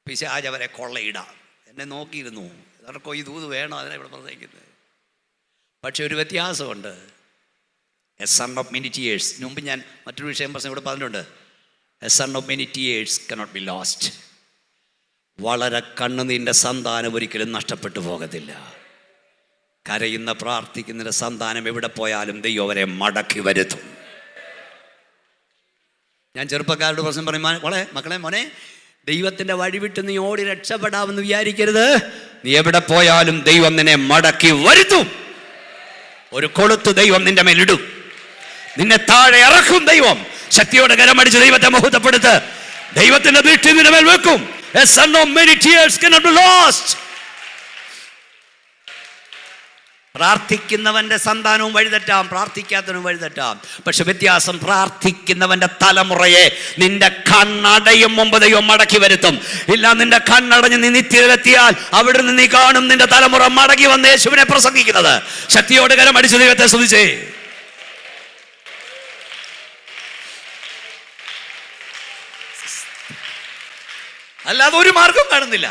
പിശാച് അവരെ കൊള്ളയിടാം. എന്നെ നോക്കിയിരുന്നു, ഇവർക്കോ ഈ ദൂത് വേണോ, അതിനെ ഇവിടെ പ്രസംഗിക്കുന്നത്. പക്ഷെ ഒരു വ്യത്യാസമുണ്ട്. A son of many tears, മുമ്പ് ഞാൻ മറ്റൊരു വിഷയം ഇവിടെ പറഞ്ഞിട്ടുണ്ട്. A son of many tears cannot be lost. വളരെ കണ്ണുനീരിൻ്റെ സന്താനം ഒരിക്കലും നഷ്ടപ്പെട്ടു പോകത്തില്ല. കരയുന്ന പ്രാർത്ഥിക്കുന്ന സന്താനം എവിടെ പോയാലും ദൈവം അവരെ മടക്കി വരുത്തും. ഞാൻ ചെറുപ്പക്കാരുടെ പ്രശ്നം പറയും, മക്കളെ മോനെ, ദൈവത്തിൻ്റെ വഴി വിട്ട് നീ ഓടി രക്ഷപ്പെടാമെന്ന് വിചാരിക്കരുത്. നീ എവിടെ പോയാലും ദൈവം നിന്നെ മടക്കി വരുത്തും. ഒരു കൊളുത്ത് ദൈവം നിന്റെ മേലിടും, നിന്നെ താഴെ ഇറക്കും. ദൈവം ശക്തിയോടെ കരമടിച്ച് ദൈവത്തെ മഹത്വപ്പെടുത്ത്. ദൈവത്തിന്റെ ദൃഷ്ടി നിന്റെ മേൽ വെക്കും. A son of many tears cannot be lost. പ്രാർത്ഥിക്കുന്നവന്റെ സന്താനവും വഴിതെറ്റാം, പ്രാർത്ഥിക്കാത്തവനും വഴിതെറ്റാം. പക്ഷെ വ്യത്യാസം, പ്രാർത്ഥിക്കുന്നവന്റെ തലമുറയെ നിന്റെ കണ്ണടയും മുമ്പ് ദൈവം മടക്കി വരുത്തും. ഇല്ല, നിന്റെ കണ്ണടഞ്ഞ് നീ നിത്യത്തിലെത്തിയാൽ അവിടെ നിന്ന് നീ കാണും നിന്റെ തലമുറ മടങ്ങി വന്ന് യേശുവിനെ പ്രസംഗിക്കുന്നത്. ശക്തിയോട് കരമടിച്ച് ദൈവത്തെ സ്തുതിച്ചേ. അല്ലാതെ ഒരു മാർഗം കാണുന്നില്ല.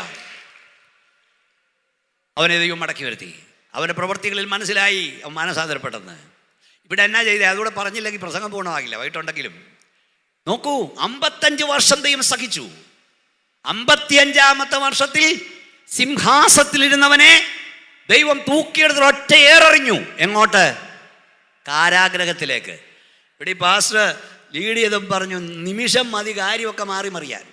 അവനെ ദൈവം മടക്കി വരുത്തി. അവൻ്റെ പ്രവൃത്തികളിൽ മനസ്സിലായി അവൻ മാനസാന്തരപ്പെട്ടെന്ന്. ഇവിടെ എന്നാ ചെയ്തേ? അതുകൂടെ പറഞ്ഞില്ലെങ്കിൽ പ്രസംഗം പൂർണ്ണമാകില്ല. വൈകിട്ടുണ്ടെങ്കിലും നോക്കൂ, 55 വർഷം ദൈവം സഹിച്ചു. 55ാമത്തെ വർഷത്തിൽ സിംഹാസനത്തിലിരുന്നവനെ ദൈവം തൂക്കിയെടുത്ത് ഒറ്റ ഏറെറിഞ്ഞു. എങ്ങോട്ട്? കാരാഗ്രഹത്തിലേക്ക്. ഇവിടെ ഈ പാസ്റ്റർ ലീഡ് ചെയ്തും പറഞ്ഞു, നിമിഷം മതി കാര്യമൊക്കെ മാറി മറിയാൻ.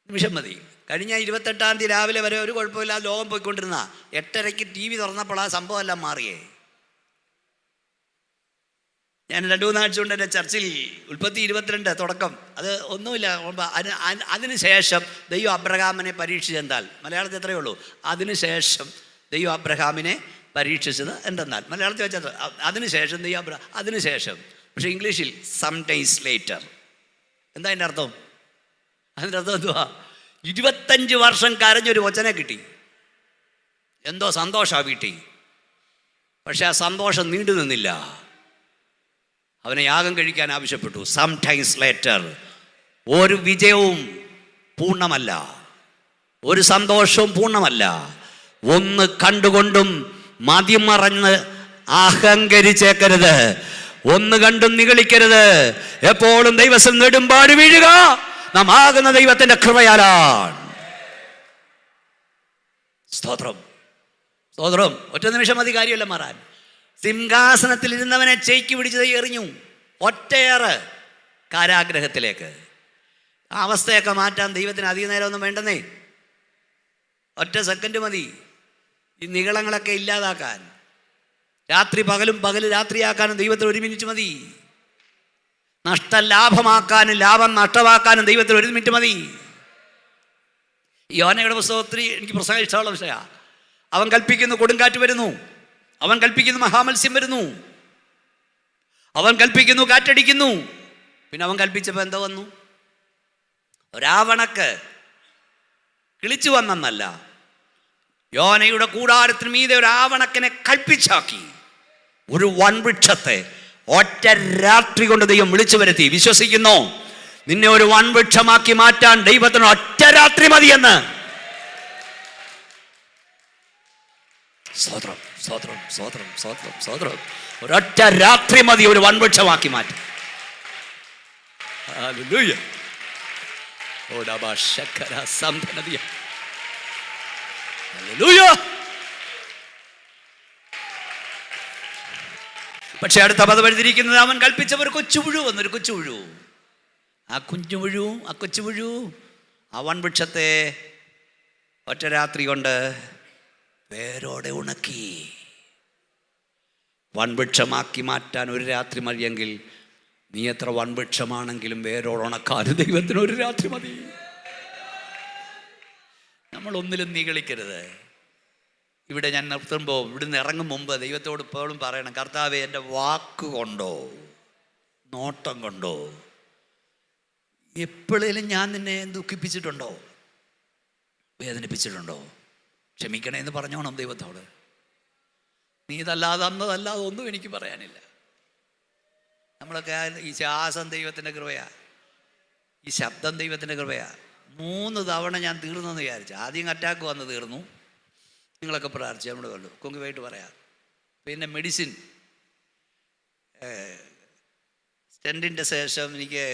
നിമിഷം മതി. കഴിഞ്ഞ 28-ാം തീയതി രാവിലെ വരെ ഒരു കുഴപ്പമില്ലാതെ ലോകം പോയിക്കൊണ്ടിരുന്ന 8:30 TV തുറന്നപ്പോൾ ആ സംഭവം എല്ലാം മാറിയേ. ഞാൻ 2-3 ആഴ്ച കൊണ്ട് എൻ്റെ ചർച്ചിൽ ഉൽപ്പത്തി 22 തുടക്കം, അത് ഒന്നുമില്ല. അതിനുശേഷം ദൈവം അബ്രഹാമിനെ പരീക്ഷിച്ചെന്താൽ, മലയാളത്തിൽ എത്രയേ ഉള്ളൂ, അതിനുശേഷം ദൈവം അബ്രഹാമിനെ പരീക്ഷിച്ചത് എന്തെന്നാൽ, മലയാളത്തിൽ വെച്ചത് അതിനുശേഷം അതിനുശേഷം. പക്ഷേ ഇംഗ്ലീഷിൽ സം ഡേയ്സ് ലേറ്റർ. എന്താ അതിൻ്റെ അർത്ഥം? അതിൻ്റെ അർത്ഥം എന്തുവാ? 25 വർഷം കരഞ്ഞൊരു കൊച്ചനെ കിട്ടി. എന്തോ സന്തോഷമാണ് വീട്ടിൽ. പക്ഷെ ആ സന്തോഷം നീണ്ടു നിന്നില്ല. അവനെ യാഗം കഴിക്കാൻ ആവശ്യപ്പെട്ടു. Some times later. ഒരു വിജയവും പൂർണ്ണമല്ല, ഒരു സന്തോഷവും പൂർണ്ണമല്ല. ഒന്ന് കണ്ടുകൊണ്ടും മതിമറഞ്ഞ് അഹങ്കരിച്ചേക്കരുത്, ഒന്ന് കണ്ടും നിഗളിക്കരുത്. എപ്പോഴും ദൈവം നെടുമ്പാട് വീഴുക നാം ആകുന്ന ദൈവത്തിന്റെ കൃപയാലാണ്. സ്തോത്രം, സ്തോത്രം. ഒറ്റ നിമിഷം മതി കാര്യമല്ല മാറാൻ. സിംഹാസനത്തിൽ ഇരുന്നവനെ ചെയ്ക്ക് പിടിച്ചത് എറിഞ്ഞു, ഒറ്റയേറെ കാരാഗ്രഹത്തിലേക്ക്. ആ അവസ്ഥയൊക്കെ മാറ്റാൻ ദൈവത്തിന് അധിക നേരമൊന്നും വേണ്ടെന്നേ, ഒറ്റ സെക്കൻഡ് മതി ഈ നിഗളങ്ങളൊക്കെ ഇല്ലാതാക്കാൻ. രാത്രി പകലും പകൽ രാത്രിയാക്കാനും ദൈവത്തിന് 1 മിനിറ്റ് മതി. നഷ്ടം ലാഭമാക്കാനും ലാഭം നഷ്ടമാക്കാനും ദൈവത്തിന് 1 മിനിറ്റ് മതി. യോനയുടെ പുസ്തകത്തിൽ എനിക്ക് പ്രസംഗം ഇഷ്ടമുള്ള വിഷയമാണ്. അവൻ കൽപ്പിക്കുന്നു കൊടുങ്കാറ്റ് വരുന്നു, അവൻ കൽപ്പിക്കുന്നു മഹാമത്സ്യം വരുന്നു, അവൻ കൽപ്പിക്കുന്നു കാറ്റടിക്കുന്നു. പിന്നെ അവൻ കൽപ്പിച്ചപ്പോൾ എന്തോ വന്നു? ഒരാവണക്ക് കിളിച്ചു വന്നെന്നല്ല, യോനയുടെ കൂടാരത്തിന് മീതെ ഒരു ആവണക്കിനെ കൽപ്പിച്ചാക്കി. ഒരു വൻവൃക്ഷത്തെ ഒറ്റ രാത്രി കൊണ്ട് ദൈവം വിളിച്ചു വരുത്തി. വിശ്വസിക്കുന്നു നിന്നെ ഒരു വൻവൃക്ഷമാക്കി മാറ്റാൻ ദൈവത്തിന് ഒറ്റ രാത്രി മതിയെന്ന്. സ്തോത്രം, സ്തോത്രം, സ്തോത്രം, സ്തോത്രം, സ്തോത്രം. ഒരൊറ്റ രാത്രി മതി ഒരു വൻവൃക്ഷമാക്കി മാറ്റി. ഹല്ലേലൂയ. പക്ഷെ അടുത്ത പദം എഴുതിയിരിക്കുന്നത് അവൻ കൽപ്പിച്ചവർ കൊച്ചുപുഴു വന്നൊരു കൊച്ചുപുഴു. ആ കുഞ്ഞുപുഴു, ആ കൊച്ചുപുഴു ആ വൻവൃക്ഷത്തെ ഒറ്റ രാത്രി കൊണ്ട് വേരോടെ ഉണക്കി. വൻവൃക്ഷമാക്കി മാറ്റാൻ ഒരു രാത്രി മതിയെങ്കിൽ നീ എത്ര വൻവൃക്ഷമാണെങ്കിലും വേരോട് ഉണക്കാൻ ദൈവത്തിന് ഒരു രാത്രി മതി. നമ്മൾ ഒന്നിലും നിഗളിക്കരുത്. ഇവിടെ ഞാൻ നിർത്തുമ്പോൾ, ഇവിടുന്ന് ഇറങ്ങും മുമ്പ് ദൈവത്തോട് ഇപ്പോഴും പറയണം, കർത്താവേ, എൻ്റെ വാക്ക് കൊണ്ടോ നോട്ടം കൊണ്ടോ എപ്പോഴേലും ഞാൻ നിന്നെ ദുഃഖിപ്പിച്ചിട്ടുണ്ടോ, വേദനിപ്പിച്ചിട്ടുണ്ടോ? ക്ഷമിക്കണേ എന്ന് പറഞ്ഞോണം ദൈവത്തോട്. നീ ഇതല്ലാതെ അന്നതല്ലാതെ ഒന്നും എനിക്ക് പറയാനില്ല. നമ്മളൊക്കെ ഈ ശ്വാസം ദൈവത്തിൻ്റെ കൃപയാ, ഈ ശബ്ദം ദൈവത്തിൻ്റെ കൃപയാ. 3 തവണ ഞാൻ തീർന്നെന്ന് വിചാരിച്ചു. ആദ്യം അറ്റാക്ക് വന്ന് തീർന്നു, നിങ്ങളൊക്കെ പ്രാർത്ഥിച്ചു, നമ്മൾ കണ്ടു, കൊങ്ങുമായിട്ട് പറയാം. പിന്നെ മെഡിസിൻ സ്റ്റെൻറ്റിൻ്റെ ശേഷം എനിക്ക്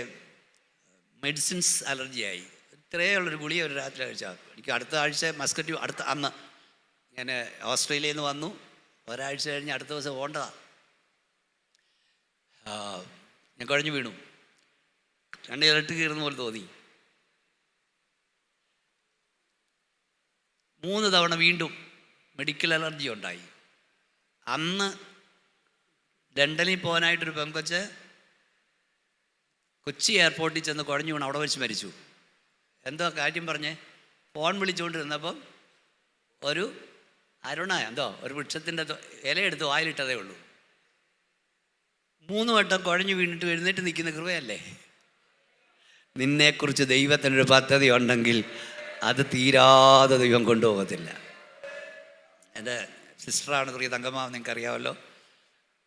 മെഡിസിൻസ് അലർജിയായി. ഇത്രയേ ഉള്ളൊരു ഗുളിക ഒരു രാത്രി കഴിച്ചാൽ. എനിക്ക് അടുത്ത ആഴ്ച മസ്കറ്റ്, അന്ന് ഞാൻ ഓസ്ട്രേലിയയിൽ നിന്ന് വന്നു, ഒരാഴ്ച കഴിഞ്ഞ് അടുത്ത ദിവസം പോകേണ്ടതാണ്. ഞാൻ കുഴഞ്ഞു വീണു, 2 ഇരട്ട് കീറുന്ന പോലെ തോന്നി. 3 തവണ വീണ്ടും മെഡിക്കൽ അലർജി ഉണ്ടായി. അന്ന് ലണ്ടനിൽ പോകാനായിട്ടൊരു പെങ്കൊച്ച് കൊച്ചി എയർപോർട്ടിൽ ചെന്ന് കുഴഞ്ഞു വീണ് അവിടെ വെച്ച് മരിച്ചു. എന്തോ കാര്യം പറഞ്ഞേ, ഫോൺ വിളിച്ചുകൊണ്ടിരുന്നപ്പം ഒരു അരുണ എന്തോ ഒരു വൃക്ഷത്തിൻ്റെ ഇലയെടുത്ത് വായിലിട്ടതേ ഉള്ളൂ. 3 വട്ടം കുഴഞ്ഞു വീണിട്ട് എഴുന്നേറ്റ് നിൽക്കുന്ന കൃപയല്ലേ? നിന്നെക്കുറിച്ച് ദൈവത്തിനൊരു പദ്ധതി ഉണ്ടെങ്കിൽ അത് തീരാതെ ദൈവം കൊണ്ടുപോകത്തില്ല. എൻ്റെ സിസ്റ്ററാണ് പ്രിയ തങ്കമ്മ, നിങ്ങൾക്കറിയാമല്ലോ.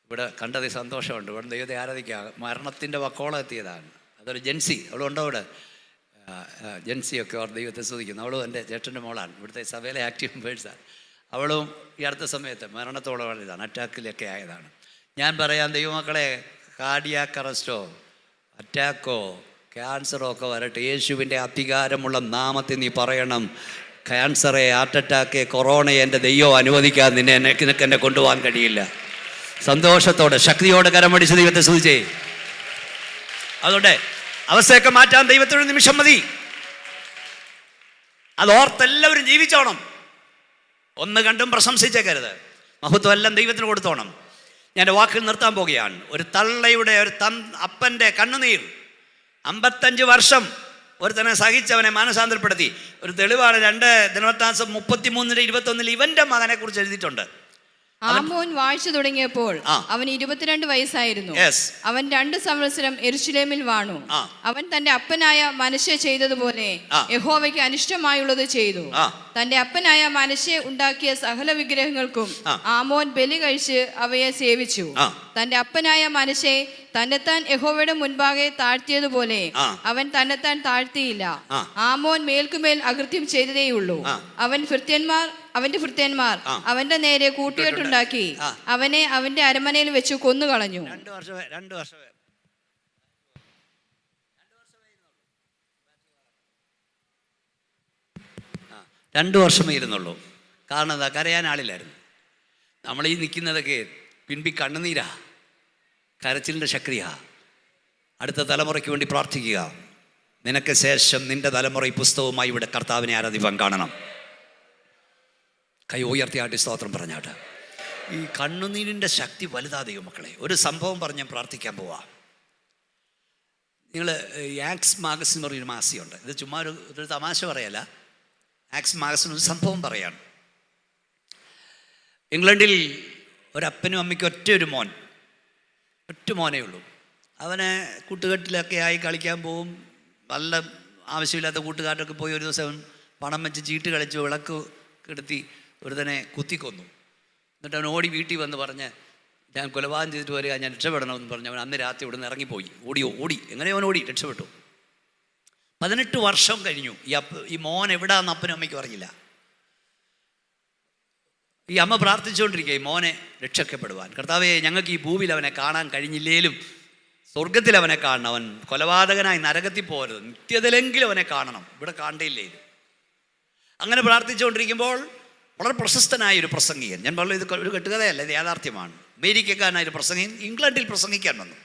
ഇവിടെ കണ്ടത് സന്തോഷമുണ്ട്. ഇവിടെ ദൈവത്തെ ആരാധിക്കുക. മരണത്തിൻ്റെ വക്കോളം എത്തിയതാണ്. അതൊരു ജെൻസി, അവളുണ്ടോ ഇവിടെ? ജെൻസിയൊക്കെ അവർ ദൈവത്തെ സ്തുതിക്കുന്നു. അവളും എൻ്റെ ചേട്ടൻ്റെ മോളാണ്, ഇവിടുത്തെ സഭയിലെ ആക്റ്റീവ് മെമ്പേഴ്സാണ്. അവളും ഈ അടുത്ത സമയത്ത് മരണത്തോളം ഇതാണ്, അറ്റാക്കിലൊക്കെ ആയതാണ്. ഞാൻ പറയാം, ദൈവമക്കളെ, കാർഡിയാക് അറസ്റ്റോ അറ്റാക്കോ ക്യാൻസറോ ഒക്കെ വരട്ടെ, യേശുവിൻ്റെ അധികാരമുള്ള നാമത്തിൽ നീ പറയണം, ക്യാൻസറെ, ഹാർട്ട് അറ്റാക്ക്, കൊറോണയെ എൻ്റെ ദൈവം അനുവദിക്കാതെ നിനക്ക് എന്നെ കൊണ്ടുപോകാൻ കഴിയില്ല. സന്തോഷത്തോടെ ശക്തിയോടെ കരമടിച്ച് ദൈവത്തെ സ്തുതിച്ചേ. അതുകൊണ്ട് അവസ്ഥയൊക്കെ മാറ്റാൻ ദൈവത്തിനൊരു നിമിഷം മതി. അതോർത്തെല്ലാവരും ജീവിച്ചോണം. ഒന്ന് കണ്ടും പ്രശംസിച്ചേക്കരുത്. മഹത്വം എല്ലാം ദൈവത്തിന് കൊടുത്തോണം. ഞാൻ വാക്കിൽ നിർത്താൻ പോകുകയാണ്. ഒരു തള്ളയുടെ അപ്പൻ്റെ കണ്ണുനീർ 55 വർഷം ഒരുത്തനെ സഹിച്ചവനെ മാനസാന്തരപ്പെടുത്തി. ഒരു തെളിവാണ് 2 ദിനവൃത്താന്തം 33:21 ഇവന്റെ മകനെ കുറിച്ച് എഴുതിയിട്ടുണ്ട്. ആമോൻ വാഴ്ച തുടങ്ങിയപ്പോൾ അവൻ 22 വയസ്സായിരുന്നു. അവൻ 2 സംവത്സരം യെരൂശലേമിൽ വാണു. അവൻ തന്റെ അപ്പനായ മനശ്ശെ ചെയ്തതുപോലെ യഹോവയ്ക്ക് അനിഷ്ടമായുള്ളത് ചെയ്തു. തന്റെ അപ്പനായ മനശ്ശെ ഉണ്ടാക്കിയ സകല വിഗ്രഹങ്ങൾക്കും ആ. ആമോൻ ബലി കഴിച്ച് അവയെ സേവിച്ചു. ആ. തന്റെ അപ്പനായ മനശ്ശെ തന്നെത്താൻ യഹോവയുടെ മുൻപാകെ താഴ്ത്തിയതുപോലെ ആ. അവൻ തന്നെത്താൻ താഴ്ത്തിയില്ല. ആ. ആമോൻ മേൽക്കുമേൽ അകൃത്യം ചെയ്തതേയുള്ളൂ. ആ. അവന്റെ ഭൃത്യന്മാർ ആ. അവന്റെ നേരെ കൂട്ടുകെട്ടുണ്ടാക്കി ആ. അവനെ അവന്റെ അരമനയിൽ വെച്ച് കൊന്നുകളഞ്ഞു. 2 വർഷം 2 വർഷമേ ഇരുന്നുള്ളൂ. കാരണം എന്താ? കരയാൻ ആളില്ലായിരുന്നു. നമ്മൾ ഈ നിൽക്കുന്നതൊക്കെ പിൻപി കണ്ണുനീരാ, കരച്ചിലിൻ്റെ ശക്തിയാ. അടുത്ത തലമുറയ്ക്ക് വേണ്ടി പ്രാർത്ഥിക്കുക. നിനക്ക് ശേഷം നിന്റെ തലമുറ ഈ പുസ്തകവുമായി ഇവിടെ കർത്താവിനെ ആരാധിക്കാൻ കാണണം. കൈ ഉയർത്തിയാട്ടി സ്തോത്രം പറഞ്ഞാട്ട്. ഈ കണ്ണുനീരിൻ്റെ ശക്തി വലുതാതെയോ മക്കളെ. ഒരു സംഭവം പറഞ്ഞ് ഞാൻ പ്രാർത്ഥിക്കാൻ പോവാം. നിങ്ങൾ ആക്സ് മാഗസിൻ എന്ന് പറഞ്ഞൊരു മാസികയുണ്ട്. ഇത് ചുമ്മാ ഒരു തമാശ പറയല്ല. ആക്സ് മാഗസിൻ ഒരു സംഭവം പറയാണ്. ഇംഗ്ലണ്ടിൽ ഒരപ്പനും അമ്മയ്ക്കും ഒറ്റ മോനേ ഉള്ളൂ. അവനെ കൂട്ടുകെട്ടിലൊക്കെ ആയി കളിക്കാൻ പോവും. നല്ല ആവശ്യമില്ലാത്ത കൂട്ടുകാരൊക്കെ പോയി ഒരു ദിവസം പണം വെച്ച് ചീട്ട് കളിച്ച് വിളക്ക് കെടുത്തി ഒരുതനെ കുത്തിക്കൊന്നു. എന്നിട്ട് അവൻ ഓടി വീട്ടിൽ വന്ന് പറഞ്ഞ് ഞാൻ കൊലപാതകം ചെയ്തിട്ട് വരിക, ഞാൻ രക്ഷപ്പെടണമെന്ന് പറഞ്ഞ് അവൻ അന്ന് രാത്രി ഇവിടെ നിന്ന് ഇറങ്ങിപ്പോയി. ഓടി എങ്ങനെയോ അവൻ രക്ഷപ്പെട്ടു. 18 വർഷം കഴിഞ്ഞു. ഈ മോൻ എവിടാന്ന് അപ്പനും അമ്മയ്ക്കും അറിയില്ല. ഈ അമ്മ പ്രാർത്ഥിച്ചുകൊണ്ടിരിക്കുക ഈ മോനെ രക്ഷപ്പെടുവാൻ. കർത്താവേ, ഞങ്ങൾക്ക് ഈ ഭൂമിയിൽ അവനെ കാണാൻ കഴിഞ്ഞില്ലേലും സ്വർഗത്തിൽ അവനെ കാണണം. അവൻ കൊലപാതകനായി നരകത്തിൽ പോകരുത്, നിത്യത്തിലെങ്കിലും അവനെ കാണണം. ഇവിടെ കാണണ്ടയില്ലേ. അങ്ങനെ പ്രാർത്ഥിച്ചുകൊണ്ടിരിക്കുമ്പോൾ വളരെ പ്രശസ്തനായ ഒരു പ്രസംഗികൻ, ഞാൻ പറഞ്ഞു ഇത് ഒരു കെട്ടുകഥയല്ല, ഇത് യാഥാർത്ഥ്യമാണ്, അമേരിക്കക്കാരനായ ഒരു പ്രസംഗികൻ ഇംഗ്ലണ്ടിൽ പ്രസംഗിക്കാൻ വന്നു.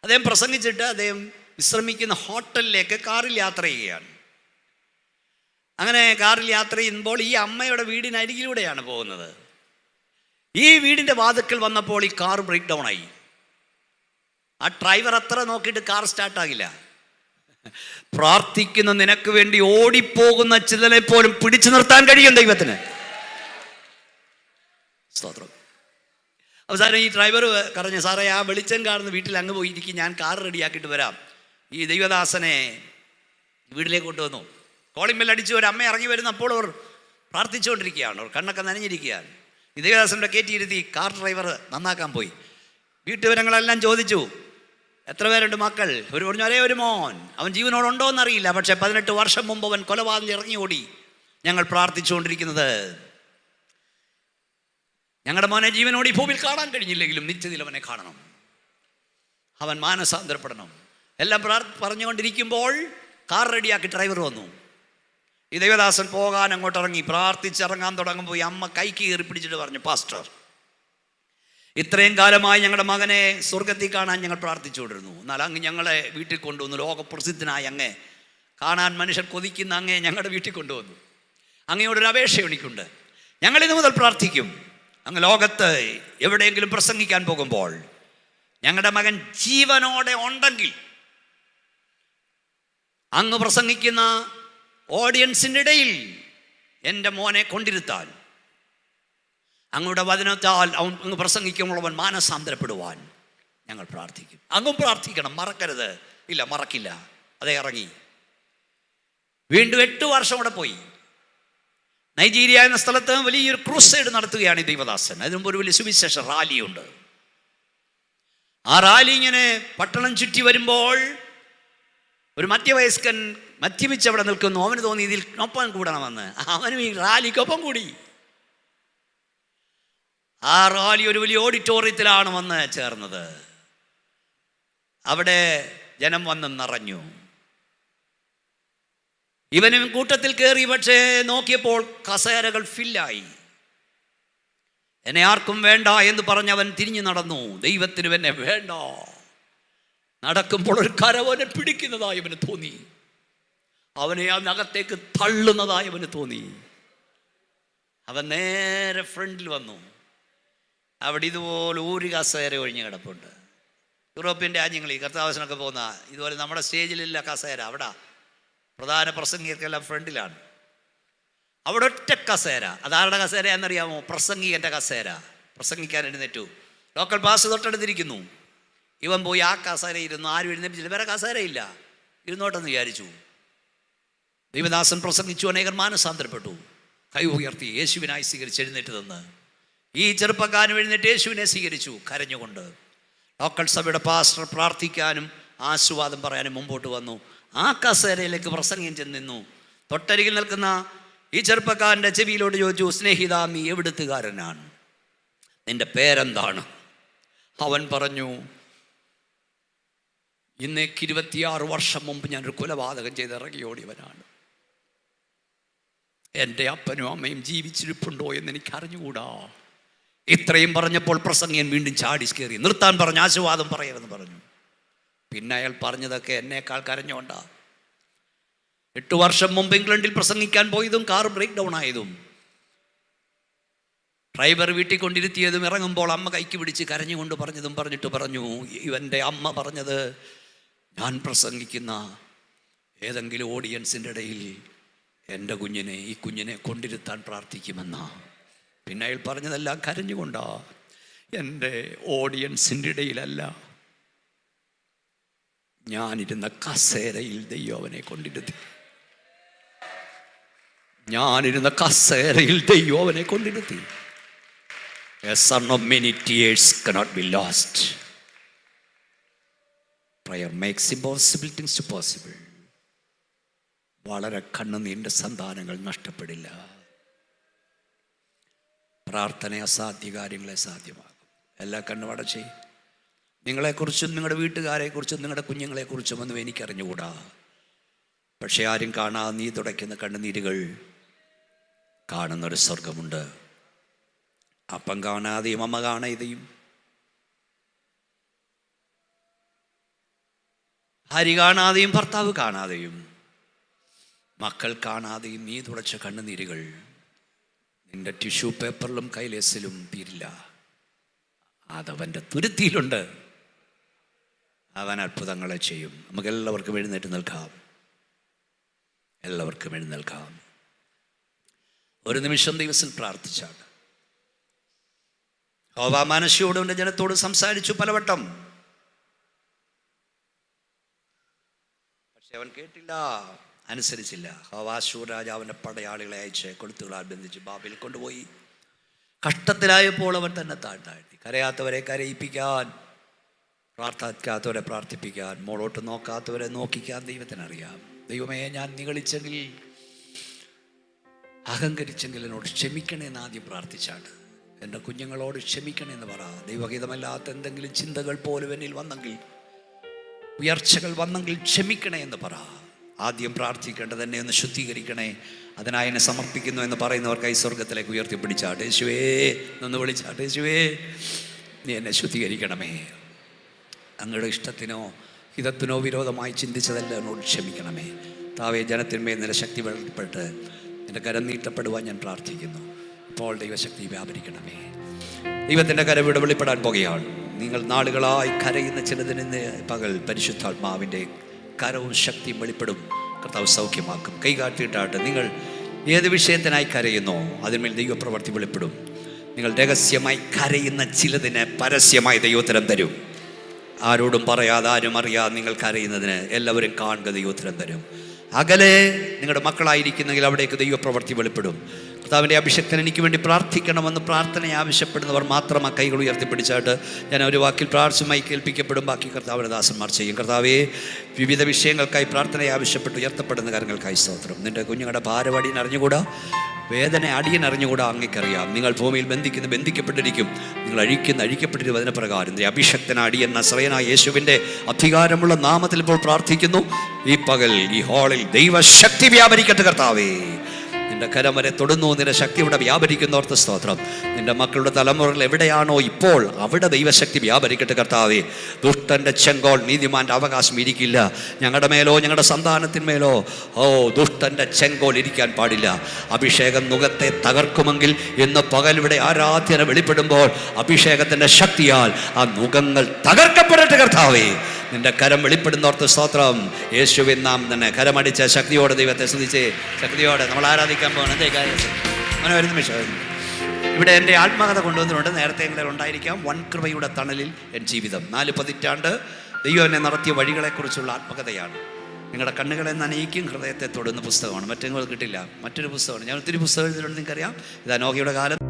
അദ്ദേഹം പ്രസംഗിച്ചിട്ട് അദ്ദേഹം വിശ്രമിക്കുന്ന ഹോട്ടലിലേക്ക് കാറിൽ യാത്ര ചെയ്യുകയാണ്. അങ്ങനെ കാറിൽ യാത്ര ചെയ്യുമ്പോൾ ഈ അമ്മയുടെ വീടിനരികിലൂടെയാണ് പോകുന്നത്. ഈ വീടിൻ്റെ വാതിക്കൽ വന്നപ്പോൾ ഈ കാർ ബ്രേക്ക് ഡൗൺ ആയി. ആ ഡ്രൈവർ അത്ര നോക്കിയിട്ട് കാർ സ്റ്റാർട്ടാകില്ല. പ്രാർത്ഥിക്കുന്ന നിനക്ക് വേണ്ടി ഓടിപ്പോകുന്ന ചിലരെ പോലും പിടിച്ചു നിർത്താൻ കഴിയും ദൈവത്തിന്. സ്തോത്രം. അവസാനം ഈ ഡ്രൈവർ പറഞ്ഞു, സാറേ ആ വെളിച്ചം കാണുന്ന വീട്ടിൽ അങ്ങ് പോയിരിക്കും, ഞാൻ കാർ റെഡിയാക്കിയിട്ട് വരാം. ഈ ദൈവദാസനെ വീട്ടിലേക്ക് കൊണ്ടുവന്നു. കോളിംഗ് ബെൽ അടിച്ച് ഒരു അമ്മ ഇറങ്ങി വരുന്നപ്പോൾ അവർ പ്രാർത്ഥിച്ചുകൊണ്ടിരിക്കുകയാണ്. അവർ കണ്ണൊക്കെ നനഞ്ഞിരിക്കുകയാണ്. ഈ ദൈവദാസൻ്റെ കയറ്റിയിരുത്തി കാർ ഡ്രൈവർ നന്നാക്കാൻ പോയി. വീട്ടുവിവരങ്ങളെല്ലാം ചോദിച്ചു. എത്ര പേരുണ്ട് മക്കൾ? ഒരു പറഞ്ഞു, ഒരേ ഒരു മോൻ, അവൻ ജീവനോടുണ്ടോ എന്നറിയില്ല, പക്ഷേ 18 വർഷം മുമ്പ് അവൻ കൊലപാതകം ഇറങ്ങി ഓടി. ഞങ്ങൾ പ്രാർത്ഥിച്ചുകൊണ്ടിരിക്കുന്നത് ഞങ്ങളുടെ മോനെ ജീവനോട് ഈ ഭൂമിയിൽ കാണാൻ കഴിഞ്ഞില്ലെങ്കിലും നിത്യത്തിൽ അവനെ കാണണം, അവൻ മാനസാന്തരപ്പെടണം. എല്ലാം പറഞ്ഞുകൊണ്ടിരിക്കുമ്പോൾ കാർ റെഡിയാക്കി ഡ്രൈവർ വന്നു. ഈ ദൈവദാസൻ പോകാൻ അങ്ങോട്ട് ഇറങ്ങി. പ്രാർത്ഥിച്ചിറങ്ങാൻ തുടങ്ങുമ്പോൾ ഈ അമ്മ കൈക്ക് കയറി പിടിച്ചിട്ട് പറഞ്ഞു, പാസ്റ്റർ, ഇത്രയും കാലമായി ഞങ്ങളുടെ മകനെ സ്വർഗത്തിൽ കാണാൻ ഞങ്ങൾ പ്രാർത്ഥിച്ചുകൊണ്ടിരുന്നു. എന്നാൽ അങ്ങ് ഞങ്ങളെ വീട്ടിൽ കൊണ്ടുവന്നു. ലോകപ്രസിദ്ധനായ അങ്ങേ കാണാൻ മനുഷ്യർ കൊതിക്കുന്ന അങ്ങേ ഞങ്ങളുടെ വീട്ടിൽ കൊണ്ടുവന്നു. അങ്ങയോടൊരു അപേക്ഷ എനിക്കുണ്ട്. ഞങ്ങളിന്ന് മുതൽ പ്രാർത്ഥിക്കും, അങ്ങ് ലോകത്ത് എവിടെയെങ്കിലും പ്രസംഗിക്കാൻ പോകുമ്പോൾ ഞങ്ങളുടെ മകൻ ജീവനോടെ ഉണ്ടെങ്കിൽ അങ്ങ് പ്രസംഗിക്കുന്ന ഓഡിയൻസിൻ്റെ ഇടയിൽ എൻ്റെ മോനെ കൊണ്ടിരുത്താൻ, അങ്ങയുടെ വചനത്താൽ അങ്ങ് പ്രസംഗിക്കുമ്പോൾ അവൻ മാനസാന്തരപ്പെടുവാൻ ഞങ്ങൾ പ്രാർത്ഥിക്കും. അങ്ങും പ്രാർത്ഥിക്കണം, മറക്കരുത്. ഇല്ല, മറക്കില്ല. അതേ ഇറങ്ങി. വീണ്ടും 8 വർഷം കൂടെ പോയി. നൈജീരിയ എന്ന സ്ഥലത്ത് വലിയൊരു ക്രൂസൈഡ് നടത്തുകയാണ് ഈ ദൈവദാസൻ. അതിന് മുമ്പ് ഒരു വലിയ സുവിശേഷ റാലിയുണ്ട്. ആ റാലി ഇങ്ങനെ പട്ടണം ചുറ്റി വരുമ്പോൾ ഒരു മധ്യവയസ്കൻ മദ്യപിച്ച് അവിടെ നിൽക്കുന്നു. അവന് തോന്നി ഇതിൽ ഒപ്പം കൂടണമെന്ന്. അവനും ഈ റാലിക്കൊപ്പം കൂടി. ആ റാലി ഒരു വലിയ ഓഡിറ്റോറിയത്തിലാണ് വന്ന് ചേർന്നത്. അവിടെ ജനം വന്ന് നിറഞ്ഞു. ഇവനും കൂട്ടത്തിൽ കയറി. പക്ഷേ നോക്കിയപ്പോൾ കസേരകൾ ഫില്ലായി. എന്നെ ആർക്കും വേണ്ട എന്ന് പറഞ്ഞവൻ തിരിഞ്ഞു നടന്നു. ദൈവത്തിന് എന്നെ വേണ്ട. നടക്കുമ്പോൾ ഒരു കരവനെ പിടിക്കുന്നതായി അവന് തോന്നി. അവനെ ആ നഖത്തേക്ക് തള്ളുന്നതായി അവന് തോന്നി. അവൻ നേരെ ഫ്രണ്ടിൽ വന്നു. അവിടെ ഇതുപോലെ ഒരു കസേര ഒഴിഞ്ഞ് കിടപ്പുണ്ട്. യൂറോപ്യൻ രാജ്യങ്ങളിൽ കർത്താവസനൊക്കെ പോകുന്ന ഇതുപോലെ നമ്മുടെ സ്റ്റേജിലില്ല കസേര. അവിടെ പ്രധാന പ്രസംഗികർക്കെല്ലാം ഫ്രണ്ടിലാണ്. അവിടെ ഒറ്റ കസേര. അതാരുടെ കസേര എന്നറിയാമോ? പ്രസംഗികൻ്റെ കസേര. പ്രസംഗിക്കാൻ എഴുന്നേറ്റു. ലോക്കൽ പാസ് തൊട്ടടുത്തിരിക്കുന്നു. ഇവൻ പോയി ആ കസേര ഇരുന്നു. ആരും എഴുന്നേപ്പിച്ചില്ല. വേറെ കസേരയില്ല. ഇരുന്നോട്ടെന്ന് വിചാരിച്ചു. ദൈവദാസൻ പ്രസംഗിച്ചു. അനേകർ മാനസാന്തരപ്പെട്ടു. കൈ ഉയർത്തി യേശുവിനായി സ്വീകരിച്ച് എഴുന്നേറ്റ് നിന്ന് ഈ ചെറുപ്പക്കാരൻ എഴുന്നേറ്റ് യേശുവിനെ സ്വീകരിച്ചു കരഞ്ഞുകൊണ്ട്. ലോക്കൽ സഭയുടെ പാസ്റ്റർ പ്രാർത്ഥിക്കാനും ആശീർവാദം പറയാനും മുമ്പോട്ട് വന്നു. ആ കസേരയിലേക്ക് പ്രസംഗം ചെന്ന് നിന്നു. തൊട്ടരികിൽ നിൽക്കുന്ന ഈ ചെറുപ്പക്കാരൻ്റെ ചെവിയിലോട് ചോദിച്ചു, സ്നേഹിത, നീ എവിടുത്തുകാരനാണ്? നിന്റെ പേരെന്താണ്? അവൻ പറഞ്ഞു, ഇന്നേക്ക് 26 വർഷം മുമ്പ് ഞാനൊരു കൊലപാതകം ചെയ്ത് ഇറങ്ങിയോടിയവനാണ്. എൻ്റെ അപ്പനും അമ്മയും ജീവിച്ചിരിപ്പുണ്ടോ എന്ന് എനിക്ക് അറിഞ്ഞുകൂടാ. ഇത്രയും പറഞ്ഞപ്പോൾ പ്രസംഗിയൻ വീണ്ടും ചാടി കയറി നിർത്താൻ പറഞ്ഞു, ആശീർവാദം പറയരുതെന്ന് പറഞ്ഞു. പിന്നെ അയാൾ പറഞ്ഞതൊക്കെ എന്നേക്കാൾ കരഞ്ഞോണ്ടാ. 8 വർഷം മുമ്പ് ഇംഗ്ലണ്ടിൽ പ്രസംഗിക്കാൻ പോയതും കാർ ബ്രേക്ക് ഡൗൺ ആയതും ഡ്രൈവർ വീട്ടിൽ കൊണ്ടിരുത്തിയതും ഇറങ്ങുമ്പോൾ അമ്മ കൈക്ക് പിടിച്ച് കരഞ്ഞുകൊണ്ട് പറഞ്ഞതും പറഞ്ഞിട്ട് പറഞ്ഞു, ഇവൻ്റെ അമ്മ പറഞ്ഞത് ഞാൻ പ്രസംഗിക്കുന്ന ഏതെങ്കിലും ഓഡിയൻസിൻ്റെ ഇടയിൽ എൻ്റെ ഈ കുഞ്ഞിനെ കൊണ്ടിരുത്താൻ പ്രാർത്ഥിക്കുമെന്നാ. പിന്നെ അയാൾ പറഞ്ഞതെല്ലാം കരഞ്ഞുകൊണ്ടാ. എൻ്റെ ഓഡിയൻസിൻ്റെ ഇടയിലല്ല, ഞാനിരുന്ന കസേരയിൽ ദൈവം അവനെ കൊണ്ടിരുത്തി. ഞാനിരുന്ന കസേരയിൽ ദൈവം അവനെ കൊണ്ടിരുത്തി. A son of many tears cannot be lost. Prayer makes impossible things to possible. വളരെ കണ്ണുനീരിൻ്റെ സന്താനങ്ങൾ നഷ്ടപ്പെടില്ല. പ്രാർത്ഥന അസാധ്യ കാര്യങ്ങളെ സാധ്യമാകും. എല്ലാ കണ്ണും അടച്ച് നിങ്ങളെക്കുറിച്ചും നിങ്ങളുടെ വീട്ടുകാരെക്കുറിച്ചും നിങ്ങളുടെ കുഞ്ഞുങ്ങളെക്കുറിച്ചും ഒന്നും എനിക്കറിഞ്ഞുകൂടാ. പക്ഷെ ആരും കാണാതെ നീ തുടയ്ക്കുന്ന കണ്ണുനീരുകൾ കാണുന്നൊരു സ്വർഗമുണ്ട്. അപ്പം കാണാതെയും അമ്മ കാണാതെയും ഭാര്യ കാണാതെയും ഭർത്താവ് കാണാതെയും മക്കൾ കാണാതെയും നീ തുടച്ച കണ്ണുനീരുകൾ നിന്റെ ടിഷ്യൂ പേപ്പറിലും കൈലേസിലും തീരില്ല. അതവൻ്റെ തുരുത്തിയിലുണ്ട്. അവൻ അത്ഭുതങ്ങളെ ചെയ്യും. നമുക്ക് എല്ലാവർക്കും എഴുന്നേറ്റ് നിൽക്കാം. എല്ലാവർക്കും എഴുന്നേൽക്കാം. ഒരു നിമിഷം ദിവസം പ്രാർത്ഥിച്ചാണ്. യഹോവ മനശ്ശയോടും അവൻ്റെ ജനത്തോട് സംസാരിച്ചു പലവട്ടം. പക്ഷെ അവൻ കേട്ടില്ല, അനുസരിച്ചില്ല. യഹോവ അശ്ശൂർ രാജാവിൻ്റെ പടയാളികളെ അയച്ച് കൊളുത്തുകളാൽ ബന്ധിച്ച് ബാബേൽ കൊണ്ടുപോയി. കഷ്ടത്തിലായപ്പോൾ അവൻ തന്നെ താഴ്ത്തി. കരയാത്തവരെ കരയിപ്പിക്കാൻ, പ്രാർത്ഥിക്കാത്തവരെ പ്രാർത്ഥിപ്പിക്കാൻ, മോളോട്ട് നോക്കാത്തവരെ നോക്കിക്കാൻ ദൈവത്തിനറിയാം. ദൈവമേ, ഞാൻ നിഗളിച്ചെങ്കിൽ, അഹങ്കരിച്ചെങ്കിൽ എന്നോട് ക്ഷമിക്കണേന്ന് ആദ്യം പ്രാർത്ഥിച്ചാണ്. എൻ്റെ കുഞ്ഞുങ്ങളോട് ക്ഷമിക്കണമെന്ന് പറ. ദൈവഹിതമല്ലാത്ത എന്തെങ്കിലും ചിന്തകൾ പോലും എന്നിൽ വന്നെങ്കിൽ, ഉയർച്ചകൾ വന്നെങ്കിൽ ക്ഷമിക്കണേ എന്ന് പറ. ആദ്യം പ്രാർത്ഥിക്കേണ്ടത് എന്നെ ഒന്ന് ശുദ്ധീകരിക്കണേ, അതിനായി എന്നെ സമർപ്പിക്കുന്നു എന്ന് പറയുന്നവർക്കായി സ്വർഗത്തിലേക്ക് ഉയർത്തിപ്പിടിച്ചാട്ടെ. യേശുവേ നിന്ന് വിളിച്ചാട്ടെ. യേശുവേ, നീ എന്നെ ശുദ്ധീകരിക്കണമേ. അങ്ങയുടെ ഇഷ്ടത്തിനോ ഹിതത്തിനോ വിരോധമായി ചിന്തിച്ചതെല്ലാം എന്നോട് ക്ഷമിക്കണമേ. താവേ, ജനത്തിന്മേൽ നിന്റെ ശക്തി വെളിപ്പെട്ട് നിന്റെ കരം നീട്ടപ്പെടുവാൻ ഞാൻ പ്രാർത്ഥിക്കുന്നു. ഇപ്പോൾ ദൈവശക്തി വ്യാപരിക്കണമേ. ദൈവത്തിൻ്റെ കരം ഇവിടെ വെളിപ്പെടാൻ പോകുകയാണ്. നിങ്ങൾ നാളുകളായി കരയുന്ന ചിലതിന് പകൽ പരിശുദ്ധാത്മാവിൻ്റെ കരവും ശക്തിയും വെളിപ്പെടും. കർത്താവ് സൗഖ്യമാക്കും. കൈകാട്ടിയിട്ടാട്ട് നിങ്ങൾ ഏത് വിഷയത്തിനായി കരയുന്നോ അതിന്മേൽ ദൈവപ്രവൃത്തി വെളിപ്പെടും. നിങ്ങൾ രഹസ്യമായി കരയുന്ന ചിലതിന് പരസ്യമായി ദൈവോത്തരം തരും. ആരോടും പറയാതെ, ആരും അറിയാതെ നിങ്ങൾ കരയുന്നതിന് എല്ലാവരും കാണുക, ദൈവോത്തരം തരും. അകലെ നിങ്ങളുടെ മക്കളായിരിക്കുന്നെങ്കിൽ അവിടേക്ക് ദൈവപ്രവൃത്തി വെളിപ്പെടും. കർത്താവിൻ്റെ അഭിഷക്തൻ എനിക്ക് വേണ്ടി പ്രാർത്ഥിക്കണമെന്ന് പ്രാർത്ഥന ആവശ്യപ്പെടുന്നവർ മാത്രം ആ കൈകൾ ഉയർത്തിപ്പിടിച്ചായിട്ട് ഞാൻ ഒരു വാക്കിൽ പ്രാർത്ഥനമായി കേൾപ്പിക്കപ്പെടും. ബാക്കി കർത്താവിൻ്റെ ദാസന്മാർ ചെയ്യും. കർത്താവേ, വിവിധ വിഷയങ്ങൾക്കായി പ്രാർത്ഥന ആവശ്യപ്പെട്ട് ഉയർത്തപ്പെടുന്ന കാര്യങ്ങൾക്കായി സ്തോത്രം. നിൻ്റെ കുഞ്ഞുങ്ങളുടെ ഭാരവടിയെന്ന് അറിഞ്ഞുകൂടാ, വേദന അടിയെന്നറിഞ്ഞുകൂടാ, അങ്ങേക്കറിയാം. നിങ്ങൾ ഭൂമിയിൽ ബന്ധിക്കപ്പെട്ടിരിക്കും, നിങ്ങൾ അഴിക്കപ്പെട്ടിരിക്കും. അതിന് പ്രകാരം നിന്റെ അഭിഷക്തന അടിയൻ നസ്രയനായ യേശുവിൻ്റെ അധികാരമുള്ള നാമത്തിൽ ഇപ്പോൾ പ്രാർത്ഥിക്കുന്നു. ഈ പകൽ ഈ ഹാളിൽ ദൈവശക്തി വ്യാപരിക്കട്ടെ. കർത്താവേ, നിന്റെ കരം വരെ തൊടുന്നു. നിന്റെ ശക്തി ഇവിടെ വ്യാപരിക്കുന്നോർത്ത് സ്തോത്രം. നിന്റെ മക്കളുടെ തലമുറകൾ എവിടെയാണോ ഇപ്പോൾ അവിടെ ദൈവശക്തി വ്യാപരിക്കട്ടെ. കർത്താവേ, ദുഷ്ടൻ്റെ ചെങ്കോൾ നീതിമാൻ്റെ അവകാശം ഇരിക്കില്ല. ഞങ്ങളുടെ മേലോ ഞങ്ങളുടെ സന്താനത്തിന്മേലോ ദുഷ്ടൻ്റെ ചെങ്കോൾ ഇരിക്കാൻ പാടില്ല. അഭിഷേകം നുകത്തെ തകർക്കുമെങ്കിൽ ഇന്ന് പകൽ ഇവിടെ ആരാധന വെളിപ്പെടുമ്പോൾ അഭിഷേകത്തിൻ്റെ ശക്തിയാൽ ആ നുകങ്ങൾ തകർക്കപ്പെടട്ടെ. കർത്താവേ, നിന്റെ കരം വെളിപ്പെടുന്നോർത്ത് സ്തോത്രം. യേശുവിൻ നാം തന്നെ കരമടിച്ച ശക്തിയോടെ ദൈവത്തെ സ്തുതിച്ച് ശക്തിയോടെ നമ്മൾ ആരാധിക്കാൻ പോകണം. അങ്ങനെ ഒരു നിമിഷം ഇവിടെ എൻ്റെ ആത്മകഥ കൊണ്ടുവന്നിട്ടുണ്ട്. നേരത്തെ എങ്കിലും ഉണ്ടായിരിക്കാം. വൻകൃപയുടെ തണലിൽ എൻ ജീവിതം. 4 പതിറ്റാണ്ട് ദൈവം എന്നെ നടത്തിയ വഴികളെക്കുറിച്ചുള്ള ആത്മകഥയാണ്. നിങ്ങളുടെ കണ്ണുകളെ നനയിക്കും, ഹൃദയത്തെ തൊടുന്ന പുസ്തകമാണ്. മറ്റൊന്നും കിട്ടില്ല. മറ്റൊരു പുസ്തകമാണ്. ഞാൻ ഒത്തിരി പുസ്തകം എഴുതിയിട്ടുണ്ട്, നിങ്ങൾക്കറിയാം. ഇതാ നോഹയുടെ കാലം.